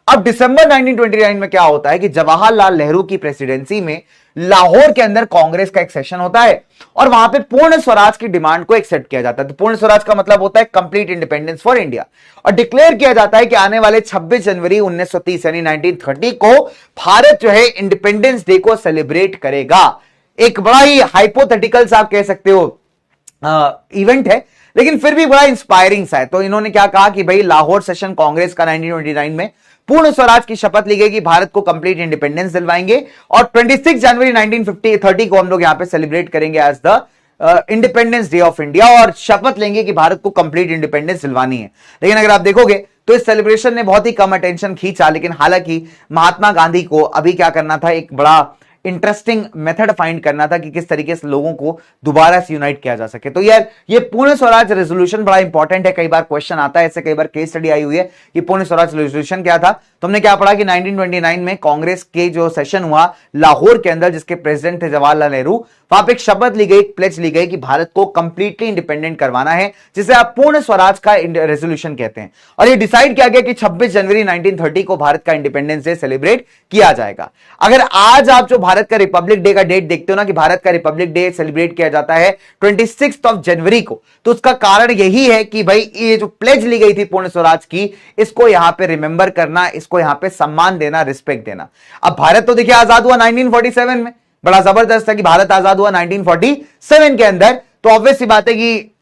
अब दिसंबर 1929 में क्या होता है कि जवाहरलाल नेहरू की प्रेसिडेंसी में लाहौर के अंदर कांग्रेस का एक सेशन होता है, और वहां पे पूर्ण स्वराज की डिमांड को एक्सेप्ट किया जाता है। तो पूर्ण स्वराज का मतलब होता है कंप्लीट इंडिपेंडेंस फॉर इंडिया, और डिक्लेयर किया जाता है कि आने वाले 26 जनवरी 1930 यानी 1930 को भारत जो है इंडिपेंडेंस डे को सेलिब्रेट करेगा। एक बड़ा ही हाइपोथेटिकल सा आप कह सकते हो इवेंट है, लेकिन फिर भी बड़ा इंस्पायरिंग सा है। तो इन्होंने क्या कहा कि भाई लाहौर सेशन कांग्रेस का 1929 में पूर्ण स्वराज की शपथ ली गई कि भारत को कंप्लीट इंडिपेंडेंस दिलवाएंगे, और 26 जनवरी 1930 को हम लोग यहां पे सेलिब्रेट करेंगे as the independence day of India, और शपथ लेंगे कि भारत को कंप्लीट इंडिपेंडेंस दिलवानी है। लेकिन अगर आप देखोगे तो इस सेलिब्रेशन ने बहुत ही कम अटेंशन खींचा, लेकिन हालांकि महात्मा गांधी को अभी क्या करना था, एक बड़ा इंटरेस्टिंग मेथड फाइंड करना था कि किस तरीके से लोगों को दोबारा से यूनाइट किया जा सके। तो यार ये पूर्ण स्वराज रेजोल्यूशन बड़ा इंपॉर्टेंट है, कई बार क्वेश्चन आता है, ऐसे कई बार केस स्टडी आई हुई है कि पूर्ण स्वराज रेजोल्यूशन क्या था। तुमने क्या पढ़ा कि 1929 में कांग्रेस के जो सेशन हुआ लाहौर के अंदर, जिसके प्रेसिडेंट थे जवाहरलाल नेहरू, वहां पे एक शपथ ली गई, प्लेज ली गई कि भारत को कंप्लीटली इंडिपेंडेंट करवाना है, जिसे आप पूर्ण स्वराज का रेजोल्यूशन कहते हैं। और ये डिसाइड किया गया कि 26 जनवरी 1930 को भारत का इंडिपेंडेंस डे सेलिब्रेट किया जाएगा। अगर आज आप जो भारत का रिपब्लिक डे का डेट देखते हो ना कि भारत का रिपब्लिक डे सेलिब्रेट किया जाता है 26 जनवरी को, तो उसका कारण यही है कि भाई ये जो प्लेज ली गई थी पूर्ण स्वराज की, इसको यहां पे रिमेंबर करना, इसको यहां पे सम्मान देना, रिस्पेक्ट देना। अब भारत तो देखिए आजाद हुआ 1947 में, बड़ा जबरदस्त है कि भारत आजाद हुआ 1947 के अंदर, तो ऑब्वियस सी बात है कि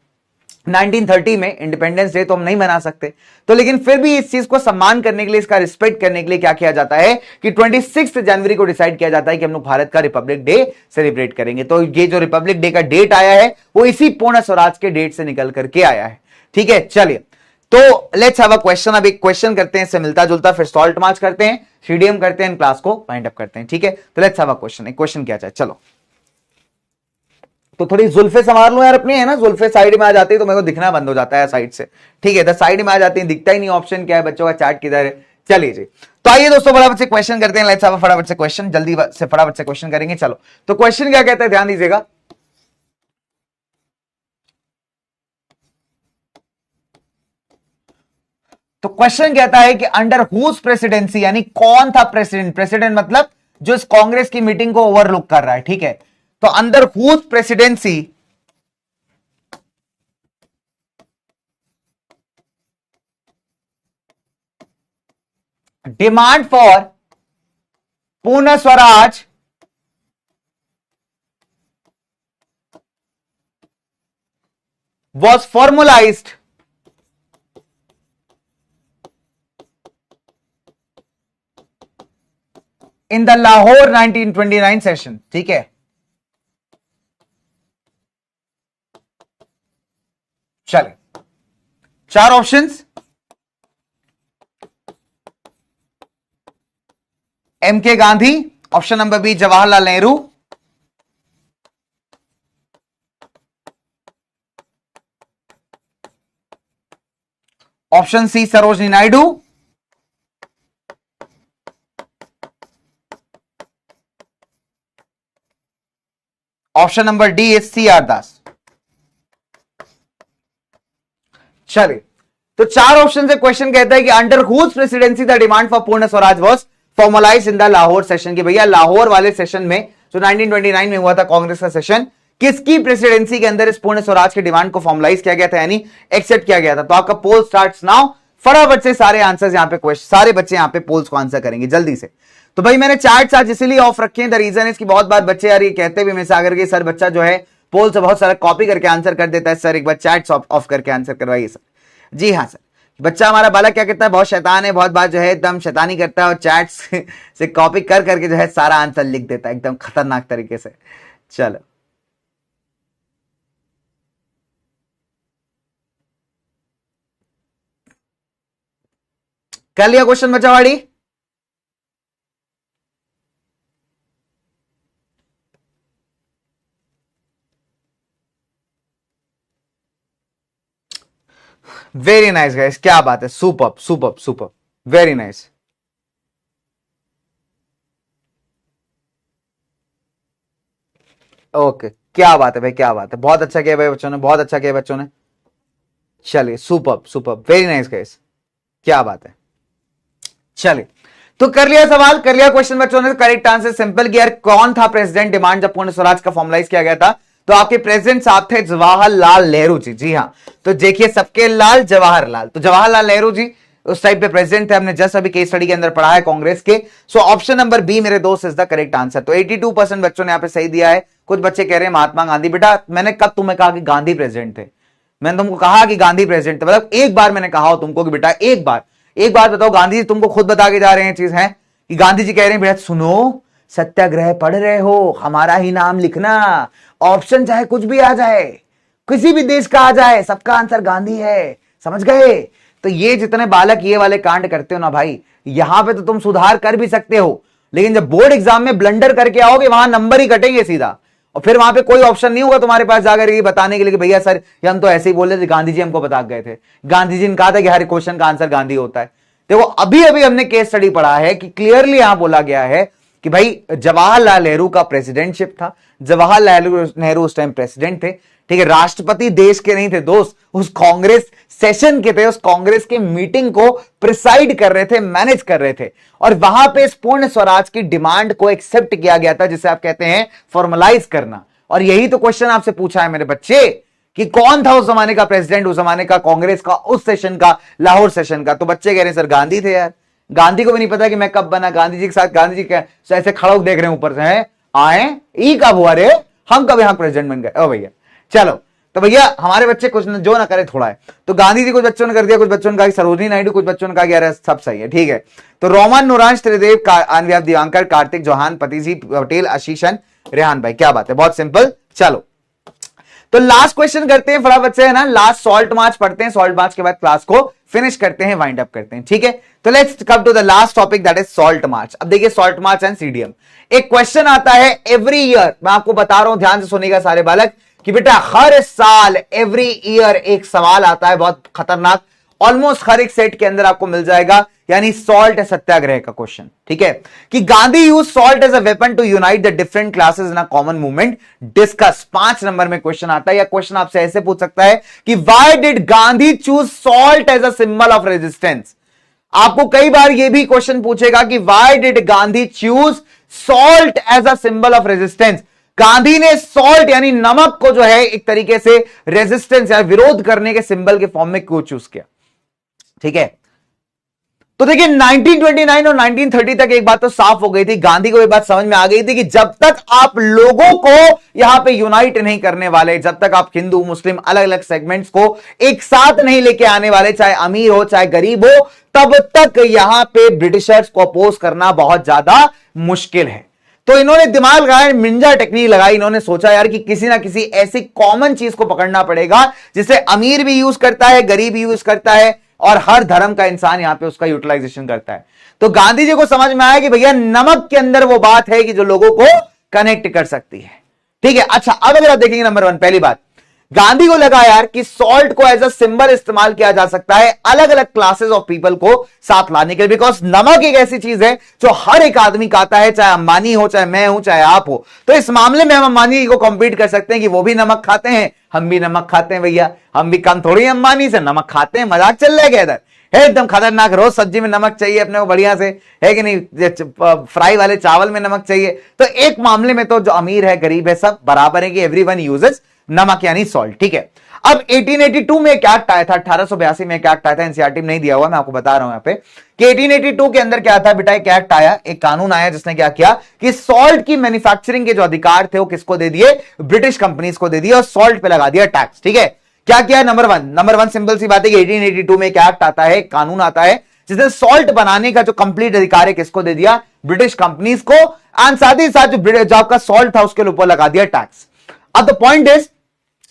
1930 में इंडिपेंडेंस डे तो हम नहीं मना सकते, तो लेकिन फिर भी इस चीज को सम्मान करने के लिए, इसका रिस्पेक्ट करने के लिए क्या किया जाता है कि 26 जनवरी को डिसाइड किया जाता है कि हम लोग भारत का रिपब्लिक डे सेलिब्रेट करेंगे। तो ये जो रिपब्लिक डे का डेट आया है वो इसी पूर्ण स्वराज के डेट से निकल करके आया है। ठीक है, चलिए तो लेट्स हैव अ क्वेश्चन। अब एक क्वेश्चन करते हैं, इससे मिलता जुलता, फिर सॉल्ट मार्च करते हैं, सीडीएम करते हैं, क्लास को वाइंड अप करते हैं। ठीक है, तो लेट्स हैव अ क्वेश्चन। एक क्वेश्चन क्या चाहे, चलो तो थोड़ी जुल्फे संभाल लो यार अपनी, है ना, जुल्फे साइड में आ जाती है तो मेरे को दिखना बंद हो जाता है साइड से। ठीक है, तो साइड में आ जाती है, दिखता ही नहीं ऑप्शन क्या है, बच्चों का चार्ट किधर है। चलिए जी, तो आइए दोस्तों फटाफट से क्वेश्चन करते हैं। लेट्स हैव फटाफट से क्वेश्चन, जल्दी से फटाफट से क्वेश्चन करेंगे। चलो तो क्वेश्चन क्या कहता है, ध्यान दीजिएगा। तो क्वेश्चन कहता है कि अंडर हुज प्रेसिडेंसी, यानी कौन था प्रेसिडेंट, प्रेसिडेंट मतलब जो इस कांग्रेस की मीटिंग को ओवरलुक कर रहा है। ठीक है, तो under whose presidency demand for Purna Swaraj was formalized in the Lahore 1929 session. ठीक है, चले चार options, M K Gandhi, option number B Jawaharlal Nehru, option C Sarojini Naidu, option number D is C R Das. चलिए, तो चार ऑप्शन से क्वेश्चन कहता है कि under whose presidency the demand for Purna Swaraj was formalised in the Lahore session. कि भैया लाहौर वाले सेशन में जो 1929 में हुआ था कांग्रेस का सेशन, किसकी प्रेसिडेंसी के अंदर इस पूर्ण स्वराज की डिमांड को फॉर्मलाइज किया गया था, यानी एक्सेप्ट किया गया था। तो आपका पोल स्टार्ट्स नाउ। फटाफट से सारे आंसर्स यहां पे क्वेश्चन, सारे बच्चे यहां पे पोल्स को आंसर करेंगे जल्दी से। तो भाई मैंने चार्ट आज इसीलिए ऑफ रखे हैं, द रीजन इज कि बहुत बार बच्चे यार ये कहते भी मैं सागर के सर बच्चा जो है पोल से बहुत सारा कॉपी करके आंसर कर देता है, सर एक बार चैट्स ऑफ करके आंसर करवाइए सर। जी हाँ सर, बच्चा हमारा बालक क्या कहता है, बहुत शैतान है, बहुत बार जो है एकदम शैतानी करता है और चैट से कॉपी कर करके जो है सारा आंसर लिख देता है एकदम खतरनाक तरीके से। चलो कर लिया क्वेश्चन बच्चावाड़ी? वेरी नाइस गाइस, क्या बात है, super super super, very nice. Okay, क्या बात है भाई, क्या बात है, बहुत अच्छा किया भाई बच्चों ने, बहुत अच्छा किया बच्चों ने। चलिए super super, very nice guys, क्या बात है। चलिए, तो कर लिया सवाल, कर लिया क्वेश्चन बच्चों ने। करेक्ट आंसर सिंपल कि यार कौन था प्रेसिडेंट डिमांड जब पूर्ण स्वराज का फॉर्मलाइज किया गया था, तो आपके प्रेसिडेंट साहब थे जवाहरलाल नेहरू जी। जी हाँ, तो देखिए सबके लाल जवाहरलाल, तो जवाहरलाल नेहरू जी उस टाइप पे प्रेसिडेंट थे, हमने जस्ट अभी केस स्टडी के अंदर पढ़ा है कांग्रेस के। सो ऑप्शन नंबर बी मेरे दोस्त इज द करेक्ट आंसर। तो 82% बच्चों ने यहां पे सही दिया है। कुछ बच्चे कह रहे हैं महात्मा गांधी। बेटा मैंने कब तुम्हें कहा कि गांधी प्रेसिडेंट थे? मैंने तुमको कहा कि गांधी प्रेसिडेंट थे, मतलब एक बार मैंने कहा हो तुमको कि बेटा एक बार बताओ, गांधी जी तुमको खुद बता के जा रहे हैं चीज है कि गांधी जी कह रहे हैं बेटा सुनो, सत्याग्रह पढ़ रहे हो, हमारा ही नाम लिखना, ऑप्शन चाहे कुछ भी आ जाए, किसी भी देश का आ जाए, सबका आंसर गांधी है, समझ गए? तो ये जितने बालक ये वाले कांड करते हो ना भाई, यहां पे तो तुम सुधार कर भी सकते हो, लेकिन जब बोर्ड एग्जाम में ब्लंडर करके आओगे वहां नंबर ही कटेंगे सीधा, और फिर वहां पे कोई ऑप्शन नहीं होगा तुम्हारे पास जाकर ये बताने के लिए कि भैया सर ये हम तो ऐसे ही बोल रहे थे, गांधी जी हमको बता गए थे। गांधी जी ने कहा था कि हर क्वेश्चन का आंसर गांधी होता है। देखो अभी अभी हमने केस स्टडी पढ़ा है कि क्लियरली यहां बोला गया है कि भाई जवाहरलाल नेहरू का प्रेसिडेंटशिप था, जवाहरलाल नेहरू उस टाइम प्रेसिडेंट थे, ठीक है, राष्ट्रपति देश के नहीं थे दोस्त, उस कांग्रेस सेशन के थे, उस कांग्रेस की मीटिंग को प्रिसाइड कर रहे थे, मैनेज कर रहे थे, और वहां पे इस पूर्ण स्वराज की डिमांड को एक्सेप्ट किया गया था, जिसे आप कहते हैं फॉर्मलाइज करना। और यही तो क्वेश्चन आपसे पूछा है मेरे बच्चे कि कौन था उस जमाने का प्रेसिडेंट, उस जमाने का कांग्रेस का, उस सेशन का, लाहौर सेशन का। तो बच्चे कह रहे हैं सर गांधी थे यार। गांधी को भी नहीं पता कि मैं कब बना, गांधी जी के साथ, गांधी जी ऐसे खड़ोक देख रहे हैं ऊपर से, हैं आए ई कब हुआ रे, हम कब यहां प्रेसिडेंट बन गए। ओ भैया चलो, तो भैया हमारे बच्चे कुछ जो ना करे थोड़ा है। तो गांधी जी कुछ बच्चों ने कर दिया, कुछ बच्चों ने कहा सरोजिनी नायडू, कुछ बच्चों ने कहा यार सब सही है, ठीक है। तो रोमन, नुरांश, त्रिदेव, अन्व्याप, दिवांकर, कार्तिक, चौहान, पतिजी, पटेल, आशीषन, रेहान भाई। क्या बात है, बहुत सिंपल। चलो तो लास्ट क्वेश्चन करते हैं फटाफट से, है ना, लास्ट सॉल्ट मार्च पढ़ते हैं, सॉल्ट मार्च के बाद क्लास को फिनिश करते हैं, वाइंड अप करते हैं, ठीक है। तो let's come to the last topic, that is salt march. अब देखिए सॉल्ट मार्च एंड सीडीएम, एक क्वेश्चन आता है एवरी ईयर, मैं आपको बता रहा हूं, ध्यान से सुनिएगा सारे बालक, कि बेटा हर साल एवरी ईयर एक सवाल आता है बहुत खतरनाक, ऑलमोस्ट हर एक सेट के अंदर आपको मिल जाएगा, यानी सॉल्ट सत्याग्रह का क्वेश्चन, ठीक है, कि Gandhi use salt as a weapon to unite the different classes in a common movement, discuss. 5 number में क्वेश्चन आता है, या क्वेश्चन आपसे ऐसे पूछ सकता है कि why did Gandhi choose salt as a symbol of resistance. आपको कई बार यह भी क्वेश्चन पूछेगा कि why did Gandhi choose salt as a symbol of resistance. Gandhi ने सॉल्ट यानी नमक को जो है एक तरीके से रेजिस्टेंस या विरोध करने के सिंबल के फॉर्म में क्यों चूज किया, ठीक है। तो देखिए 1929 और 1930 तक एक बात तो साफ हो गई थी, गांधी को एक बात समझ में आ गई थी कि जब तक आप लोगों को यहां पे यूनाइट नहीं करने वाले, जब तक आप हिंदू मुस्लिम अलग अलग सेगमेंट्स को एक साथ नहीं लेके आने वाले, चाहे अमीर हो चाहे गरीब हो, तब तक यहां पे ब्रिटिशर्स को अपोज करना बहुत ज्यादा मुश्किल है। तो इन्होंने दिमाग लगाया, मिंजा टेक्निक लगाई, इन्होंने सोचा यार कि किसी ना किसी ऐसी कॉमन चीज को पकड़ना पड़ेगा जिसे अमीर भी यूज करता है, गरीब भी यूज करता है, और हर धर्म का इंसान यहां पे उसका यूटिलाइजेशन करता है। तो गांधी जी को समझ में आया कि भैया नमक के अंदर वो बात है कि जो लोगों को कनेक्ट कर सकती है, ठीक है। अच्छा अब अगर आप देखेंगे नंबर 1, पहली बात, गांधी को लगा यार कि सॉल्ट को एज अ सिंबल इस्तेमाल किया जा सकता है अलग अलग क्लासेस ऑफ पीपल को साथ लाने के लिए, बिकॉज नमक एक ऐसी चीज है जो हर एक आदमी खाता है, चाहे अंबानी हो, चाहे मैं हूं, चाहे आप हो। तो इस मामले में हम अंबानी जी को कंपीट कर सकते हैं कि वो भी नमक खाते हैं, हम भी नमक खाते हैं, भैया हम भी कम थोड़ी अंबानी से, नमक खाते हैं, मजाक चल रहा है क्या इधर, है एकदम खतरनाक, रोज सब्जी में नमक चाहिए अपने को बढ़िया से, है कि नहीं, फ्राई वाले चावल में नमक चाहिए। तो एक मामले में तो जो अमीर है गरीब है सब बराबर है कि एवरीवन यूजेस नमक यानी सॉल्ट, ठीक है। अब 1882 में एक एक्ट आया था, 1882 में एक एक्ट आया था, एनसीईआरटी में नहीं दिया हुआ, मैं आपको बता रहा हूं यहां पे कि 1882 के अंदर क्या था बेटा, एक एक्ट आया, एक कानून आया जिसने क्या किया कि सॉल्ट की मैन्युफैक्चरिंग के जो अधिकार थे वो किसको दे दिए, ब्रिटिश कंपनीज को दे दिए, और सॉल्ट पे लगा दिया टैक्स, ठीक है। क्या किया, नंबर वन सिंपल सी बात है कि 1882 में एक एक्ट आता है, कानून आता है, जिसने सॉल्ट बनाने का जो कंप्लीट अधिकार है किसको दे दिया, ब्रिटिश कंपनीज को, एंड साथ ही साथ जो आपका सॉल्ट था उसके ऊपर लगा दिया टैक्स। अब द पॉइंट इज,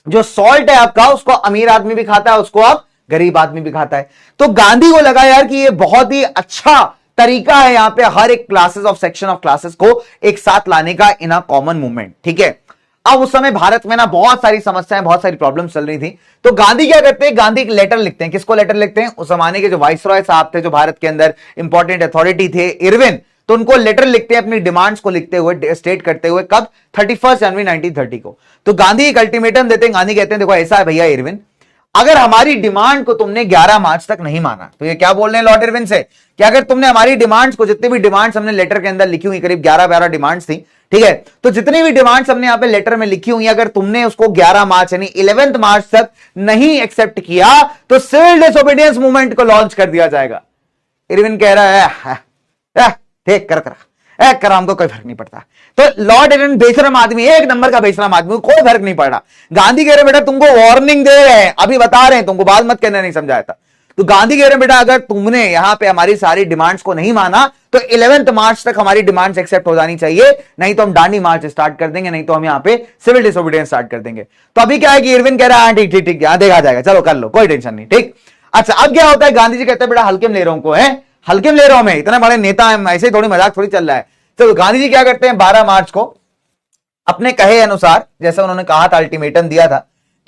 जो सॉल्ट है आपका उसको अमीर आदमी भी खाता है, उसको आप गरीब आदमी भी खाता है। तो गांधी को लगा यार कि ये बहुत ही अच्छा तरीका है यहां पे हर एक classes of section of classes को एक साथ लाने का इन अ कॉमन मूवमेंट, ठीक है। अब उस समय भारत में ना बहुत सारी समस्याएं, बहुत सारी प्रॉब्लम चल रही थी। तो गांधी क्या करते हैं, गांधी एक लेटर लिखते हैं, किसको लेटर लिखते हैं, उस जमाने के जो वाइसरॉय साहब थे, जो भारत के अंदर इंपॉर्टेंट अथॉरिटी थे, इरविन, तो उनको लेटर लिखते हैं अपनी डिमांड्स को लिखते हुए, स्टेट करते हुए, कब, 31 जनवरी 1930 को। तो गांधी एक अल्टीमेटम देते हैं, गांधी कहते हैं देखो ऐसा है भैया इरविन, अगर हमारी डिमांड को तुमने 11 मार्च तक नहीं माना, तो ये क्या बोल रहे हैं लॉर्ड इरविन से कि अगर तुमने हमारी डिमांड्स को, जितनी भी डिमांड्स हमने लेटर के अंदर लिखी हुई, करीब 11-12 डिमांड्स थी, ठीक है, तो जितनी भी डिमांड्स हमने यहां पे लेटर में लिखी हुई, अगर तुमने उसको 11 मार्च यानी 11 मार्च तक नहीं एक्सेप्ट किया तो सिविल डिसोबीडियंस मूवमेंट को लॉन्च कर दिया जाएगा। इरविन कह रहा है ठीक कर हमको कोई फर्क नहीं पड़ता। तो लॉर्ड इरविन बेशरम आदमी, एक नंबर का बेशरम आदमी, कोई फर्क नहीं पड़ रहा। गांधी कह रहे बेटा तुमको वार्निंग दे रहे हैं, अभी बता रहे हैं तुमको, बात मत करने, नहीं समझाया था। तो गांधी कह रहे बेटा अगर तुमने यहां पे हमारी सारी डिमांड्स को नहीं माना तो 11 मार्च तक हमारी डिमांड्स एक्सेप्ट हो जानी चाहिए, नहीं तो हम डांडी मार्च स्टार्ट कर देंगे, नहीं तो हम यहां पे सिविल डिसोबीडियंस स्टार्ट कर देंगे। तो अभी क्या है कि इरविन कह रहा है ठीक ठीक ठीक, यहां देखा जाएगा, चलो कर लो, कोई टेंशन नहीं, ठीक। अच्छा अब क्या होता है, गांधी जी कहते हैं बेटा हल्के में ले रहा हूं, को है हल्के में ले रहा हूं मैं, इतने बड़े नेता है, ऐसे थोड़ी मजाक थोड़ी चल रहा है। तो गांधी जी क्या करते हैं, 12 मार्च को अपने कहे अनुसार, जैसे उन्होंने कहा था, अल्टीमेटम दिया था,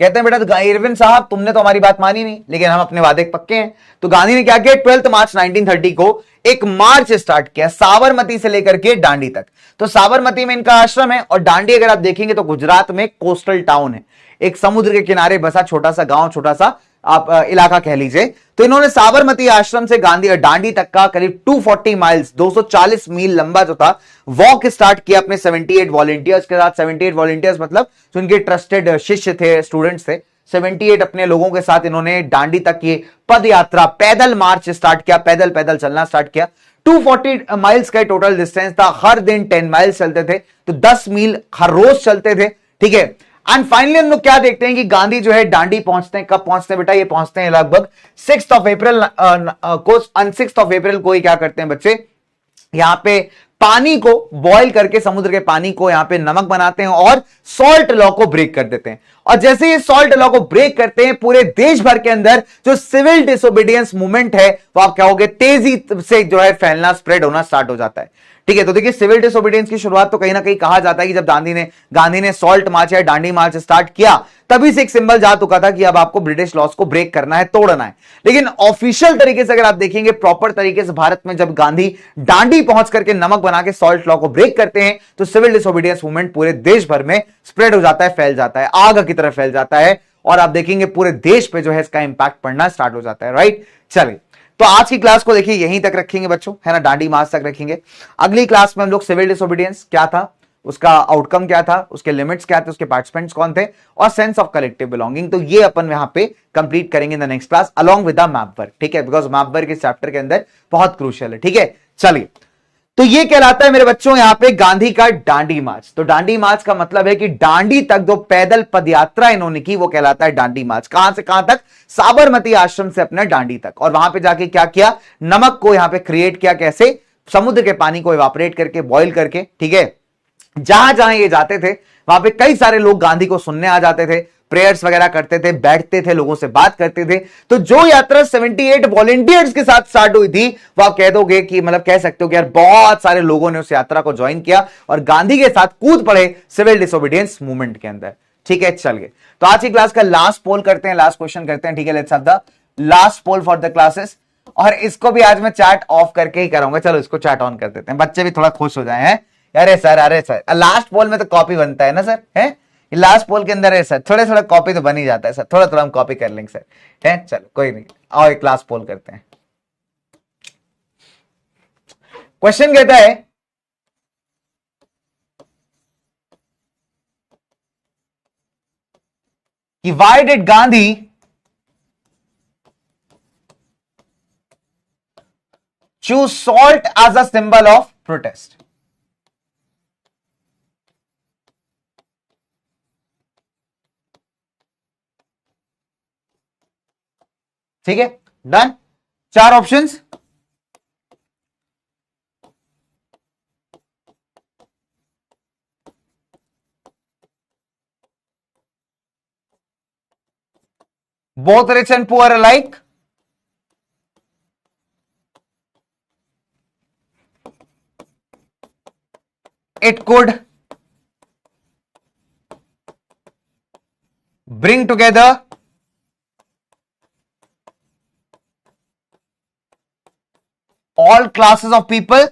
कहते हैं बेटा इरविन साहब तुमने तो हमारी बात मानी नहीं, लेकिन हम अपने वादे पक्के हैं। तो गांधी ने क्या किया, 12 मार्च 1930 को एक मार्च स्टार्ट किया साबरमती से लेकर के दांडी तक। तो साबरमती में इनका आश्रम है और दांडी अगर आप देखेंगे तो गुजरात में कोस्टल टाउन है, एक समुद्र के किनारे बसा छोटा सा गांव, छोटा सा आप इलाका कह लीजिए। तो इन्होंने साबरमती आश्रम से गांधी दांडी तक का करीब 240 माइल्स 240 मील लंबा जो था वॉक स्टार्ट किया अपने 78 वॉलंटियर्स के साथ। 78 वॉलंटियर्स मतलब जो इनके ट्रस्टेड शिष्य थे, स्टूडेंट्स थे, 78 अपने लोगों के साथ इन्होंने दांडी तक की पद यात्रा, पैदल मार्च स्टार्ट किया, पैदल पैदल चलना स्टार्ट किया। 240 माइल्स का टोटल डिस्टेंस था, हर दिन 10 माइल्स चलते थे, तो 10 मील हर रोज चलते थे, ठीक है। एंड फाइनली हम लोग क्या देखते हैं कि गांधी जो है दांडी पहुंचते हैं। कब पहुंचते हैं बेटा? ये पहुंचते हैं लगभग 6 अप्रैल को। 6 अप्रैल को ही क्या करते हैं बच्चे, यहां पे पानी को बॉईल करके, समुद्र के पानी को यहां पे नमक बनाते हैं और सॉल्ट लॉ को ब्रेक कर देते हैं। और जैसे ये सॉल्ट लॉ को ब्रेक करते हैं, पूरे देश भर के अंदर जो सिविल डिसोबीडियंस मूवमेंट है वो आप क्या होगे, तेजी से जो है फैलना, स्प्रेड होना स्टार्ट हो जाता है, ठीक है। तो देखिए सिविल डिसोबीडियंस की शुरुआत तो कहीं ना कहीं कहा जाता है कि जब गांधी ने सॉल्ट मार्च या दांडी मार्च स्टार्ट किया, तभी से एक सिंबल जा चुका था कि अब आपको ब्रिटिश लॉस को ब्रेक करना है, तोड़ना है। लेकिन ऑफिशियल तरीके से अगर आप देखेंगे, प्रॉपर तरीके से भारत में जब गांधी दांडी पहुंच करके नमक बना के सॉल्ट लॉ को ब्रेक करते हैं, तो सिविल डिसोबीडियंस मूवमेंट पूरे देश भर में स्प्रेड हो जाता है, फैल जाता है, आग की तरफ फैल जाता है, और आप देखेंगे पूरे देश पे जो है इसका इंपैक्ट पड़ना स्टार्ट हो जाता है, राइट। चलिए, तो आज की क्लास को देखिए यहीं तक रखेंगे बच्चों, है ना, दांडी मार्च तक रखेंगे। अगली क्लास में हम लोग सिविल डिसोबीडियंस क्या था, उसका आउटकम क्या था, उसके लिमिट्स क्या थे, उसके पार्टिसिपेंट्स कौन थे, और सेंस ऑफ कलेक्टिव बिलोंगिंग, तो ये अपन यहां पे कंप्लीट करेंगे इन the next class along with the map work, ठीक है, बिकॉज मैप वर्क इस चैप्टर के अंदर बहुत क्रूशियल है, ठीक है। चलिए, तो ये कहलाता है मेरे बच्चों यहां पे गांधी का दांडी मार्च। तो दांडी मार्च का मतलब है कि दांडी तक जो पैदल पदयात्रा इन्होंने की वो कहलाता है दांडी मार्च। कहां से कहां तक? साबरमती आश्रम से अपने दांडी तक। और वहां पे जाके क्या किया, नमक को यहां पे क्रिएट किया, कैसे, समुद्र के पानी को इवापोरेट करके, बॉईल करके, ठीक है। जहां जहां ये जाते थे वहां पे कई सारे लोग गांधी को सुनने आ जाते थे, प्रेयर्स वगैरह करते थे, बैठते थे, लोगों से बात करते थे। तो जो यात्रा 78 वॉलंटियर्स के साथ स्टार्ट हुई थी, वो आप कह दोगे कि मतलब कह सकते हो कि यार बहुत सारे लोगों ने उस यात्रा को ज्वाइन किया और गांधी के साथ कूद पड़े सिविल डिसोबीडियंस मूवमेंट के अंदर, ठीक है। चलिए, तो आज की क्लास का लास्ट पोल करते हैं, लास्ट क्वेश्चन करते हैं, ठीक है। Let's have the last poll for the classes. और इसको भी आज मैं चैट ऑफ करके ही कराऊंगा। चलो इसको चैट ऑन कर देते हैं, बच्चे भी थोड़ा खुश हो जाए हैं। अरे सर लास्ट पोल में तो कॉपी बनता है ना सर, है लास्ट पोल के अंदर है सर, थोड़े थोड़ा कॉपी तो बन ही जाता है सर, थोड़ा थोड़ा हम कॉपी कर लेंगे सर, है। चलो कोई नहीं, आओ एक लास्ट पोल करते हैं। क्वेश्चन कहता है कि why did Gandhi choose salt as a symbol of protest. ठीक है, done. 4 options, both rich and poor alike, it could bring together all classes of people,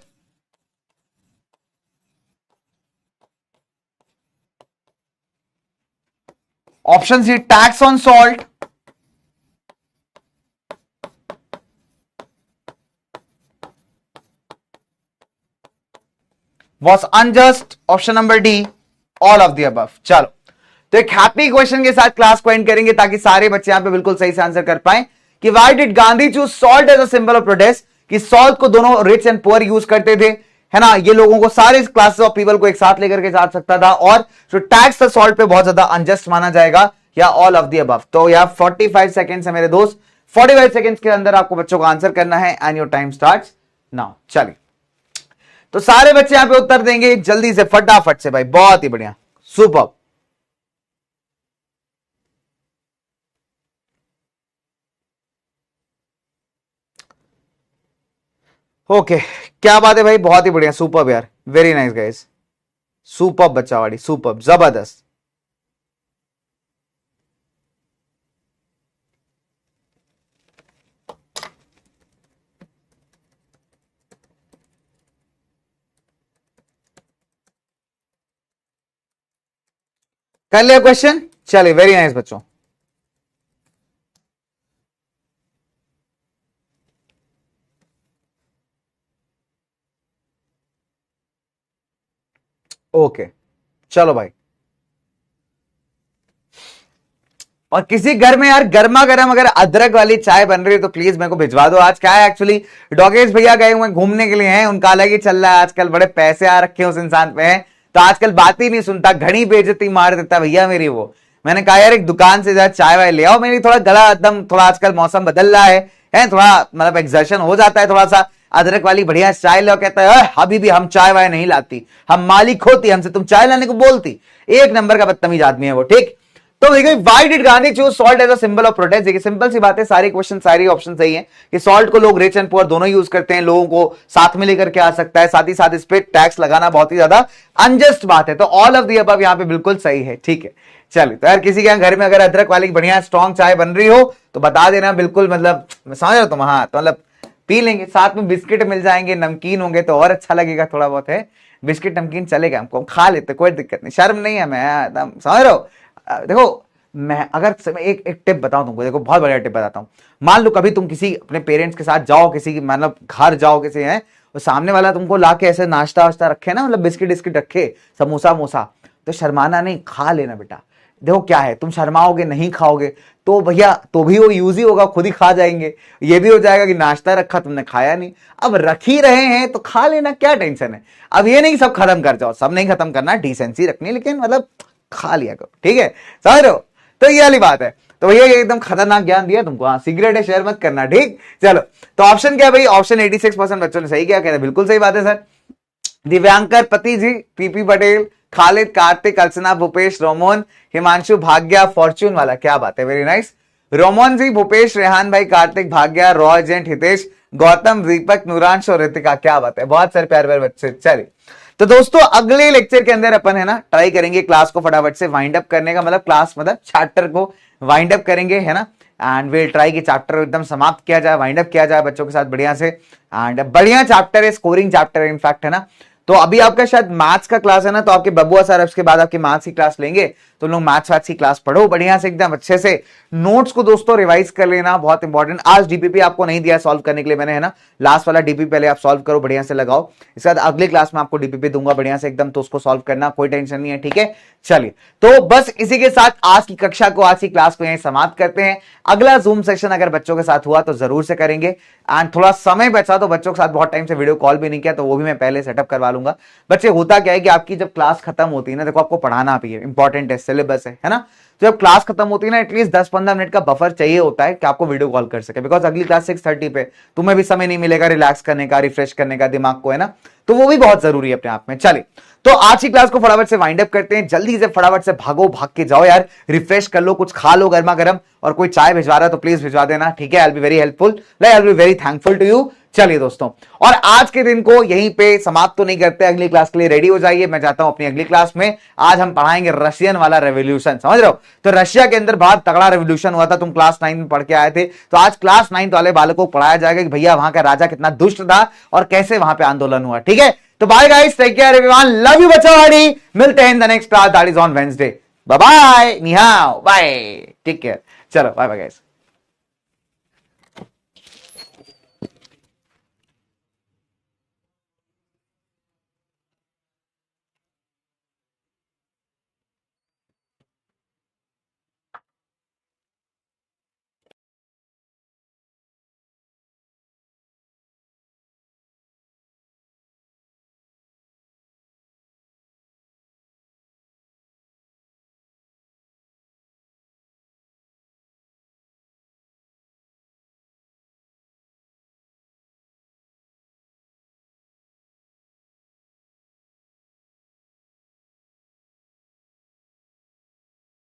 option C, tax on salt, was unjust, option number D, all of the above. चलो, तो एक happy question के साथ class को and करेंगे ताकि सारे बच्चे यहां पे बिल्कुल सही से आंसर कर पाए कि why did Gandhi choose salt as a symbol of protest, कि सॉल्ट को दोनों रिच एंड पुअर यूज करते थे, है ना, ये लोगों को, सारे क्लासेस ऑफ पीपल को एक साथ लेकर के जा सकता था, और जो टैक्स था सॉल्ट पे बहुत ज्यादा अनजस्ट माना जाएगा, या ऑल ऑफ द अबव। तो यार 45 सेकंड्स है मेरे दोस्त, 45 सेकंड्स के अंदर आपको बच्चों को आंसर करना है and your time starts now. चलिए, तो सारे बच्चे यहां पे उत्तर देंगे जल्दी से, फटाफट से भाई, बहुत ही बढ़िया, सुपर। ओके, क्या बात है भाई, बहुत ही बढ़िया, सुपर यार, वेरी नाइस गाइस, सुपर बच्चावाड़ी, सुपर जबरदस्त। कर लिया क्वेश्चन? चलिए, वेरी नाइस बच्चों। ओके, चलो भाई। और किसी घर में यार गर्मा गर्म अगर अदरक वाली चाय बन रही है तो प्लीज मेरे को भिजवा दो। आज क्या है एक्चुअली, डॉगेश भैया गए हुए घूमने के लिए हैं, उनका अलग ही चल रहा है आजकल, बड़े पैसे आ रखे हैं उस इंसान पे हैं, तो आजकल बात ही नहीं सुनता, घड़ी बेइज्जती मार देता भैया मेरी वो। मैंने कहा यार एक दुकान से जरा चाय वाय ले आओ, मेरी थोड़ा गला एकदम, थोड़ा आजकल मौसम बदल रहा है थोड़ा मतलब एक्सर्शन हो जाता है थोड़ा सा, अदरक वाली बढ़िया चाय लो। कहता है अभी भी हम चाय वाय नहीं लाती, हम मालिक होती, हमसे तुम चाय लाने को बोलती। एक नंबर का बदतमीज आदमी है वो, ठीक। तो देखिए, why did Gandhi choose salt as a symbol of protest? देखिए सिंपल सी बात है, सारी क्वेश्चन सारी ऑप्शन सही है कि सॉल्ट को लोग रिच एंड पुअर दोनों यूज करते हैं, लोगों को साथ में लेकर के आ सकता है, साथ ही साथ इस पे टैक्स लगाना बहुत ही ज्यादा अनजस्ट बात है। तो ऑल ऑफ दी अबव यहां पे बिल्कुल सही है, ठीक है। चलिए, तो यार किसी के घर में अगर अदरक वाली बढ़िया स्ट्रॉन्ग चाय बन रही हो तो बता देना, बिल्कुल मतलब समझ रहे तुम, हाँ तो मतलब पी लेंगे, साथ में बिस्किट मिल जाएंगे, नमकीन होंगे तो और अच्छा लगेगा, थोड़ा बहुत है बिस्किट नमकीन चलेगा, हमको खा लेते, कोई दिक्कत नहीं, शर्म नहीं है, मैं एकदम समझ रहे हो। देखो मैं अगर एक एक टिप बताऊं तुमको, देखो बहुत बढ़िया टिप बताता हूं। मान लो कभी तुम किसी अपने पेरेंट्स के साथ जाओ, किसी मतलब घर जाओ किसी है, और सामने वाला तुमको लाके ऐसे नाश्ता वाश्ता रखे ना, मतलब बिस्किट बिस्किट रखे, समोसा मोसा, तो शर्माना नहीं, खा लेना बेटा। देखो क्या है, तुम शर्माओगे नहीं खाओगे तो भैया तो भी वो यूज ही होगा, खुद ही खा जाएंगे, ये भी हो जाएगा कि नाश्ता रखा तुमने खाया नहीं, अब रख ही रहे हैं तो खा लेना, क्या टेंशन है। अब ये नहीं सब खत्म कर जाओ, सब नहीं खत्म करना, डिसेंसी रखनी, लेकिन मतलब खा लिया करो, ठीक है, समझ रहे हो। तो ये वाली बात है। तो भैया ये एकदम खतरनाक ज्ञान दिया तुमको, हाँ सीक्रेट है, शेयर मत करना, ठीक। चलो, तो ऑप्शन क्या है भाई, ऑप्शन 86% बच्चों ने सही किया, कहते बिल्कुल सही बात है सर। दिव्यांकर पति जी, पीपी पटेल, खालिद, कार्तिक, अर्चना, भूपेश, रोमोन, हिमांशु, भाग्या, फॉर्च्यून वाला, क्या बात है, वेरी नाइस। रोमोन जी, भूपेश, रेहान भाई, कार्तिक, भाग्या, रॉय जेंट, हितेश, गौतम, दीपक, नूरांश और ऋतिका, क्या बात है, बहुत सारे प्यारे प्यारे बच्चे। चलिए, तो दोस्तों अगले लेक्चर के अंदर अपन है ना ट्राई करेंगे क्लास को फटाफट से वाइंड अप करने का, मतलब क्लास मतलब चैप्टर को वाइंड अप करेंगे, है ना। एंड विल ट्राई कि चैप्टर एकदम समाप्त किया जाए, वाइंड अप किया जाए बच्चों के साथ बढ़िया से। एंड बढ़िया चैप्टर है, स्कोरिंग चैप्टर है इनफैक्ट, है ना। तो अभी आपका शायद मैथ्स का क्लास है ना, तो आपके बबुआ सर उसके बाद आपकी मैथ्स की क्लास लेंगे, तो लोग मैथ्स वैथ्स की क्लास पढ़ो बढ़िया से एकदम अच्छे से। नोट्स को दोस्तों रिवाइज कर लेना, बहुत इंपॉर्टेंट। आज डीपीपी आपको नहीं दिया सॉल्व करने के लिए मैंने, है ना, लास्ट वाला डीपीपी पहले आप सॉल्व करो बढ़िया से, लगाओ, इसके बाद अगले क्लास में आपको डीपीपी दूंगा बढ़िया से एकदम, तो उसको सॉल्व करना, कोई टेंशन नहीं है, ठीक है। चलिए, तो बस इसी के साथ आज की कक्षा को, आज की क्लास को यहीं समाप्त करते हैं। अगला जूम सेशन अगर बच्चों के साथ हुआ तो जरूर से करेंगे, एंड थोड़ा समय बचा तो बच्चों के साथ बहुत टाइम से वीडियो कॉल भी नहीं किया, तो वो भी मैं पहले सेटअप करवा लूंगा। बच्चे होता क्या है कि आपकी जब क्लास खत्म होती है ना, देखो आपको पढ़ाना भी है, इंपॉर्टेंट है, सिलेबस है ना, तो जब क्लास खत्म होती है ना, एटलीस्ट 10-15 मिनट का बफर चाहिए होता है कि आपको वीडियो कॉल कर सके, बिकॉज अगली क्लास 6:30 पे तुम्हें भी समय नहीं मिलेगा रिलैक्स करने का, रिफ्रेश करने का दिमाग को, है ना, तो वो भी बहुत जरूरी है अपने आप में। चलिए, तो आज की क्लास को फटाफट से वाइंड अप करते हैं, जल्दी से फटाफट से भागो, भाग के जाओ यार, रिफ्रेश कर लो, कुछ खा लो गर्मा गर्म, और कोई चाय भिजवा रहा है तो प्लीज भिजवा देना, ठीक है। I will be very helpful, I will be very thankful to you. चलिए दोस्तों, और आज के दिन को यहीं पे समाप्त तो नहीं करते, अगली क्लास के लिए रेडी हो जाइए। मैं चाहता हूं अपनी अगली क्लास में आज हम पढ़ाएंगे रशियन वाला रेवोल्यूशन, समझ रहे हो। तो रशिया के अंदर बहुत तगड़ा रेवोल्यूशन हुआ था, तुम क्लास 9 में पढ़ के आए थे, तो आज क्लास 9 वाले बालकों को पढ़ाया जाएगा कि भैया वहां का राजा कितना दुष्ट था और कैसे वहां पे आंदोलन हुआ, ठीक है। तो bye guys, take care everyone, love you बच्चों, मिलते हैं in the next class, that is on Wednesday. Bye bye, नि हाओ, बाय, टेक केयर, चलो बाय बाय गाइस।